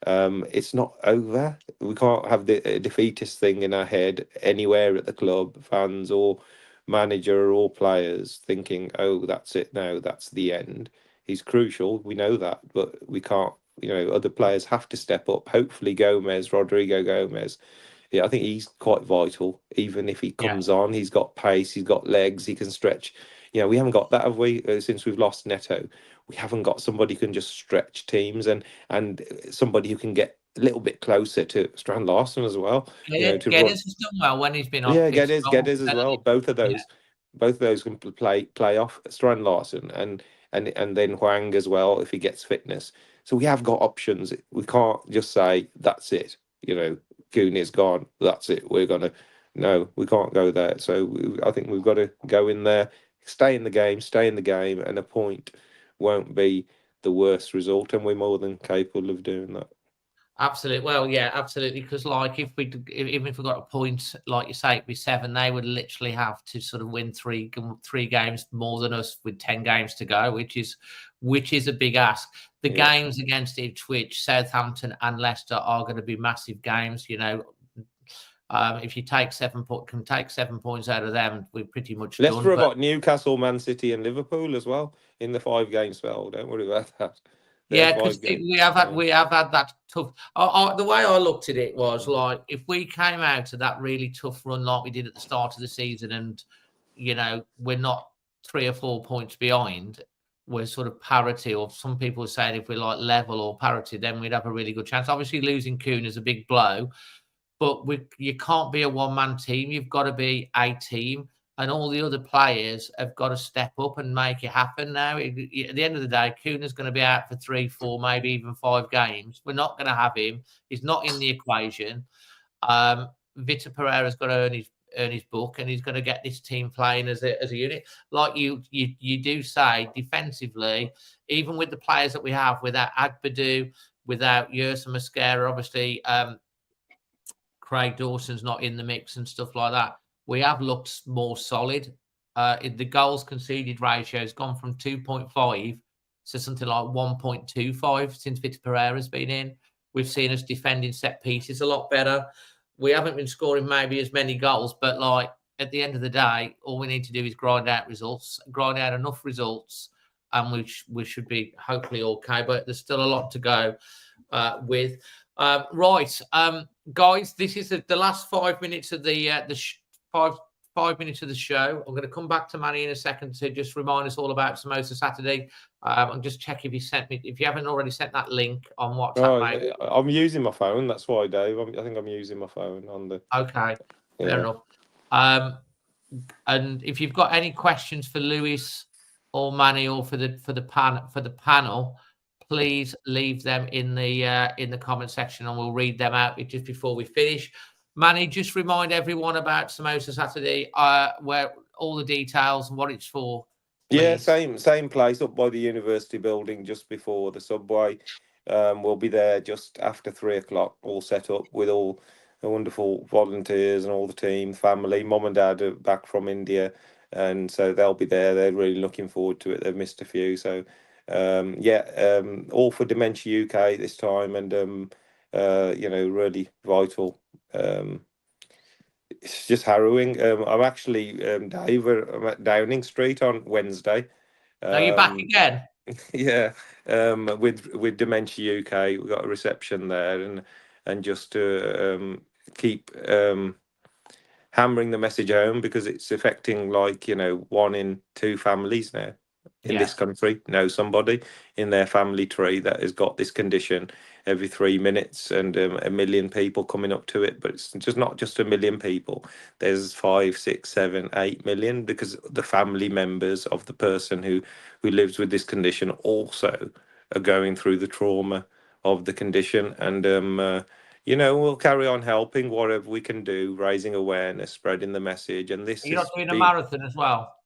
It's not over. We can't have the defeatist thing in our head anywhere at the club, fans or manager or players, thinking, oh, that's it now, that's the end. He's crucial, we know that, but we can't, other players have to step up. Hopefully Rodrigo Gomez, I think he's quite vital. Even if he comes on, he's got pace, he's got legs, he can stretch. We haven't got that, have we? Since we've lost Neto, we haven't got somebody who can just stretch teams and somebody who can get a little bit closer to Strand Larson as well. Geddes has done well when he's been off. Geddes as well. Both of those can play off Strand Larson and then Hwang as well if he gets fitness. So we have got options. We can't just say that's it. Cunha's gone. That's it. No, we can't go there. So I think we've got to go in there, stay in the game, and a point won't be the worst result, and we're more than capable of doing that. Absolutely. Well, yeah, absolutely. Because like even if we got a point, like you say, it'd be 7. They would literally have to sort of win three games more than us with 10 games to go, which is a big ask. The games against Ipswich, Southampton, and Leicester are going to be massive games. You know, if you take 7 points out of them, we're pretty much Leicester done. have got Newcastle, Man City, and Liverpool as well in the 5-game spell. Don't worry about that. Yeah, because we have had that tough. The way I looked at it was like, if we came out of that really tough run like we did at the start of the season, and you know we're not 3 or 4 points behind, we're sort of parity, or some people are saying if we're like level or parity, then we'd have a really good chance. Obviously, losing Cunha is a big blow, but you can't be a one-man team. You've got to be a team. And all the other players have got to step up and make it happen now. At the end of the day, Cunha's going to be out for 3, 4, maybe even 5 games. We're not going to have him. He's not in the equation. Vitor Pereira's got to earn his book, and he's going to get this team playing as a unit. Like you do say, defensively, even with the players that we have, without Agbadu, without Yersa Mosquera, obviously Craig Dawson's not in the mix and stuff like that, we have looked more solid. The goals conceded ratio has gone from 2.5 to something like 1.25 since Vitor Pereira's been in. We've seen us defending set pieces a lot better. We haven't been scoring maybe as many goals, but like at the end of the day, all we need to do is grind out enough results, and we should be hopefully okay. But there's still a lot to go with. Right, guys, this is the last 5 minutes of the 5 minutes of the show. I'm going to come back to Manny in a second to just remind us all about Samosa Saturday. And just check if you haven't already sent that link on WhatsApp. I'm using my phone. That's why, Dave. I think I'm using my phone on the. Okay, fair enough. And if you've got any questions for Lewis or Manny or for the panel, please leave them in the comment section, and we'll read them out just before we finish. Manny, just remind everyone about Samosa Saturday, where all the details and what it's for. Please. Yeah, same place up by the university building, just before the subway. We'll be there just after 3 o'clock, all set up with all the wonderful volunteers and all the team, family. Mum and Dad are back from India, and so they'll be there. They're really looking forward to it. They've missed a few, so all for Dementia UK this time, and really vital. It's just harrowing. I'm actually, Dave, I'm at Downing Street on Wednesday. Are you back again? Yeah, with Dementia UK, we've got a reception there, and just to keep hammering the message home, because it's affecting 1 in 2 families now in this country know somebody in their family tree that has got this condition every 3 minutes, and 1 million people coming up to it. But it's just not just 1 million people. There's 5, 6, 7, 8 million, because the family members of the person who lives with this condition also are going through the trauma of the condition. And we'll carry on helping whatever we can do, raising awareness, spreading the message. And this you're not doing a marathon as well?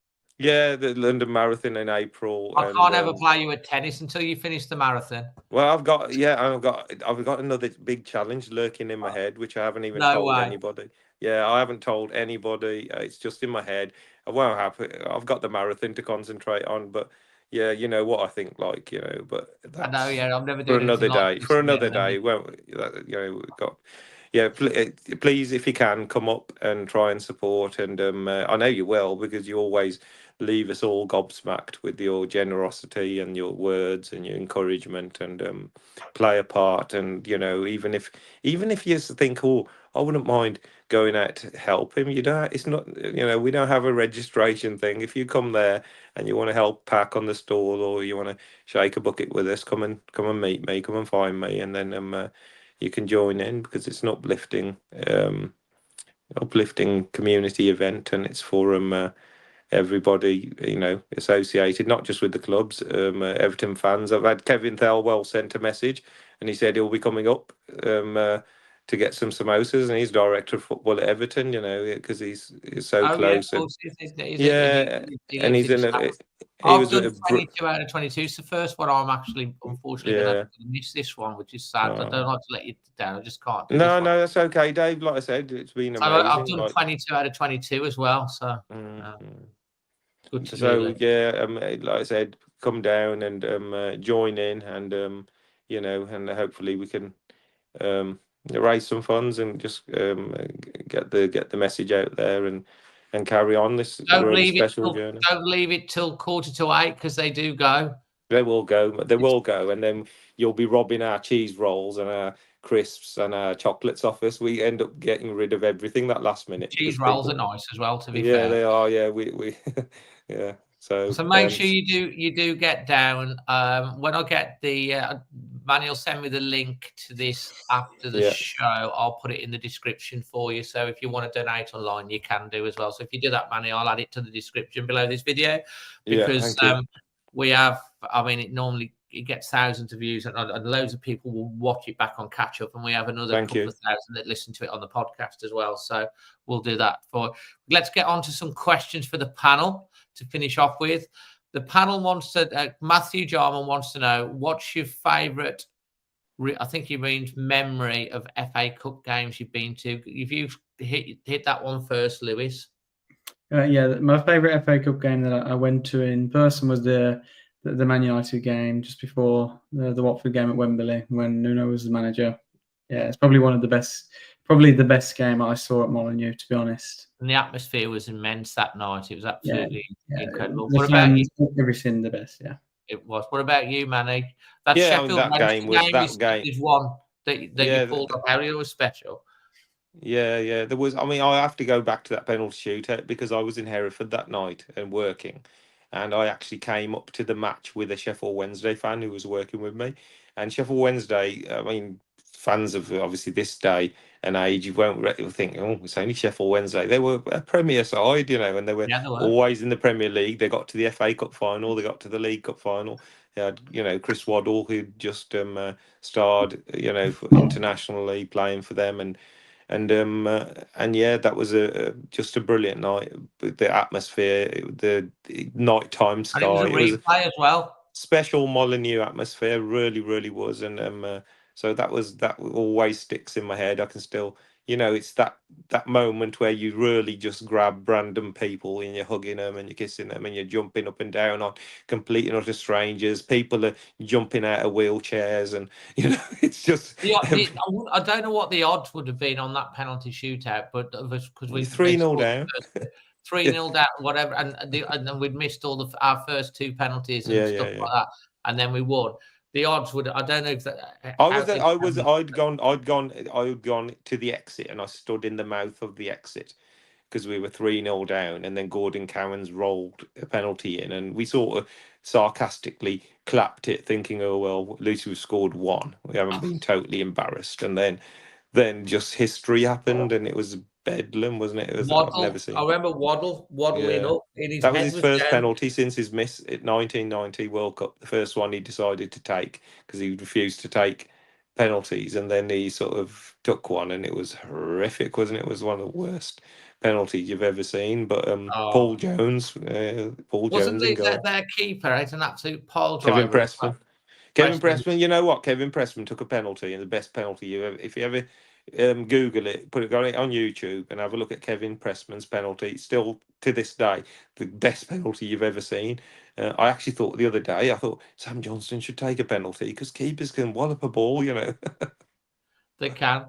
Yeah, the London Marathon in April. I can't ever play you at tennis until you finish the marathon. Well, I've got another big challenge lurking in my head, which I haven't even told anybody. Yeah, I haven't told anybody. It's just in my head. I won't have it. I've got the marathon to concentrate on, but yeah, you know what I think, but that's I know, yeah, I'm never doing for another day. Like for another day. Well, we've got. Yeah, please, if you can, come up and try and support. And I know you will, because you always leave us all gobsmacked with your generosity and your words and your encouragement, and play a part. And even if you think, oh, I wouldn't mind going out to help him, it's not, we don't have a registration thing. If you come there and you want to help pack on the stall, or you want to shake a bucket with us, come and meet me, come and find me, and then you can join in, because it's an uplifting community event, and it's for everybody associated, not just with the clubs. Everton fans. I've had Kevin Thelwell sent a message, and he said he'll be coming up to get some samosas, and he's director of football at Everton, because he's so Oh, close. yeah, of and course. He and lives he's in in South. he I've was done 22 out of 22. It's the first one I'm actually, unfortunately, going to miss this one, which is sad. I don't like to let you down. I just can't do this one. No, that's okay, Dave. Like I said, it's been amazing. I've done 22 out of 22 as well, so good to so like I said, come down and join in, and and hopefully we can raise some funds and just get the message out there and carry on this really special journey. Don't leave it till 7:45 because they do go. They will go, and then you'll be robbing our cheese rolls and our crisps and our chocolates off us. We end up getting rid of everything that last minute. Cheese rolls are nice as well, to be fair. Yeah, they are. Yeah, we yeah. So make sure you do get down. When I get the Manny will send me the link to this after the show. I'll put it in the description for you. So if you want to donate online, you can do as well. So if you do that, Manny, I'll add it to the description below this video because we have. I mean, it gets thousands of views and loads of people will watch it back on catch up, and we have another couple of thousand that listen to it on the podcast as well. So we'll do that let's get on to some questions for the panel to finish off with. The panel wants to, Matthew Jarman wants to know, what's your favourite, I think he means memory of FA Cup games you've been to. If you hit that one first, Lewis. My favourite FA Cup game that I went to in person was the Man United game just before the Watford game at Wembley when Nuno was the manager. Yeah, it's probably one of the best, probably the best game I saw at Molineux, to be honest. And the atmosphere was immense that night. It was absolutely incredible. What about you? Everything the best, It was. What about you, Manny? That Sheffield that game is one that you pulled up. How it was special. Yeah. There was. I mean, I have to go back to that penalty shootout because I was in Hereford that night and working, and I actually came up to the match with a Sheffield Wednesday fan who was working with me. And Sheffield Wednesday, I mean, fans of obviously this day and age, you won't think, oh, it's only Sheffield Wednesday. They were a Premier side, and they were always in the Premier League. They got to the FA Cup final. They got to the League Cup final. They had, Chris Waddle, who just starred, internationally playing for them, and that was just a brilliant night. The atmosphere, the nighttime sky, and it was a replay as well. Special Molineux atmosphere, really, really was, and so that always sticks in my head. I can still, it's that moment where you really just grab random people and you're hugging them and you're kissing them and you're jumping up and down on complete and utter strangers. People are jumping out of wheelchairs and it's just. I don't know what the odds would have been on that penalty shootout, but because we 3-0 down. 3-0 down, whatever, and then we'd missed all our first two penalties and stuff like that, and then we won. The odds would, I don't know if that. I'd gone to the exit and I stood in the mouth of the exit because we were 3-0 down, and then Gordon Cowans rolled a penalty in, and we sort of sarcastically clapped it, thinking, oh well, at least we've scored one. We haven't been totally embarrassed, and then just history happened, and it was bedlam, wasn't it? It was, Waddle, I've never seen. I remember waddling up. That was his first penalty since his miss at 1990 World Cup. The first one he decided to take because he refused to take penalties, and then he sort of took one, and it was horrific, wasn't it? It was one of the worst penalties you've ever seen. But Paul Jones, wasn't their keeper? It's an absolute pile driver. Kevin Pressman. You know what? Kevin Pressman took a penalty, and the best penalty you ever. If you ever Google it, put it on YouTube, and have a look at Kevin Pressman's penalty. Still to this day, the best penalty you've ever seen. I actually thought the other day, Sam Johnston should take a penalty because keepers can wallop a ball, They can.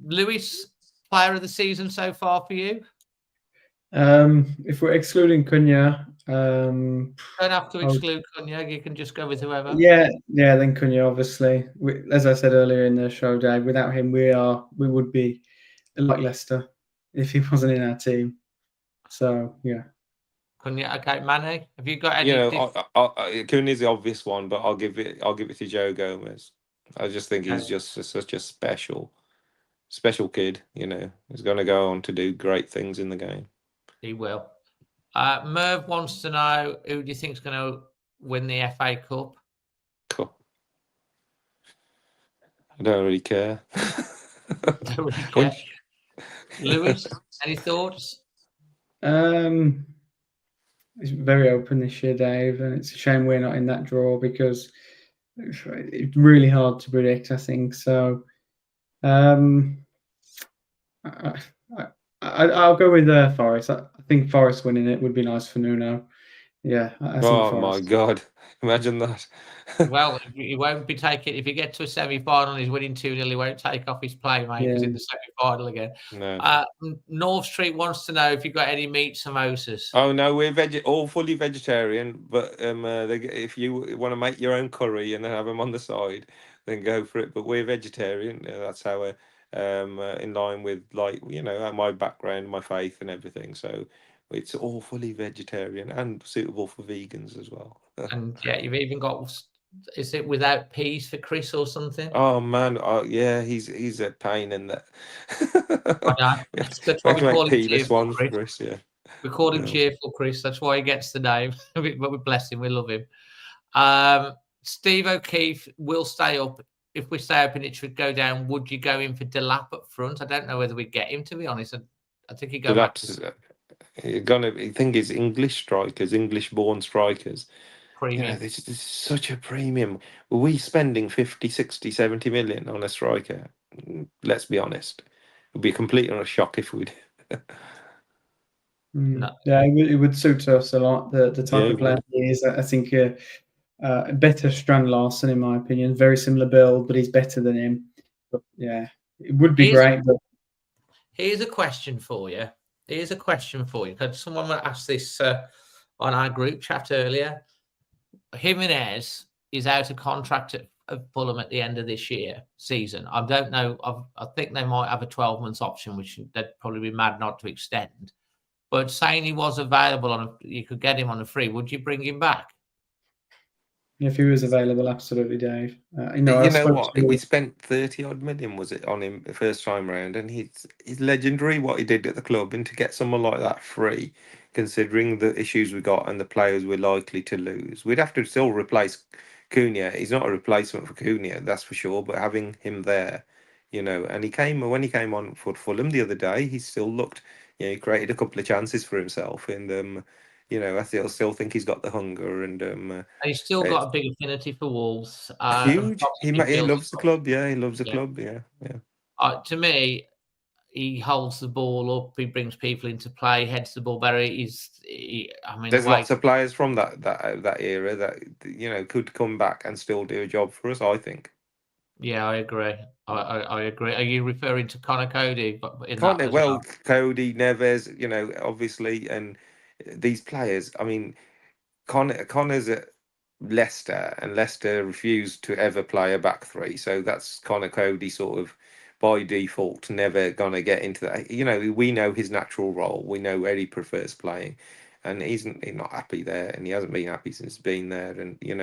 Lewis, player of the season so far for you? If we're excluding Cunha, don't have to exclude Cunha. You can just go with whoever. Yeah. Then Cunha, obviously. As I said earlier in the show, Dave, without him, we would be like Leicester if he wasn't in our team. So yeah. Cunha, okay, Mane, have you got any? Cunha's the obvious one, but I'll give it to Joe Gomez. I just think he's just such a special kid. He's going to go on to do great things in the game. He will. Merv wants to know, who do you think is going to win the FA Cup? Cool. I don't really care. When- Lewis, any thoughts? It's very open this year, Dave, and it's a shame we're not in that draw because it's really hard to predict, I think. So I'll go with Forest. I think Forest winning it would be nice for Nuno. Yeah, I think Oh my Forest. God! Imagine that. Well, he won't be taking. If he gets to a semi-final and he's winning 2-0, he won't take off his playmakers in the semi-final again. No. North Street wants to know if you've got any meat samosas. Oh no, we're all fully vegetarian. But if you want to make your own curry and have them on the side, then go for it. But we're vegetarian. That's how we're in line with my background, my faith, and everything. So it's all fully vegetarian and suitable for vegans as well. And yeah, you've even got. Is it without peas for Chris or something? Oh man, yeah, he's a pain in that. I know. That's We why have we to call make him penis Cheerful ones for Chris. Chris, yeah. We call him Cheerful Chris. That's why he gets the name. But we bless him. We love him. Steve O'Keefe will stay up. If we stay up and it should go down, would you go in for Delap up front? I don't know whether we get him, to be honest. I think he'd go back to I think it's English strikers, English-born strikers. premium. This is such a premium. Were we spending 50, 60, 70 million on a striker? Let's be honest. It would be a complete and a shock if we did. No. Yeah, it would suit us a lot. The type of player he is. I think better Strand Larsen, in my opinion. Very similar build, but he's better than him. But yeah, it would be great. But here's a question for you. Because someone asked this on our group chat earlier. Jimenez is out of contract at Fulham at the end of this season. I don't know. I think they might have a 12-month option, which they'd probably be mad not to extend. But saying he was available you could get him on a free. Would you bring him back? If he was available, absolutely, Dave. You know what? We spent 30 odd million, was it, on him the first time round, and he's legendary what he did at the club. And to get someone like that free, considering the issues we got and the players we're likely to lose, we'd have to still replace Cunha. He's not a replacement for Cunha, that's for sure. But having him there, and when he came on for Fulham the other day, he still looked. He created a couple of chances for himself, and I still think he's got the hunger, and he's still got a big affinity for Wolves. Huge. He loves the club. Yeah, he loves the club. Yeah. To me, he holds the ball up. He brings people into play. Heads the ball better. There's lots of players from that era that could come back and still do a job for us, I think. Yeah, I agree. I agree. Are you referring to Connor Cody? Cody, Neves, obviously, and these players. I mean, Connor's at Leicester, and Leicester refused to ever play a back three, so that's Connor Cody sort of by default never gonna get into that. We know his natural role. We know where he prefers playing, and he's not happy there, and he hasn't been happy since being there. And he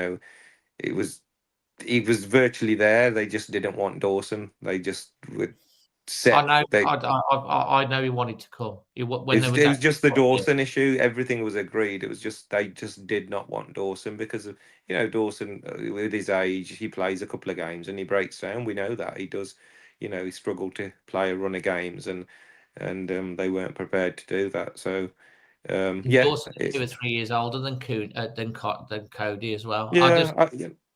was virtually there. They just didn't want Dawson. They just would set. I know he wanted to come. It was just the Dawson issue. Everything was agreed. It was just they just did not want Dawson because of Dawson with his age. He plays a couple of games and he breaks down. We know that he does. He struggled to play a run of games and they weren't prepared to do that. So Dawson is 2 or 3 years older than Cody as well. Yeah, I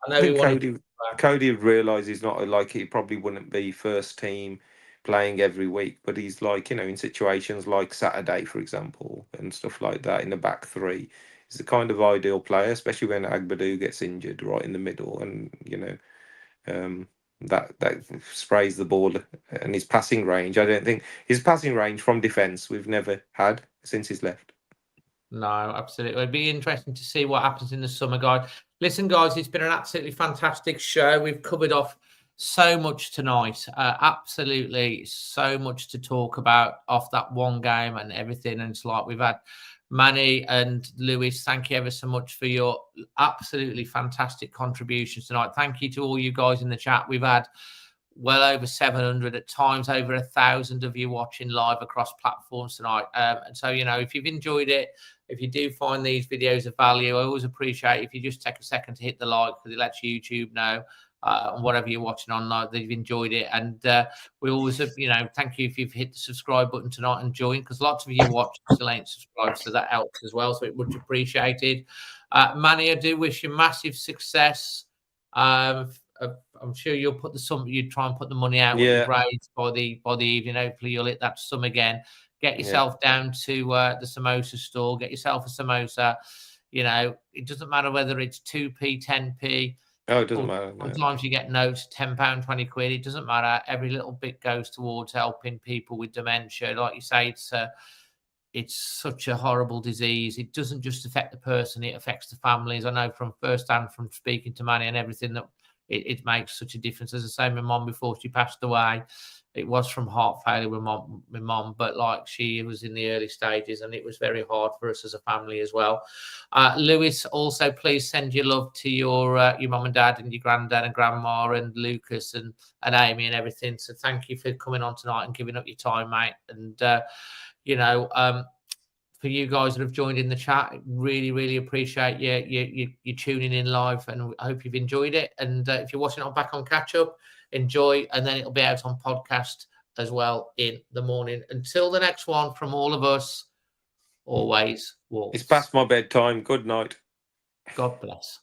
know Cody would realise he's not he probably wouldn't be first team playing every week, but he's in situations like Saturday, for example, and stuff like that in the back three. He's the kind of ideal player, especially when Agbadou gets injured right in the middle, and that sprays the ball and his passing range. I don't think his passing range from defence we've never had since he's left. No, absolutely. It'd be interesting to see what happens in the summer, guys. Listen, guys, it's been an absolutely fantastic show. We've covered off so much tonight. Absolutely so much to talk about off that one game and everything. And it's like we've had Manny and Lewis, thank you ever so much for your absolutely fantastic contributions tonight. Thank you to all you guys in the chat. We've had well over 700, at times over 1,000 of you watching live across platforms tonight. And so, if you've enjoyed it, if you do find these videos of value, I always appreciate if you just take a second to hit the like, because it lets YouTube know. whatever you're watching online, that you've enjoyed it. And we always, thank you if you've hit the subscribe button tonight and joined, because lots of you watch still ain't subscribed, so that helps as well. So it much appreciated. Manny, I do wish you massive success. I'm sure you'll put the sum. You try and put the money out with the raised by the evening. Hopefully, you'll hit that sum again. Get yourself down to the samosa store. Get yourself a samosa. It doesn't matter whether it's 2p, 10p. Oh, it doesn't matter. No. Sometimes you get notes, £10, 20 quid. It doesn't matter. Every little bit goes towards helping people with dementia. Like you say, it's such a horrible disease. It doesn't just affect the person; it affects the families. I know from firsthand, from speaking to Manny and everything, that it makes such a difference. As I say, my mum, before she passed away, it was from heart failure with my mum, but like, she was in the early stages, and it was very hard for us as a family as well. Lewis, also please send your love to your mum and dad and your granddad and grandma and Lucas and Amy and everything. So thank you for coming on tonight and giving up your time, mate. And for you guys that have joined in the chat, really, really appreciate you tuning in live, and I hope you've enjoyed it. And if you're watching it back on catch up, enjoy, and then it'll be out on podcast as well in the morning. Until the next one, from all of us, always Wolves. It's past my bedtime. Good night. God bless.